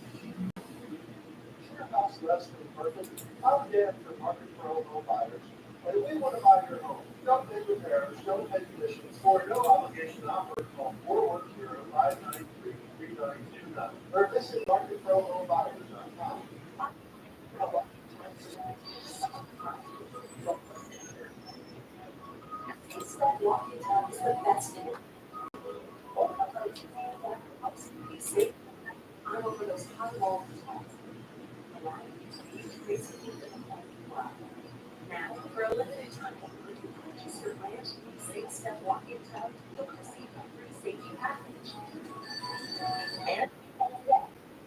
Your house less than perfect? I'm Dan from Market Pro Home Buyers. When we want to buy your home, don't pay repairs, don't pay commissions, for no obligation offer, call 410-593-3929 or visit marketprohomebuyers.com. Step walking down is the best thing. See, I'm over those high walls. Now, for a limited time, purchase your ranch safe step walking tub, you'll receive a free safety package. And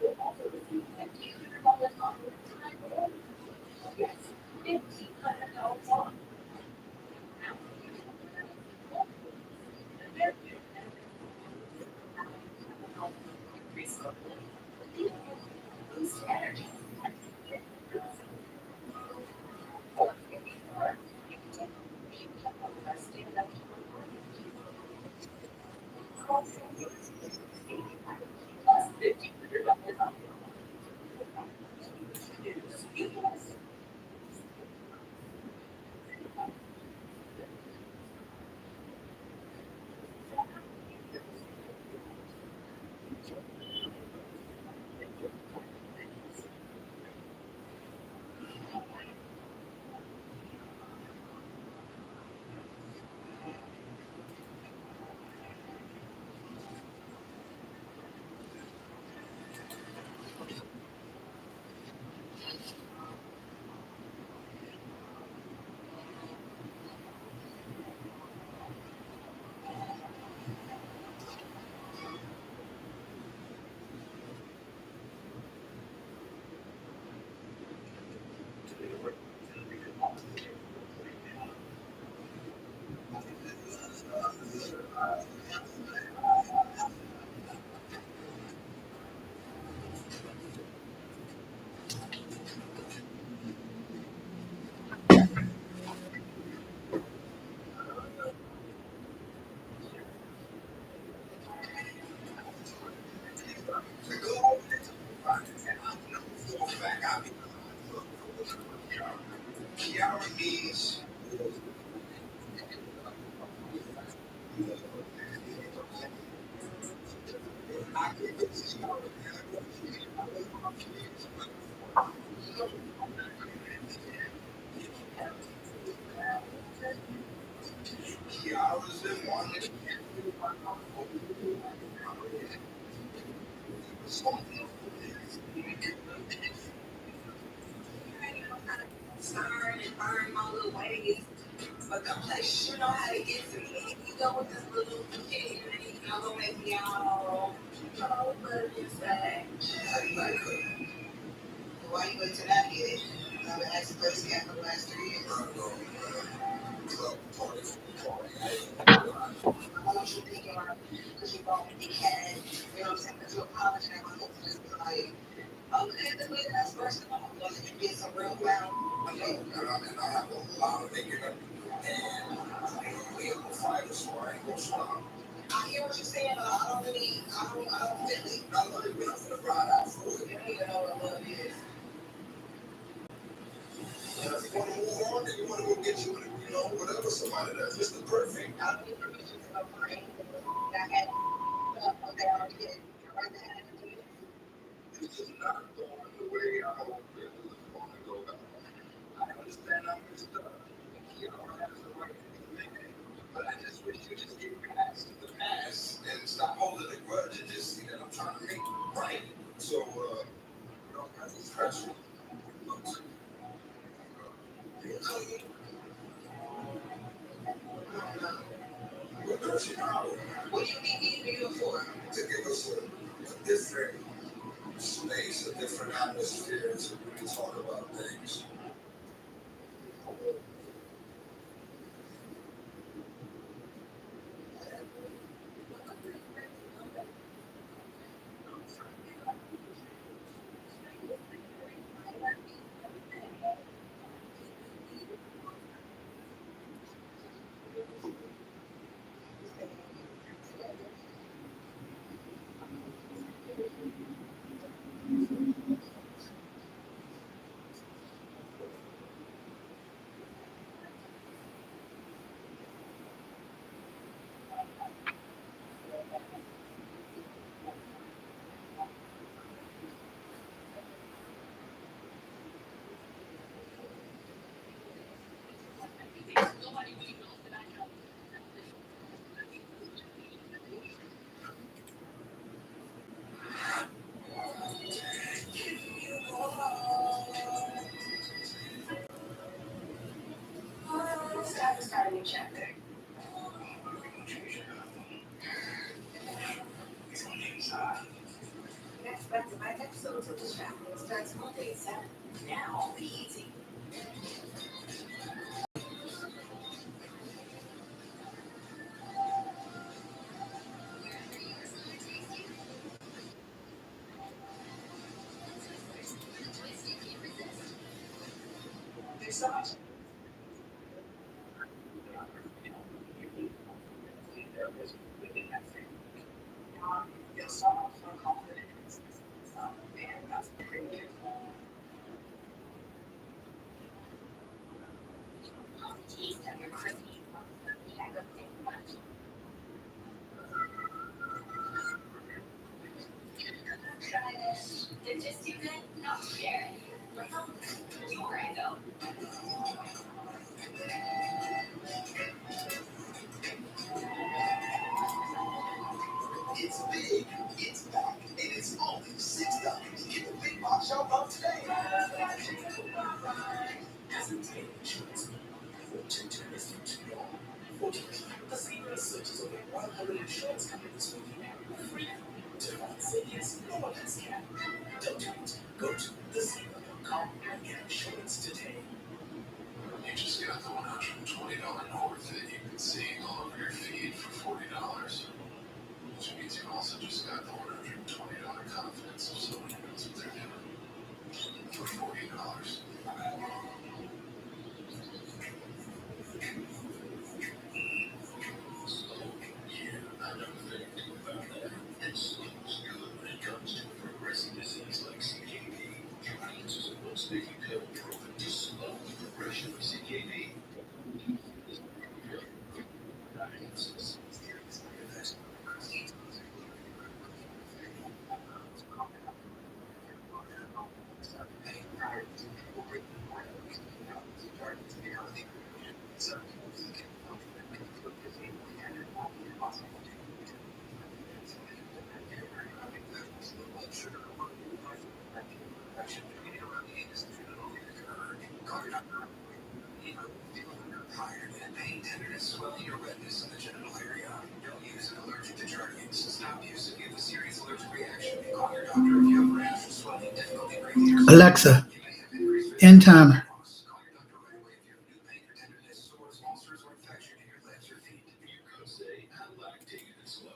you'll also receive $1,500 off your time. Yes, $1,500 off. Boost energy. Kiara means Kiara's in one. Start and burn my little ways. But complexion, you know how to get to me. You go with this little kid, and you know, gonna make me all, but it's bad. How you like it? Why you went to that kid? I've been asking for this guy for the last 3 years. I want you thinking around because you bought me the cat. You know what I'm saying? Because you apologize. My hopes just be like, okay, the way that's first of all, wasn't you get some real ground? I have a lot of thinking and we have a fight, so I ain't gonna stop. I hear what you're saying, but I don't feel it. I love it when I'm gonna ride out for it. You don't even know what love is. And if you wanna move on, then you wanna go get you, whatever somebody that's Mr. Perfect. I don't need permission to go for anything. I had okay, I already did. Right there. It's just not going the way I hope it was going to go down. I understand I'm messed up. Kiara has the right to make it, but I just press. What do you need me for? To give us a different space, a different atmosphere to really talk about things. It's time to start a new chapter. Next back-to-back episodes of this chapter starts Monday at 7. Now on the Easy. There's so much. You're so much more confident in this stuff, and that's pretty good. Taste of your crispy. Yeah, good thing much. Try this. They're just too good not to share. Well, you're right though. It's big, it's back, and it's only $6. Get the big box shop out today. Hasn't taken insurance. Fortune is too long. Fortunately, the Zebra searches over 100 insurance companies for you. Free. To say yes, no one else can. Don't do it. Go to thezebra.com and get insurance today. You just got the $120 quote that you've been seeing all over your feed for $40. Which means you also just got the $120 confidence of someone who knows what they're doing for $40. Yeah, I know things about that. And slows good when it comes to a progressive disease like CKD. Giants is a most-taking pill proven to slow the progression of CKD. Higher than pain, tenderness, swelling, or redness in the genital area. Don't use an allergic to Jardiance. Stop use if you have a serious allergic reaction. Call your doctor if you have rash, swelling, difficulty breathing. Alexa, end timer. Call your doctor right away if you have new pain or tenderness, sores, ulcers, or infection in your legs or feet. You could say, I like taking it slow.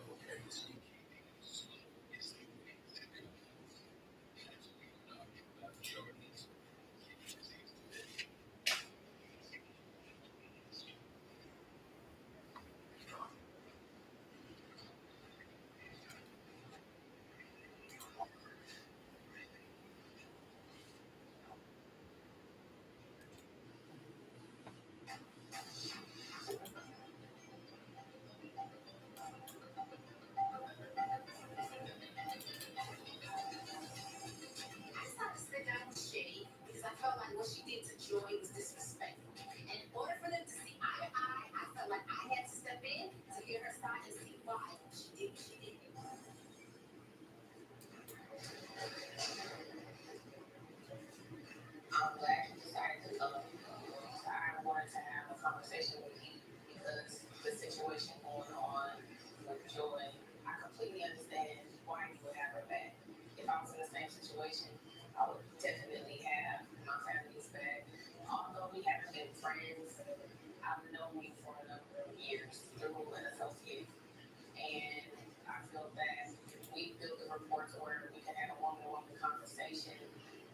I'm glad you decided to come. I wanted to have a conversation with you because the situation going on with Joy, I completely understand why you would have her back. If I was in the same situation, I would definitely have my family's back. Although we haven't been friends, I've known you for a number of years through an associate. And I feel that we built a rapport to where we can have a one-on-one conversation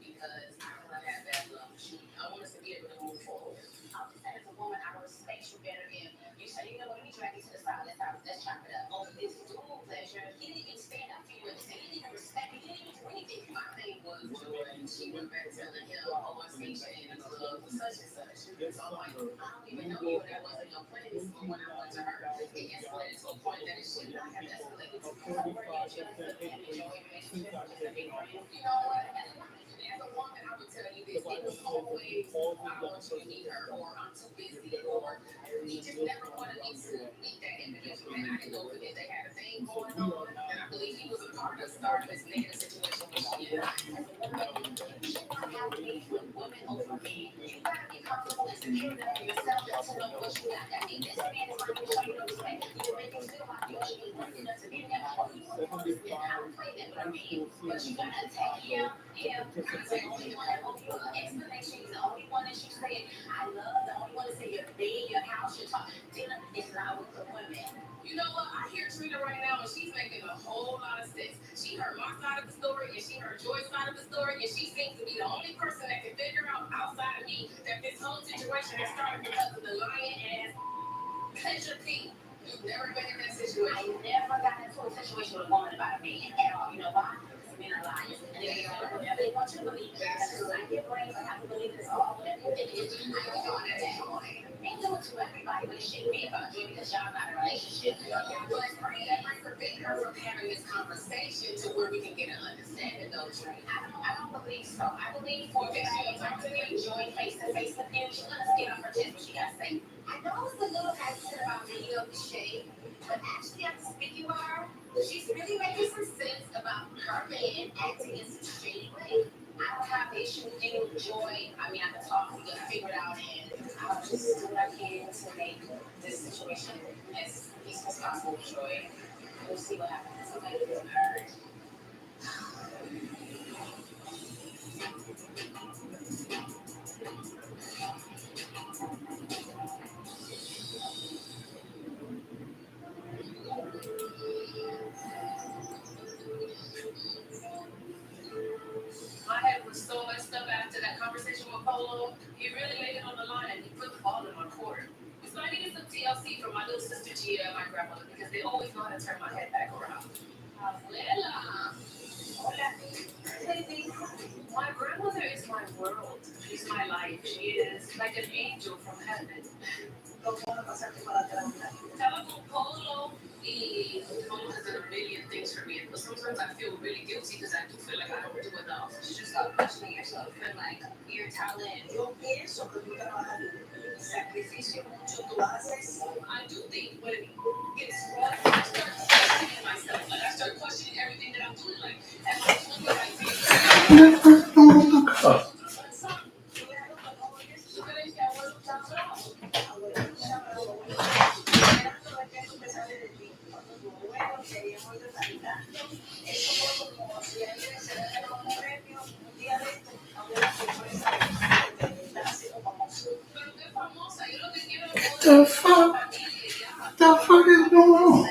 because I don't want to have bad luck. I want us to be able to move forward. As a woman, I respect you better than you say, you know what, let me drag you to the side, let's chop it up. Oh, this is dual pleasure. He didn't even stand up for you and say, he didn't even respect me, he didn't even do anything. My thing was Joy, and she went back telling him, oh, I seen you in the club with such and such. So I'm like, I don't even know you, and that wasn't your plan. But when I went to her, it escalated to a point that it should not have escalated to where you just enjoy relationship, just a big friend. You know what? As a woman, I would tell you this. It was always, I want you to meet her, or I'm too busy, or he just never wanted me to meet that individual. And I didn't know if they had a thing going on. And I believe he was a part of the start of this negative situation with she and I. As a woman, you should not have to be with women over men. You gotta be comfortable and secure enough for yourself to know what you got. I mean, this man is going to show you no respect. You can make him feel like you ain't worth enough to be there. Oh, you want to listen. I don't play that with a man. But you gotta attack him. He's the only one that owes you an explanation. He's the only one that you say, I love. The only one that say your bed, your house, your talk. Dinner is not with the women. You know what? I hear Trina right now, and she's making a whole lot of sense. She heard my side of the story, and she heard Joy's side of the story, and she seems to be the only person that can figure out outside of me that this whole situation has started because of the lying ass pleasure P. You've never been in that situation. I never got into a situation with a woman about a man at all. You know why? Because men are liars. And they do whatever they want you to believe. That's like their brains. I have to believe it's all whatever you think it is. I don't know that point. They do it to everybody, but it shouldn't be about you because y'all not in a relationship. But that might prevent her from having this conversation to where we can get an understanding though, Trey. I don't believe so. I believe for this you talk to me, join face to face with him. She's gonna get on her chest what she gotta say. I know it's a little hesitant about being of the shade, but actually after speaking with her, she's really making some sense about her man acting in such a shady way. I don't have the issue with you, Joy. I mean, I can talk, we can figure it out, and I'll just do what I can to make this situation as peaceful as possible with Joy. We'll see what happens. Okay? All right. My head was so messed up after that conversation with Polo. He really laid it on the line and he put the ball in my court. So I needed some TLC from my little sister Gia and my grandmother because they always know how to turn my head back around. Abuela. Hola. My grandmother is my world. She's my life. She is like an angel from heaven. Telephone Polo. Polo has done a million things for me, but sometimes I feel really guilty because I do feel like I don't do enough. You just stop questioning yourself and like your talent. Yo pienso que tú trabajas el sacrificio mucho tú haces. I do think when it gets rough, I start questioning myself. Like I start questioning everything that I'm doing. Like, am I doing the right thing? The fuck? What the fuck is going on?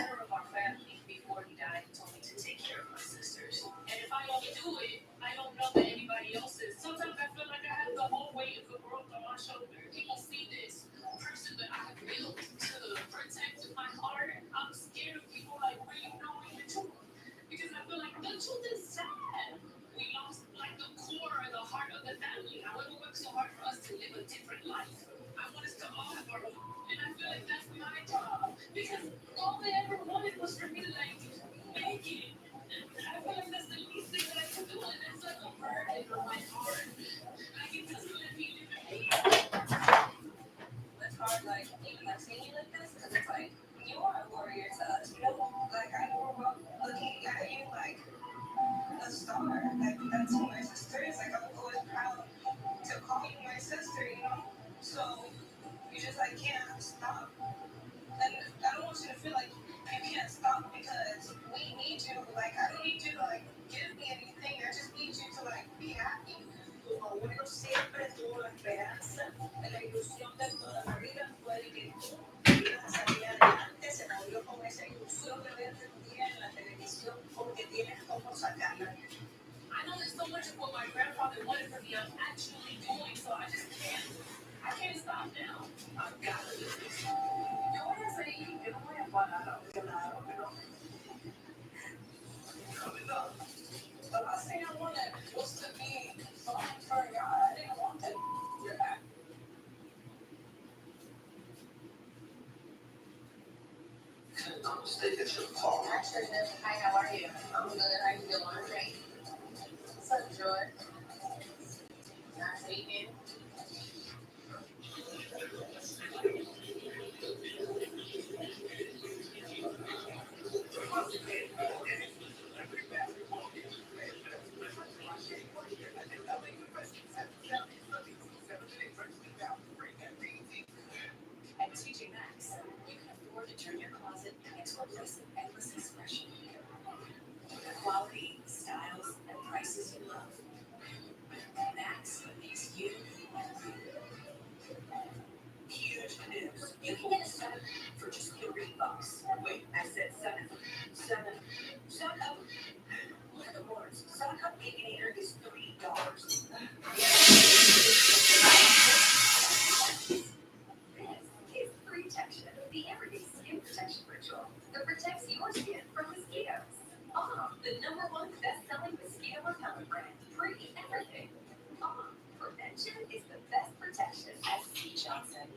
Before he died, he told me to take care of my sisters. And if I don't do it, I don't know that anybody else is. Sometimes I feel like I have the whole weight of the world on my shoulder. People see this person that I built to protect my heart. I'm scared of people like really knowing the truth. Because I feel like the truth is sad. We lost like the core and the heart of the family. I want to work so hard for us to live a different life. I want us to all have our own. And I feel like esperanza, de la ilusión de toda la vida fue el que tú ibas a salir adelante, se murió con esa ilusión de verte un día en la televisión porque tienes cómo sacarla. I know there's so much of what my grandfather wanted for me I'm actually doing, so I just can't. I can't stop now. I've got to do this. Yo voy a seguir, yo no voy a parar, claro, pero coming up. But I say I want it was to be for God. I didn't want it. You're back. I'm mistaken, it's your call. Actually, hi, how are you? I'm good. How you doing? Great. What's up, George? Nice evening. At TJ Maxx, you can afford to turn your closet into a place of endless expression. Quality, styles, and prices you love. Maxx makes you huge news. You can get a set for just $3. Wait, I said seven. Suck up. Look at the words. Suck up Baconator is $3. This is protection, the everyday skin protection ritual that protects your skin from mosquitoes. The #1 best-selling mosquito repellent brand, Pretty Everything. Prevention is the best protection. S.C. Johnson.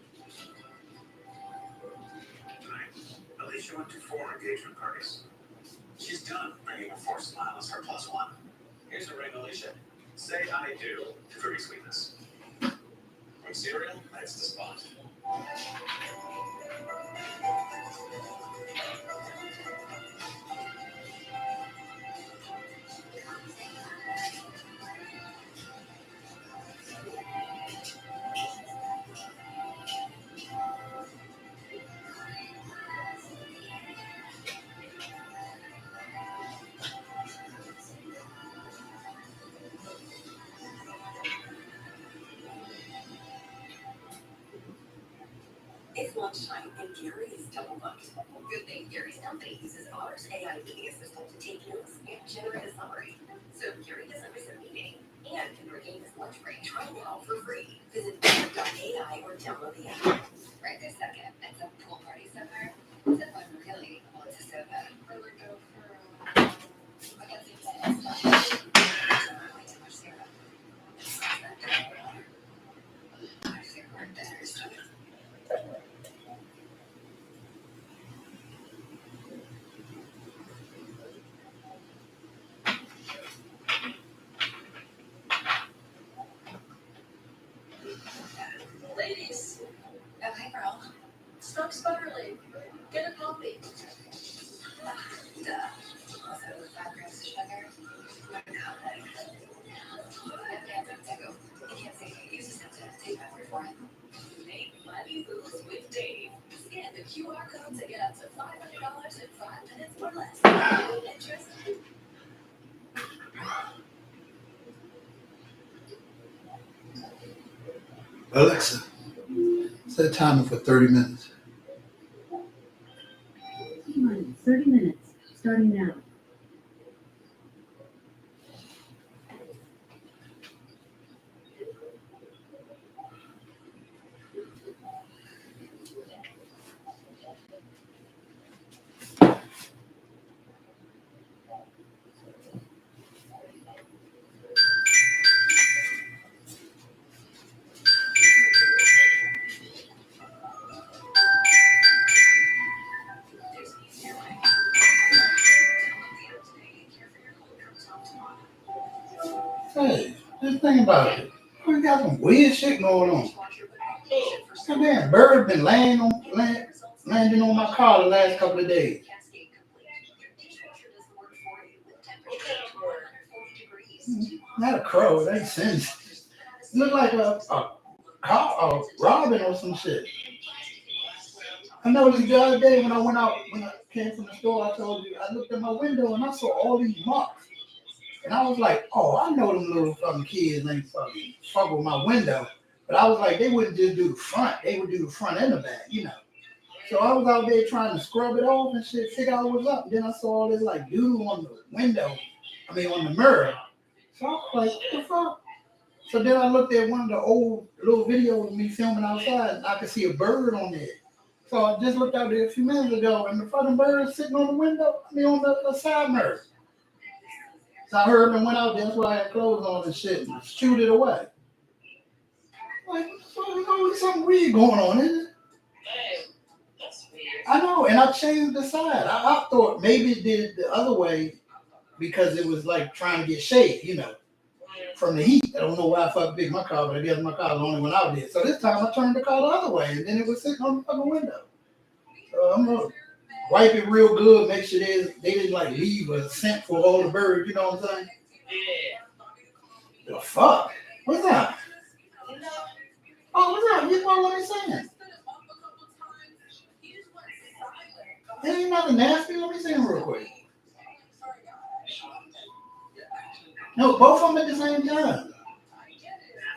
Alicia went to 4 engagement parties. She's done bringing a forced smile as her +1. Here's a ring, Alicia. Say I do to Fruity Sweetness. From cereal, that's the spot. It's lunchtime and Gary is double booked. Good thing Gary's company uses Otter's AI meeting assistant to take notes and generate a summary. So Gary doesn't miss a meeting and can regain his lunch break. Try now for free. Visit Otter.ai or download the app. Right this second, at some pool party somewhere. Except I'm really want to soda. Or we go for I guess it's stuff. Way too much syrup. I think we're better stuff. Ladies. Oh, hey, girl. Smoke Sputterly. Get a coffee. Duh. Also, 5 grams of sugar. You can't say you just have to take my word for it. Make money moves with Dave. Scan the QR code to get up to $500 in 5 minutes or less. Interest? Alexa, set a timer for 30 minutes. 30 minutes, starting now. Hey, just think about it. We got some weird shit going on. That damn bird been landing on my car the last couple of days. Not a crow, it ain't sense. It look like a robin or some shit. I noticed the other day when I came from the store, I told you, I looked at my window and I saw all these marks. And I was like, oh, I know them little fucking kids ain't fucking fuck with my window. But But I was like, they wouldn't just do the front. They would do the front and the back, you know. So I was out there trying to scrub it off and shit, figure out what's up. Then I saw all this like doodle on the window, on the mirror. So I was like, what the fuck? So then I looked at one of the old little videos of me filming outside, and I could see a bird on there. So I just looked out there a few minutes ago, and the fucking bird is sitting on the window, on the side mirror. So I heard and went out there, that's why I had clothes on and shit, and shoot it away. Like, there's something weird going on, isn't it? That's weird. I know, and I changed the side. I thought maybe it did it the other way because it was like trying to get shade, you know, from the heat. I don't know why I fucking picked my car, but I guess my car was the only one out there. So this time I turned the car the other way, and then it was sitting on the fucking window. So I'm gonna wipe it real good, make sure they didn't like leave a scent for all the birds, you know what I'm saying? Yeah. The fuck? What's that? Oh, what's up? You know what I'm saying? It ain't nothing nasty. Let me see him real quick. No, both of them at the same time.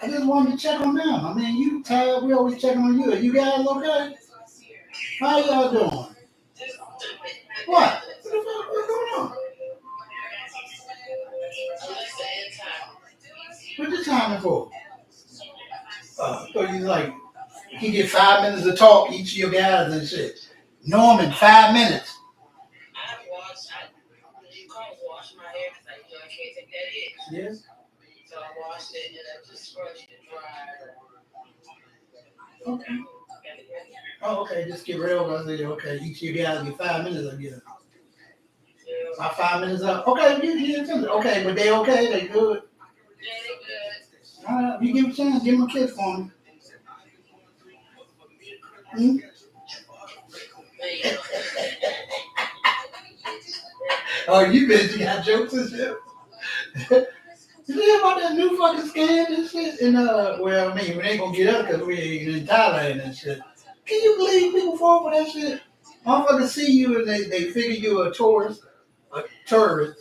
I just wanted to check on them. I mean, you tired? We always checking on you. Are you guys okay? How y'all doing? What? What's going on? What you timing for? So you like, you get 5 minutes to talk, each of your guys and shit. Norman, 5 minutes. You can't wash my hair because I can't take that itch. Yes. So I washed it and I just scrunched it dry. Okay. Oh, okay, just get rid of it. I said, okay, each of you guys get 5 minutes, I guess. My 5 minutes up. Okay, okay, but they okay? They good? Yeah, they good. All right, you give them a chance, give them a kiss for me. Hmm? Oh, you bitch, you got jokes and shit. You hear about that new fucking scam and shit? And well, I mean, we ain't gonna get up because we ain't in Thailand and shit. Can you believe people fall for that shit? Motherfuckers see you and they figure you a tourist, whatever,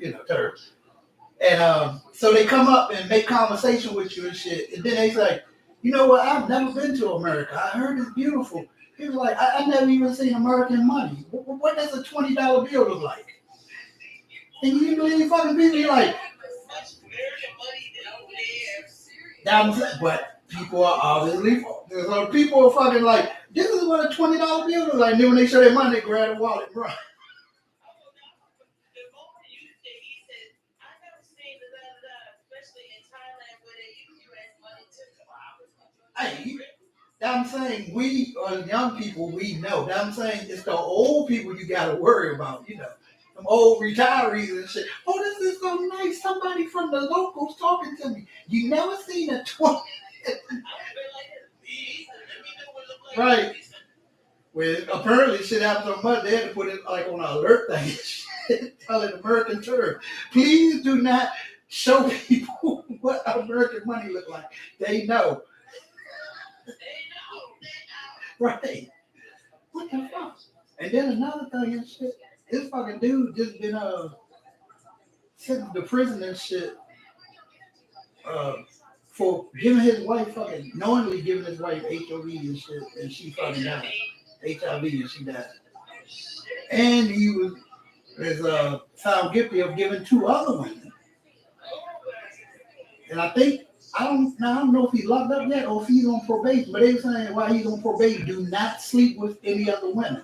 you know, tourist. And so they come up and make conversation with you and shit. And then they say, you know what, I've never been to America. I heard it's beautiful. He was like, I never even seen American money. What does a $20 bill look like? And you believe fucking people, you're like, but people are obviously, people are fucking like, this is what a $20 bill looks like. And then when they show their money, they grab a wallet, bro. Hey, I'm saying we are young people, we know. I'm saying it's the old people you got to worry about, you know. Some old retirees and shit. Oh, this is so nice. Somebody from the locals talking to me. You never seen a 20. Right. Well, apparently shit happened so much, they had to put it like on an alert thing. Tell it American term. Please do not show people what American money look like. They know. Right. What the fuck? And then another thing and shit, this fucking dude just been sent to prison and shit for giving his wife knowingly giving his wife HIV and shit, and she fucking died. HIV and she died. And he was found guilty of giving 2 other women. And I don't know if he's locked up yet or if he's on probation, but they were saying while he's on probation, do not sleep with any other women.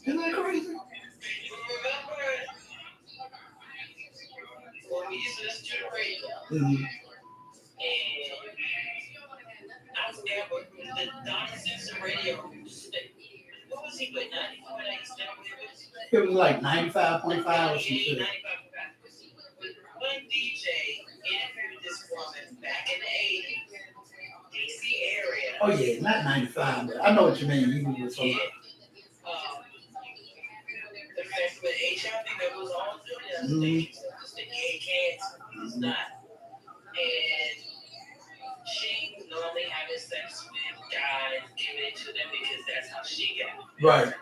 Isn't that crazy? Well, we used to listen to the radio, Mm-hmm. and I was there with the Don Simpson radio. What was he with? 95.8? It was like 95.5 or some shit. One DJ interviewed this woman back in the 80s, DC area. Oh yeah, not 95, but I know what you mean. You was talking about. The fact with HIV that was all through the things, just the gay cats, it's not. And she normally having sex with guys, giving it to them because that's how she got it. Right.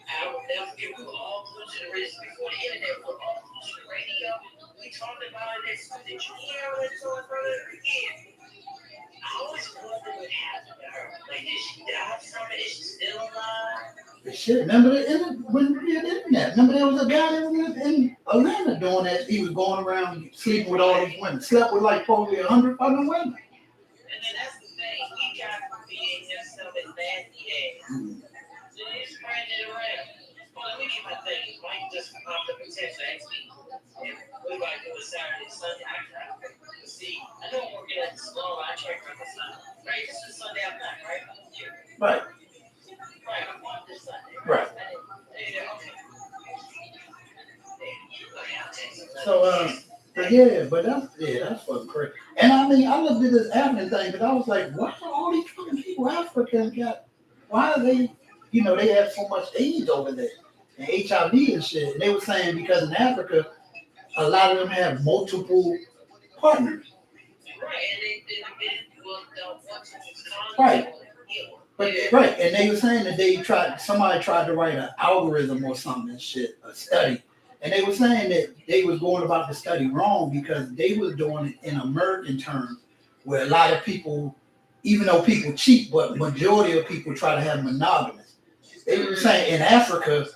I will never forget, we were all glued to the radio before the internet, we were all glued to the radio. We we talking about this? Did you hear what someone brother again? I always wonder what happened to her. Like, did she die from it? Is she still alive? The shit, remember when we had internet? Remember there was a guy that was in Atlanta doing that. He was going around sleeping with all these women. Slept with like probably 100 other women. And then that's the thing. He got to be himself as nasty ass. So he's spreading it around. Well, let me get my thing. Mike just popped up and text me. What about do a Saturday and Sunday? I try to see. I know I'm working at the slow. I try to reconcile. Right? This is Sunday at night, right? Yeah. Right. Right. I'm on this Sunday. Right. Okay. So but yeah, but that's fucking crazy. And I mean, I looked at this African thing, but I was like, why are all these fucking people African got? Why are they? You know, they have so much AIDS over there and HIV and shit. And they were saying because in Africa, a lot of them have multiple partners. Right. But right, and they were saying that somebody tried to write an algorithm or something and shit, a study. And they were saying that they was going about the study wrong because they was doing it in American terms, where a lot of people, even though people cheat, but majority of people try to have monogamous. They were saying in Africa,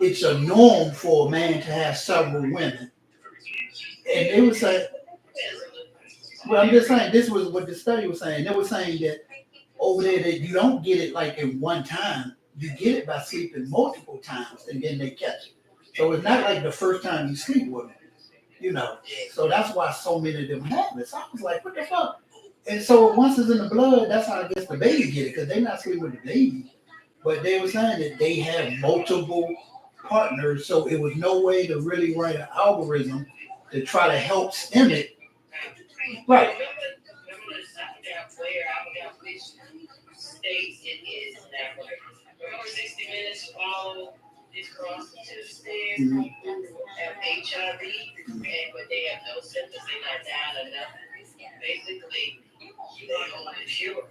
it's a norm for a man to have several women. And they were saying, well, I'm just saying, this was what the study was saying. They were saying that over there that you don't get it like in one time. You get it by sleeping multiple times and then they catch it. So it's not like the first time you sleep with them, you know. So that's why so many of them have it. So I was like, what the fuck? And so once it's in the blood, that's how I guess the baby get it, because they're not sleeping with the baby. But they were saying that they have multiple partners, so it was no way to really write an algorithm to try to help stem it. Right. Remember which states it is that way. Remember 60 Minutes follow this cross to the stairs, have HIV, but they have no symptoms, they're not dying or nothing. Basically, they own the cure.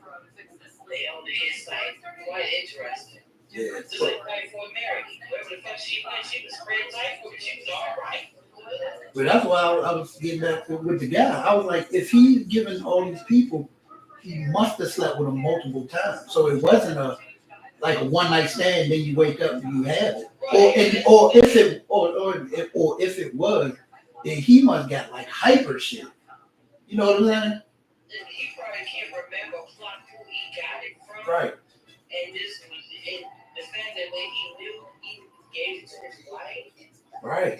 They own the insight. Quite interesting. Yeah. Just like for America. Wherever the fuck she went, she was spread typhoid, she was all right. But that's why I was getting back with the guy. I was like, if he's giving all these people, he must have slept with them multiple times. So it wasn't a one night stand, then you wake up and you have it. Or if it was, then he must got like hyper shit. You know what I'm saying? He probably can't remember who he got it from. Right. And the fact that when he knew, he gave it to his wife. Right.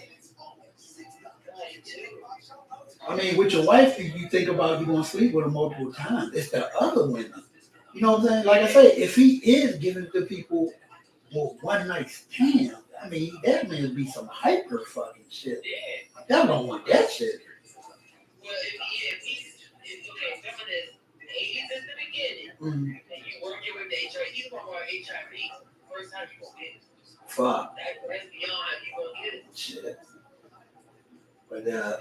I mean, with your wife, you think about you going to sleep with her multiple times. It's the other women. You know what I'm saying? Like I say, if he is giving it to people for one night stand, I mean, that man be some hyper fucking shit. Y'all don't want that shit. Well, if he's remember this, AIDS is the beginning, and you working with the HIV, he's going to work HIV. First time you going to get it. Fuck. That's beyond you going to get it. Shit. But yeah,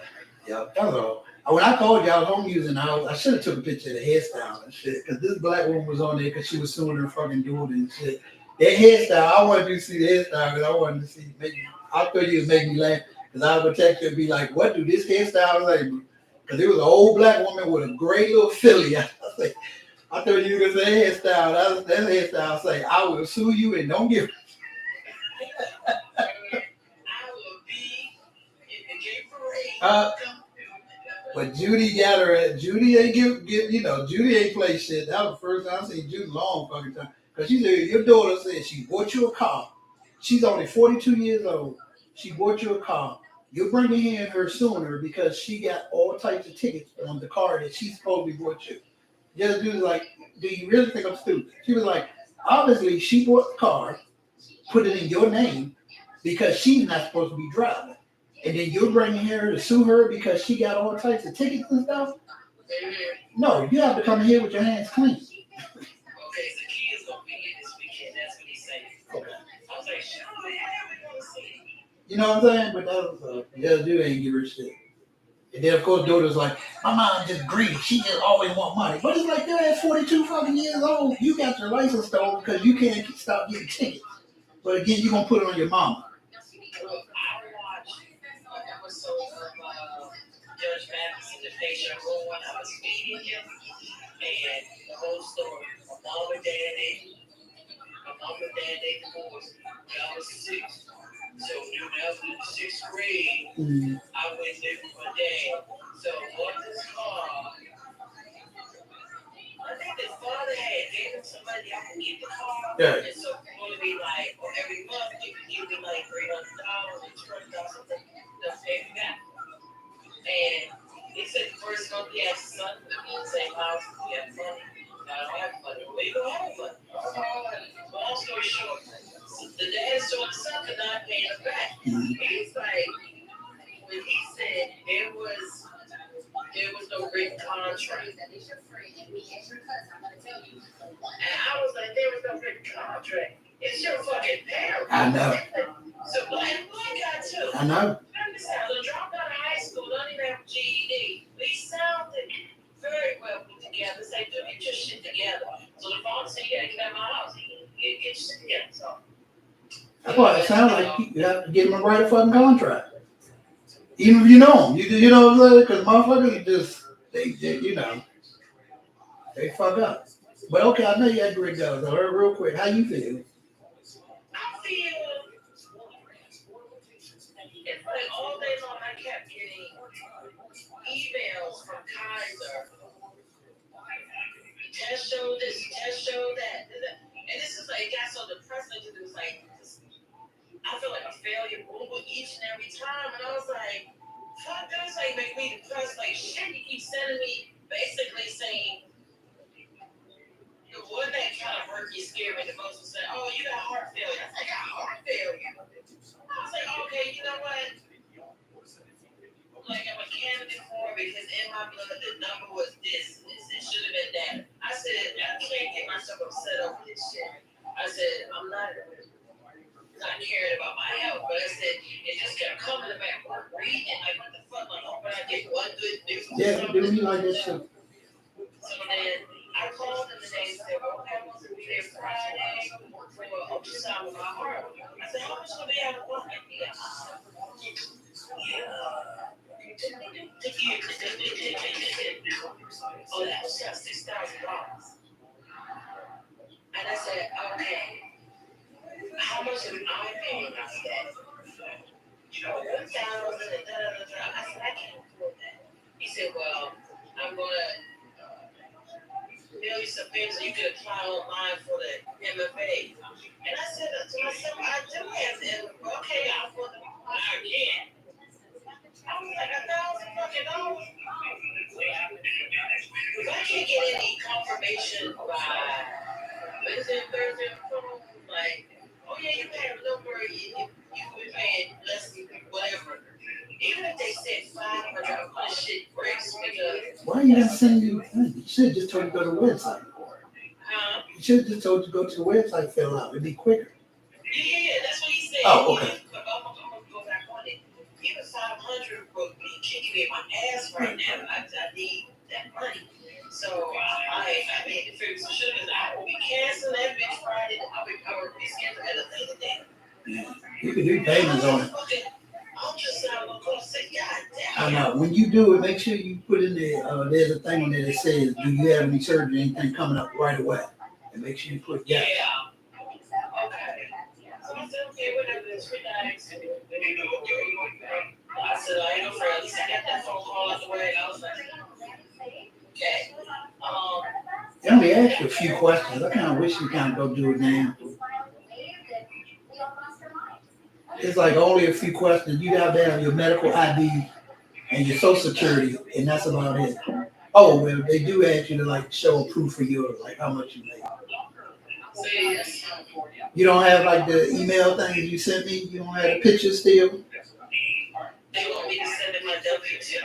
that's all. When I called y'all home using the house, I should have took a picture of the hairstyle and shit, because this black woman was on there because she was suing her fucking dude and shit. That hairstyle, I wanted you to see the hairstyle because I wanted to see, I thought you would make me laugh, because I would text you and be like, what do this hairstyle say? Because it was an old black woman with a gray little filly. I thought you were going to say hairstyle. That hairstyle say, I will sue you and don't give. But Judy got her. Judy ain't Judy ain't play shit. That was the first time I seen Judy long fucking time. Because she said, your daughter said she bought you a car. She's only 42 years old. She bought you a car. You're bringing in her sooner because she got all types of tickets on the car that she supposedly bought you. The other dude was like, do you really think I'm stupid? She was like, obviously she bought the car, put it in your name because she's not supposed to be driving. And then you're bringing her to sue her because she got all types of tickets and stuff? No, you have to come here with your hands clean. Okay, the key is going to be in this weekend. That's what he's saying. Okay. I was like, shit, You know what I'm saying? But that was, the other dude ain't give her shit. And then, of course, daughter's like, my mom just greedy. She just always want money. But it's like, you're at 42 fucking years old. You got your license stolen because you can't stop getting tickets. But again, you're going to put it on your mama. patient going, I was feeding him, and the whole story. My mom and dad, they divorced when I was 6. So when I was in the 6th grade, I went there with my dad. So on this car, I think his father had gave him some money I can get the car. Yeah. And so it's going to be like, or every month you can give me like $300 or $200 something to pay me back. And he said the first month he had son living in the same house. He had money. I don't have money. Well, you don't have money. Long story short, the dad saw the son for not paying him back. He's like, when he said there was no written contract. And I was like, there was no written contract. It's your fucking parents. I know. So black guy too. I know. So dropped out of high school, don't even have a GED. They sounded very well put together. Say, dude, get your shit together. So the father said, you gotta get out of my house. Get your shit together. So That's why it sounds like you have to give them a right fucking contract. Even if you know them. You know what I'm saying? Because motherfuckers just, they you know, they fuck up. But okay, I know you had great guys. So real quick, how you feel? I feel it's like all day long I kept getting emails from Kaiser. Test show this, test show that. And this is like, it got so depressing because it was like, I feel like a failure each and every time. And I was like, fuck, this ain't make me depressed. Like, shit, you keep sending me basically saying, the one that kind of hurt me, scared me the most was saying, oh, you got heart failure. I said, I got heart failure. I was like, okay, you know what? Like, I'm a candidate for it because in my blood, the number was this. It should have been that. I said, I can't get myself upset over this shit. I said, I'm not caring about my health, but I said, it just kept coming to back work reading. Like, what the fuck? Like, oh, but I get one good news. Yeah, do me like this too. So then I called them today and said, well, okay, I'm going to be there Friday for an ultrasound of my heart. I said, how much will be out of work? Oh, that was just $6,000. And I said, okay, how much am I paying? I said, $1,000. I said, I can't afford that. He said, well, I'm going to mail you some papers so you can apply online for the MFA. And I said to myself, I do have the MFA. Okay, I'll put them again. I was like, $1,000 fucking dollars. If I can't get any confirmation by Wednesday, Thursday, like, oh yeah, you pay no worry, you be paying less than whatever. Even if they said $500, my shit breaks because. Why you not sending you? You should have just told you to go to the website. You should have just told you to go to the website, fill out. It'd be quicker. Yeah, that's what he said. Oh, okay. But I'm gonna go back on it. Even $500 would be kicking me in my ass right now. I need that money. So I made the figure. So I will be canceling that bitch Friday. I will reschedule at a later date. Yeah. You can do payments on it. I God know. When you do it, make sure you put in there. There's a thing on there that says, "Do you have any surgery, anything coming up right away?" And make sure you put yes. Yeah. Okay. So I said, okay, whatever. It's relaxed. I said, I ain't no friend. At least I got that phone call out the way. I was like, okay. They only ask you a few questions. I kind of wish you kind of go do it now. It's like only a few questions. You have to have your medical ID and your social security, and that's about it. Oh, well, they do ask you to like show a proof of yours, like how much you make. You don't have like the email thing you sent me? You don't have the picture still? They want me to send in my W-2.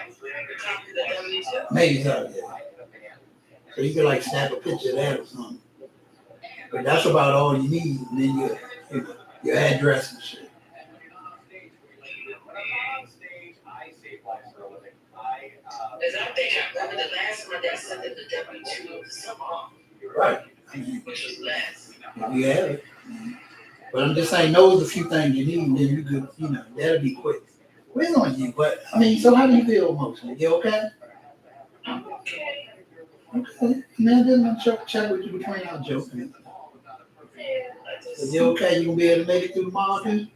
Copy the W-2? Maybe so, yeah. So you can like snap a picture of that or something. But that's about all you need. And then your address and shit. As I think I remember the last time my dad sent in the W-2 to someone. Right. Which was last. You have it. But I'm just saying, those are a few things you need, and then you could, that'll be quick. We're on you, but I mean, so how do you feel emotionally? You okay? Okay. Now then I'll check with you between our joking. Is it okay? You gonna be able to make it through tomorrow, too?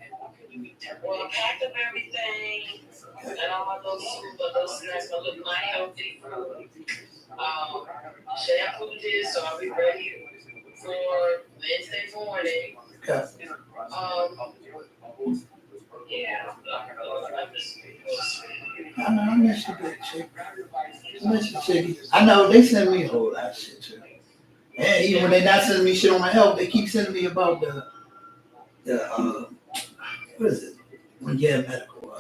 Well, I packed up everything, and all my little snacks, my little my healthy food. Shampoo this, so I'll be ready for Wednesday morning. Okay. Yeah. I know, I miss you, big chick. I miss you, chickie. I know, they send me a whole lot of shit, too. And even when they not sending me shit on my health, they keep sending me about the what is it? When you have medical,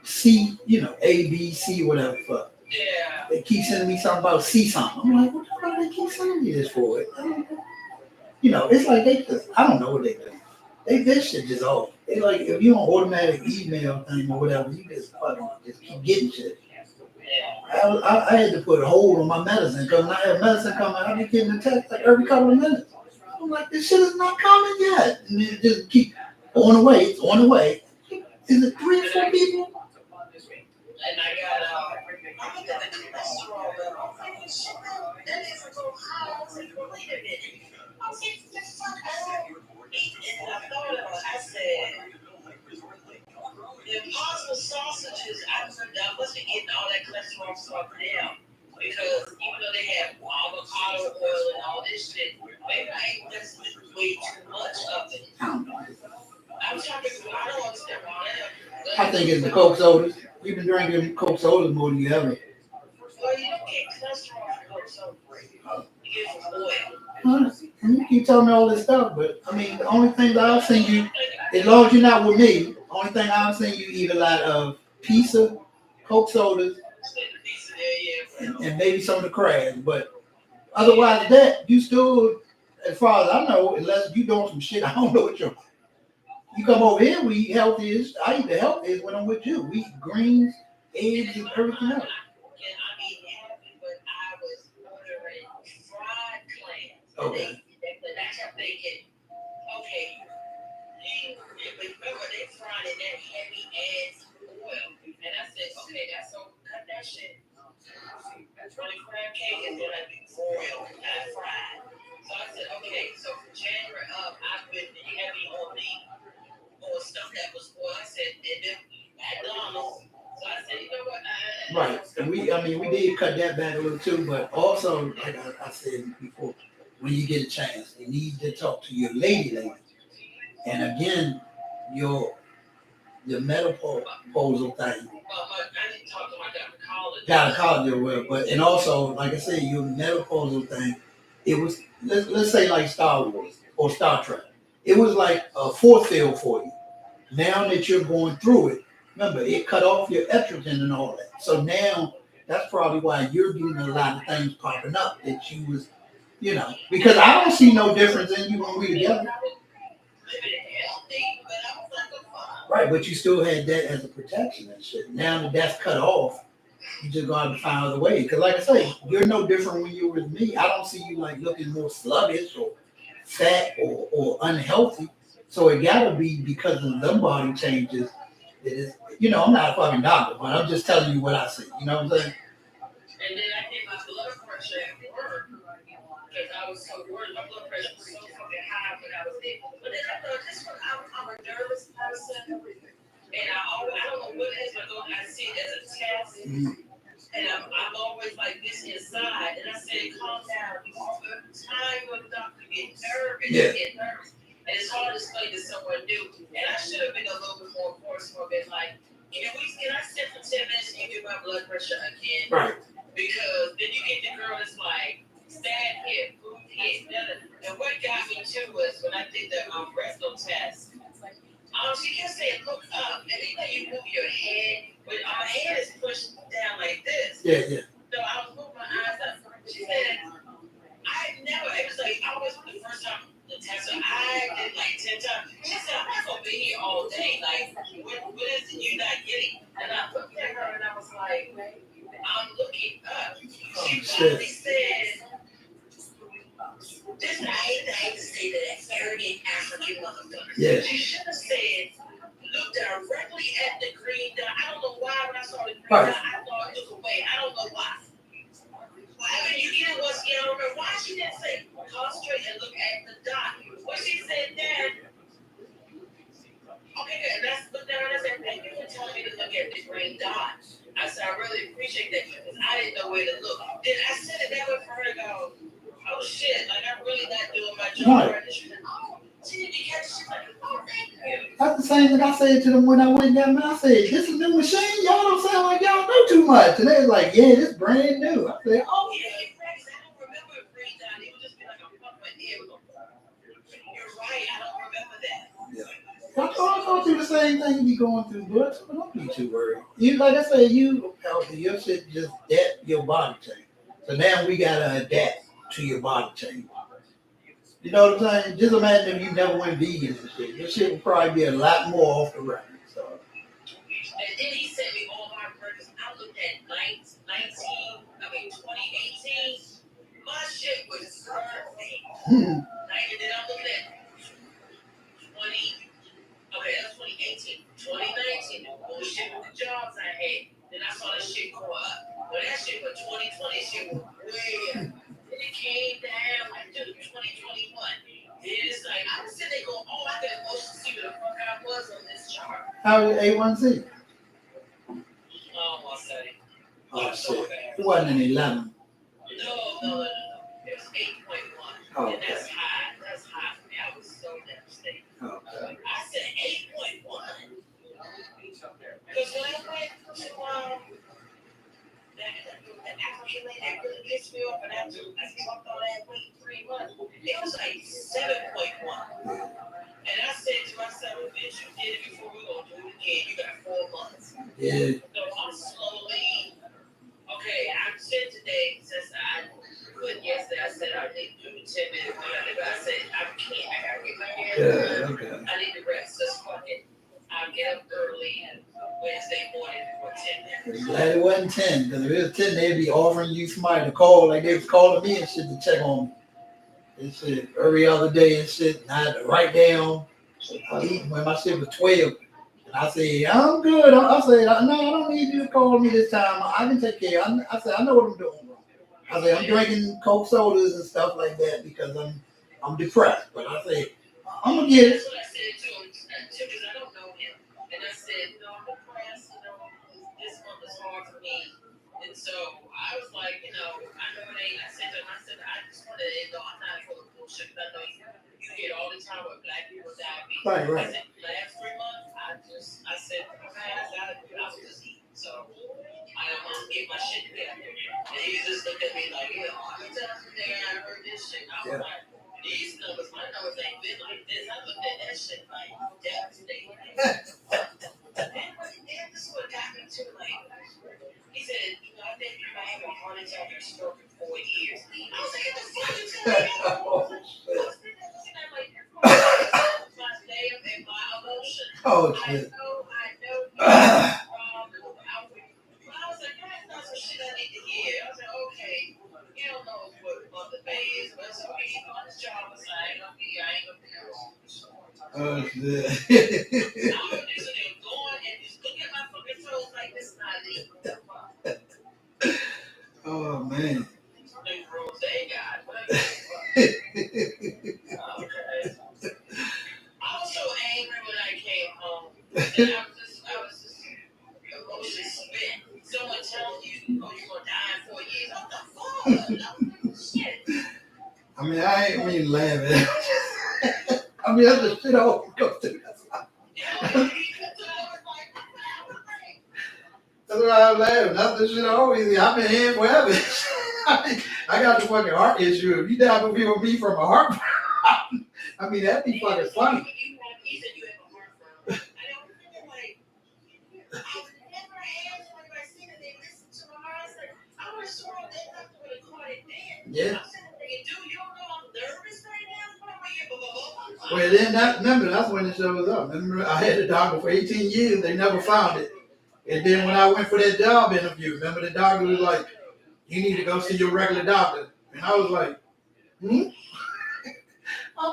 C, A, B, C, whatever, fuck. Yeah. They keep sending me something about C something. I'm like, what the fuck they keep sending me this for? It's like they just, I don't know what they do. This shit just off. They like, if you on automatic email thing or whatever, you just fucking just keep getting shit. I had to put a hold on my medicine because when I have medicine coming, I be getting a text like every couple of minutes. I'm like, this shit is not coming yet. And it just keep on the way. It's on the way. Is it 3 or 4 people? And I got I looked at the cholesterol level. That is so high. I was like, wait a minute. I was like, the fuck out. And I thought about it. I said, the impossible sausages, I must be getting all that cholesterol stuff down. Because even though they have avocado oil and all this shit, maybe I ate just way too much of it. I'm trying to figure I don't understand why that. I think it's the Coke sodas. We've been drinking Coke sodas more than you ever. Well, you don't get cholesterol from Coke soda. You get it from oil. You keep telling me all this stuff, but I mean, the only thing that I've seen you, as long as you're not with me, the only thing I've seen you eat a lot of pizza, Coke sodas, and maybe some of the crabs. But otherwise, that you still, as far as I know, unless you doing some shit, I don't know what you're. You come over here, we eat healthiest. I eat the healthiest when I'm with you. We eat greens, eggs, and everything else. Okay. But I kept thinking, okay, remember they fried in that heavy ass oil. And I said, okay, that's so cut that shit. Really crab cake is gonna be broiled, not fried. So I said, okay, so from January up, I've been heavy on stuff that was boiled. I said, and then McDonald's. So I said, you know what? Right. And we did cut that back a little too, but also, like I said before, when you get a chance, you need to talk to your lady. And again, your menopausal thing. I didn't talk to my gynecologist. Gynecologist will, but and also, like I said, your menopausal thing, it was let's say like Star Wars or Star Trek. It was like a force field for you. Now that you're going through it, remember it cut off your estrogen and all that. So now that's probably why you're getting a lot of things popping up that you was. Because I don't see no difference in you when we together. Right, but you still had that as a protection and shit. Now that that's cut off, you just gotta find other ways. Because like I say, you're no different when you're with me. I don't see you like looking more sluggish or fat or unhealthy. So it gotta be because of them body changes. That is, I'm not a fucking doctor, but I'm just telling you what I see. You know what I'm saying? And then I did my blood pressure at work. Because I was so worried, my blood pressure was so fucking high when I was there. But then I thought, I'm a nervous person, and I don't know what it is, but I see it as a test, and I'm always like this inside, and I said, calm down. All the time when the doctor gets nervous, and it's hard to explain to someone new. And I should have been a little bit more forceful, been like, can I sit for 10 minutes and you do my blood pressure again? Right. Because then you get the girl that's like, stand here, move here. And what got me too was when I did the rectal test, she kept saying, look up. And even though you move your head, but our head is pushed down like this. Yeah. So I was moving my eyes up. She said, it was like, I was the first time the test, I did like 10 times. She said, I'm not going to be here all day. Like, what is it you're not getting? And I looked at her and I was like, I'm looking up. She finally said, I hate to say that arrogant African motherfucker. Yeah. She should have said, look directly at the green dot. I don't know why when I saw the green dot, I thought it was away. I don't know why. God. I said, I really appreciate that because I didn't know where to look. Then I said it that way for her to go, oh shit, like I'm really not doing my job. Right. And she's like, oh, she didn't catch it. She's like, oh, thank you. That's the same thing I said to them when I went and got them. I said, this is a new machine. Y'all don't sound like y'all know too much. And they was like, yeah, this brand new. I said, oh. Yeah, exactly. I don't remember it break down. It would just be like a pump in the air. You're right. I don't remember that. I'm going through the same thing you be going through, but don't be too worried. You, like I said, you healthy. Your shit just adapt your body change. So now we gotta adapt to your body change. You know what I'm saying? Just imagine if you never went vegan and shit. Your shit would probably be a lot more off the rack. So. And then he sent me all my burgers. I looked at 2018. My shit was perfect. And then I'm looking at 2018. 2019, the bullshit with the jobs I had. Then I saw that shit go up. Well, that shit for 2020 shit was way up. Then it came down like to 2021. Then it's like, I was sitting there going, oh, I got emotion to see where the fuck I was on this chart. How was A1C? Oh, my say. Oh, shit. It wasn't an 11. No. It was 8.1. Oh, and that's high. That's high for me. I was so devastated. Okay. I said 8.1. Because when I went to that calculator, that really gets me off, and I fucked all that weight 3 months. It was like 7.1. And I said to myself, bitch, you did it before, we're going to do it again. You got 4 months. Yeah. So I'm slowly, okay, I said today, since I couldn't yesterday, I said I need to do 10 minutes, but I said I can't, I got to get my hair done. Okay. I need to rest, just fuck it. I'll get up early and Wednesday morning for 10 minutes. Glad it wasn't 10, because if it was 10, they'd be offering you somebody to call, like they was calling me and shit to check on me. And shit, every other day and shit, and I had to write down. I eat when my shit was 12. And I said, I'm good. I said, no, I don't need you to call me this time. I can take care. I said, I know what I'm doing wrong. I said, I'm drinking Coke sodas and stuff like that because I'm depressed. But I said, I'm going to get it. That's what I said to him, because I don't know him. And I said, I'm depressed, this month is hard for me. And so I was like, I know it ain't. I said to him, I just want to end I'm not full of bullshit. I know you hear all the time with black people diabetes. Right. I said, last 3 months, I said, I was just eating. So I don't want to get my shit together. And he just looked at me like, every time today I heard this shit, I was like, these numbers, my numbers ain't been like this. I looked at that shit like devastating. And this is what got me to like, he said, I think you might have a heart attack or stroke in 4 years. I was like, what the fuck you telling me? I was like, my damn and my emotion. Oh, shit. I know. I was like, that's not some shit I need to hear. I was like, okay, you don't know what Mother Bay is, but it's okay. You on this job, so I ain't gonna be here. Oh, shit. I'm just going and just look at my fucking toes like this is not legal. Oh, man. I was so angry when I came home. And I was just emotionally spent. Someone telling you, oh, you're gonna die in 4 years. What the fuck? Shit. I mean, I ain't mean laughing. I mean, that's the shit I always go through. That's why I'm laughing. That's the shit I always. I've been here forever. I got the fucking heart issue. If you die with me from a heart problem, I mean, that'd be fucking funny. He said you have a heart problem. I don't remember, like, I would never ask when I seen it. They listened to my heart. I was like, I would have sworn they thought they would have caught it then. Yeah. I'm sitting there, dude, you don't know I'm nervous right now? Well, then remember, that's when it shows up. Remember, I had a doctor for 18 years. They never found it. And then when I went for that job interview, remember the doctor was like, you need to go see your regular doctor. And I was like, I'm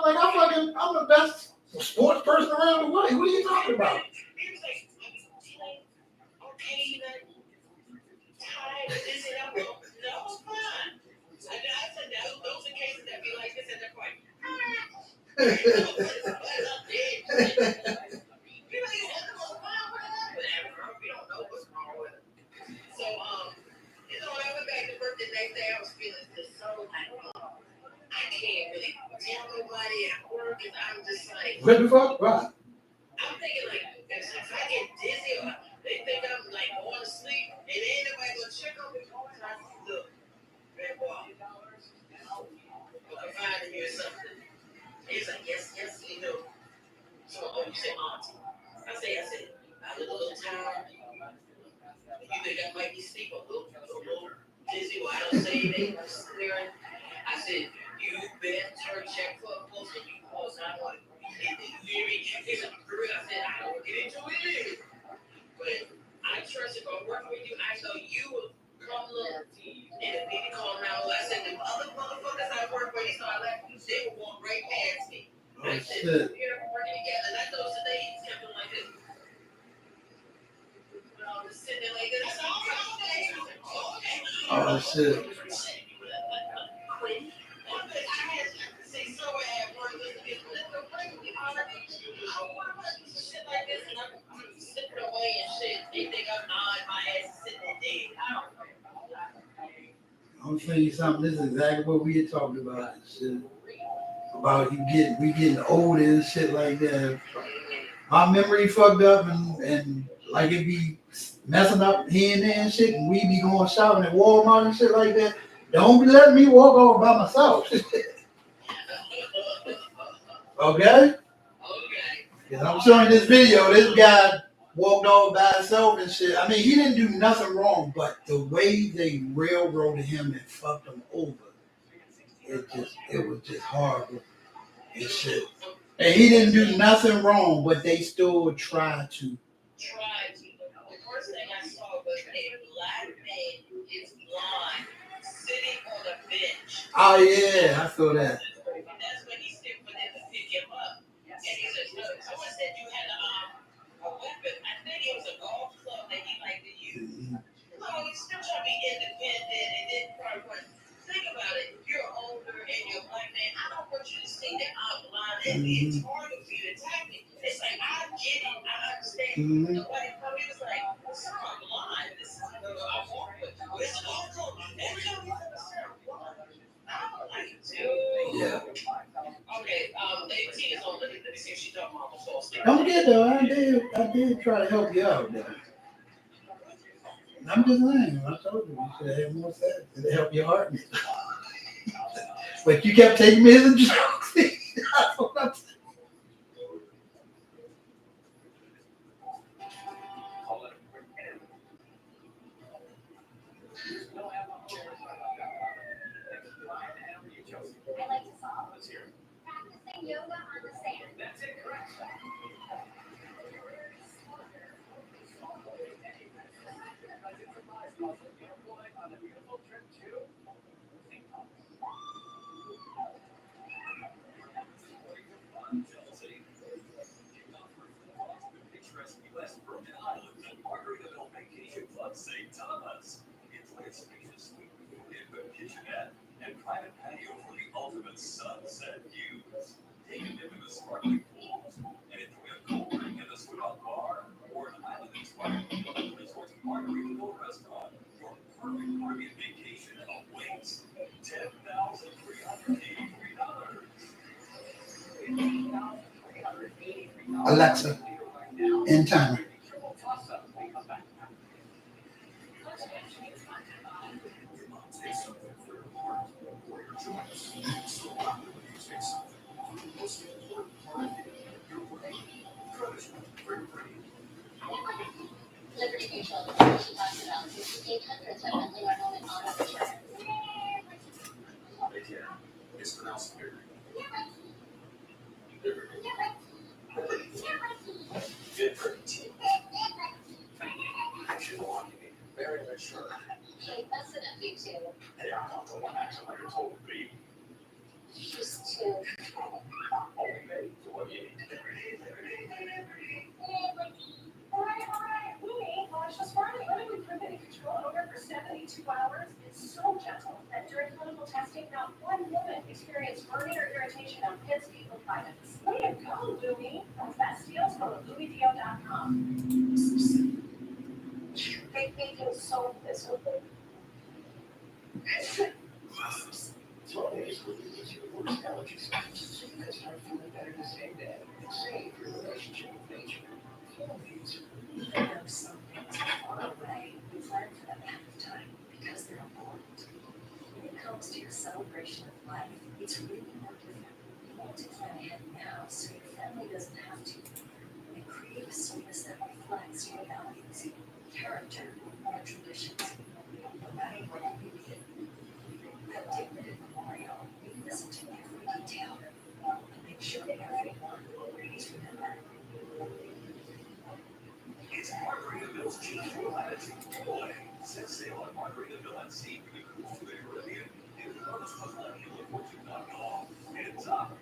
like, I'm the best sports person around the way. What are you talking about? He was like, okay, tired of this and I'm like, no, it's fine. I said, those are cases that be like this and they're like, next day I was feeling just so like, oh, I can't really tell nobody at work, and I'm just like, What the fuck? Right. I'm thinking like, if I get dizzy or they think I'm like going to sleep, and ain't nobody gonna check on me. So I said, look, Red Ball, I'm confiding you or something. He's like, yes, you know. So, oh, you said auntie. I said, I'm a little tired. You think I might be sleeping a little dizzy, or I don't say anything, I'm swearing. I said, you better check for a pulse, and you call 911. You hear me? He said, for real? I said, I don't get into it. But I trust if I'm working with you, I know you will come look. And if they call 911, I said, the other motherfuckers I work with, so I left, they will walk right past me. I said, we're working together, and I know today he's something like this. I'm just sitting there like this. I said, okay. Oh shit. I'm telling you something. This is exactly what we had talked about. Shit. About we getting older and shit like that. My memory fucked up and like it be messing up here and there and shit, and we be going shopping at Walmart and shit like that. Don't be letting me walk off by myself. Okay? Because I'm showing this video, this guy walked off by himself and shit. I mean, he didn't do nothing wrong, but the way they railroaded him and fucked him over, it was just horrible and shit. And he didn't do nothing wrong, but they still tried to. The first thing I saw was a black man is blind, sitting on a bench. Oh yeah, I saw that. And that's when he said for them to pick him up. And he said, no, someone said you had a weapon. I think it was a golf club that he liked to use. No, he's still trying to be independent and then probably think about it. You're older and you're a black man. I don't want you to think that I'm blind and it's harder for you to attack me. It's like, I get it. I understand. The white he was like, this is not blind. This is not I'm walking with. This is all cool. Every time he's in the circle. I'm like, dude. Yeah. Okay, 18 is on. Let me see if she's talking about the false thing. Don't get though. I did try to help you out though. I'm just saying. I told you should have more sex to help your heart. But you kept taking me as a joke. That's what I'm saying. I like to solve. Practicing yoga on the sand. That's it, correct. St. Thomas. Enjoy a spacious suite with input kitchenette and private patio for the ultimate sunset views. Take a dip in the sparkling pools and enjoy a cold drink in the Sweetheart Bar or an island-inspired resort Margaritaville restaurant. Your perfect Caribbean vacation awaits. $10,383. Alexa, end timer. Liberty Mutual, she talks about 6,800 separately are known in auto insurance. It's pronounced Liberty. I should want to be very mature. Hey, that's enough, you two. Hey, I'm not the one acting like a total baby. Just two. Only made to what you need. Alright, Louie, watch this Friday. Clinically proven to control odor for 72 hours. It's so gentle that during clinical testing, not one woman experienced burning or irritation on pits, fecal privates. Way to go, Louie. The best deals go to louisdio.com. They feel so miserable. Throw days will be with your worst allergies, so you can start feeling better the same day and save your relationship with nature. Throw days. Even though some things are far away, we plan for them ahead of time because they're important. When it comes to your celebration of life, it's really more different. You want to plan ahead now so your family doesn't have to. And create a service that reflects your values, character, or traditions. No matter what you need. At Dignity Memorial, we listen to every detail and make sure everyone agrees with them. It's Margaritaville's Cheesecake Latitude Boy. Set sail on Margaritaville at sea for the cruise to the Caribbean. And regardless of what you look what you've done all, it's up.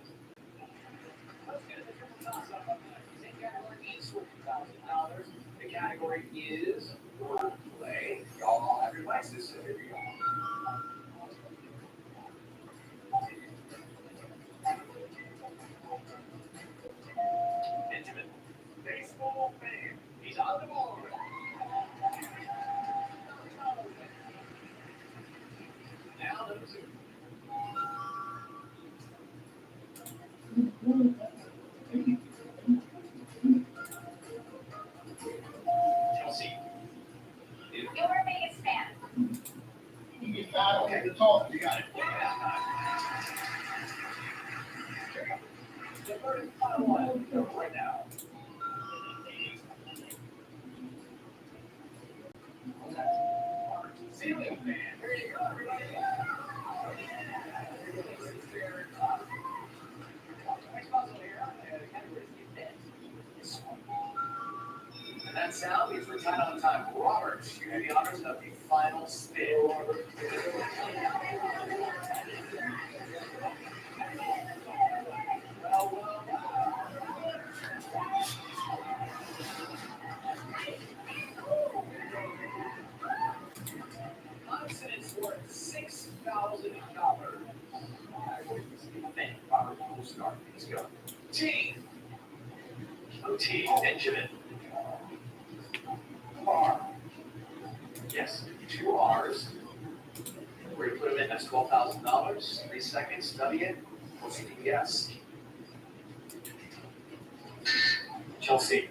Let's get a different toss up on that. The category is $40,000. The category is wordplay. Y'all have your devices, so here we go. Benjamin, baseball fan. He's on the board. Now number 2. Chelsea. You're a biggest fan. You get tired, okay, to talk, you got it. The third and final one right now. Ceiling fan. There you go, everybody. Next puzzle here. The category is event. And that sound means we're tied on time. Robert, you have the honors of the final spin. Well. Consonants worth $6,000. Robert, we'll start. Let's go. T. O-T, Benjamin. R. Yes, 2 R's. We're going to put them in, that's $12,000. 3 seconds, study it. We'll see the yes. Chelsea.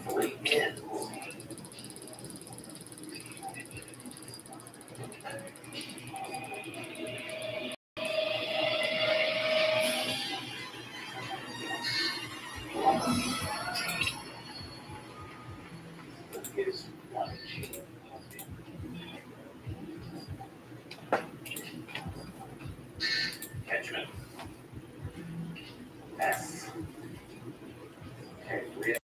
3 N. Is 1 G. Benjamin. S. Okay, 3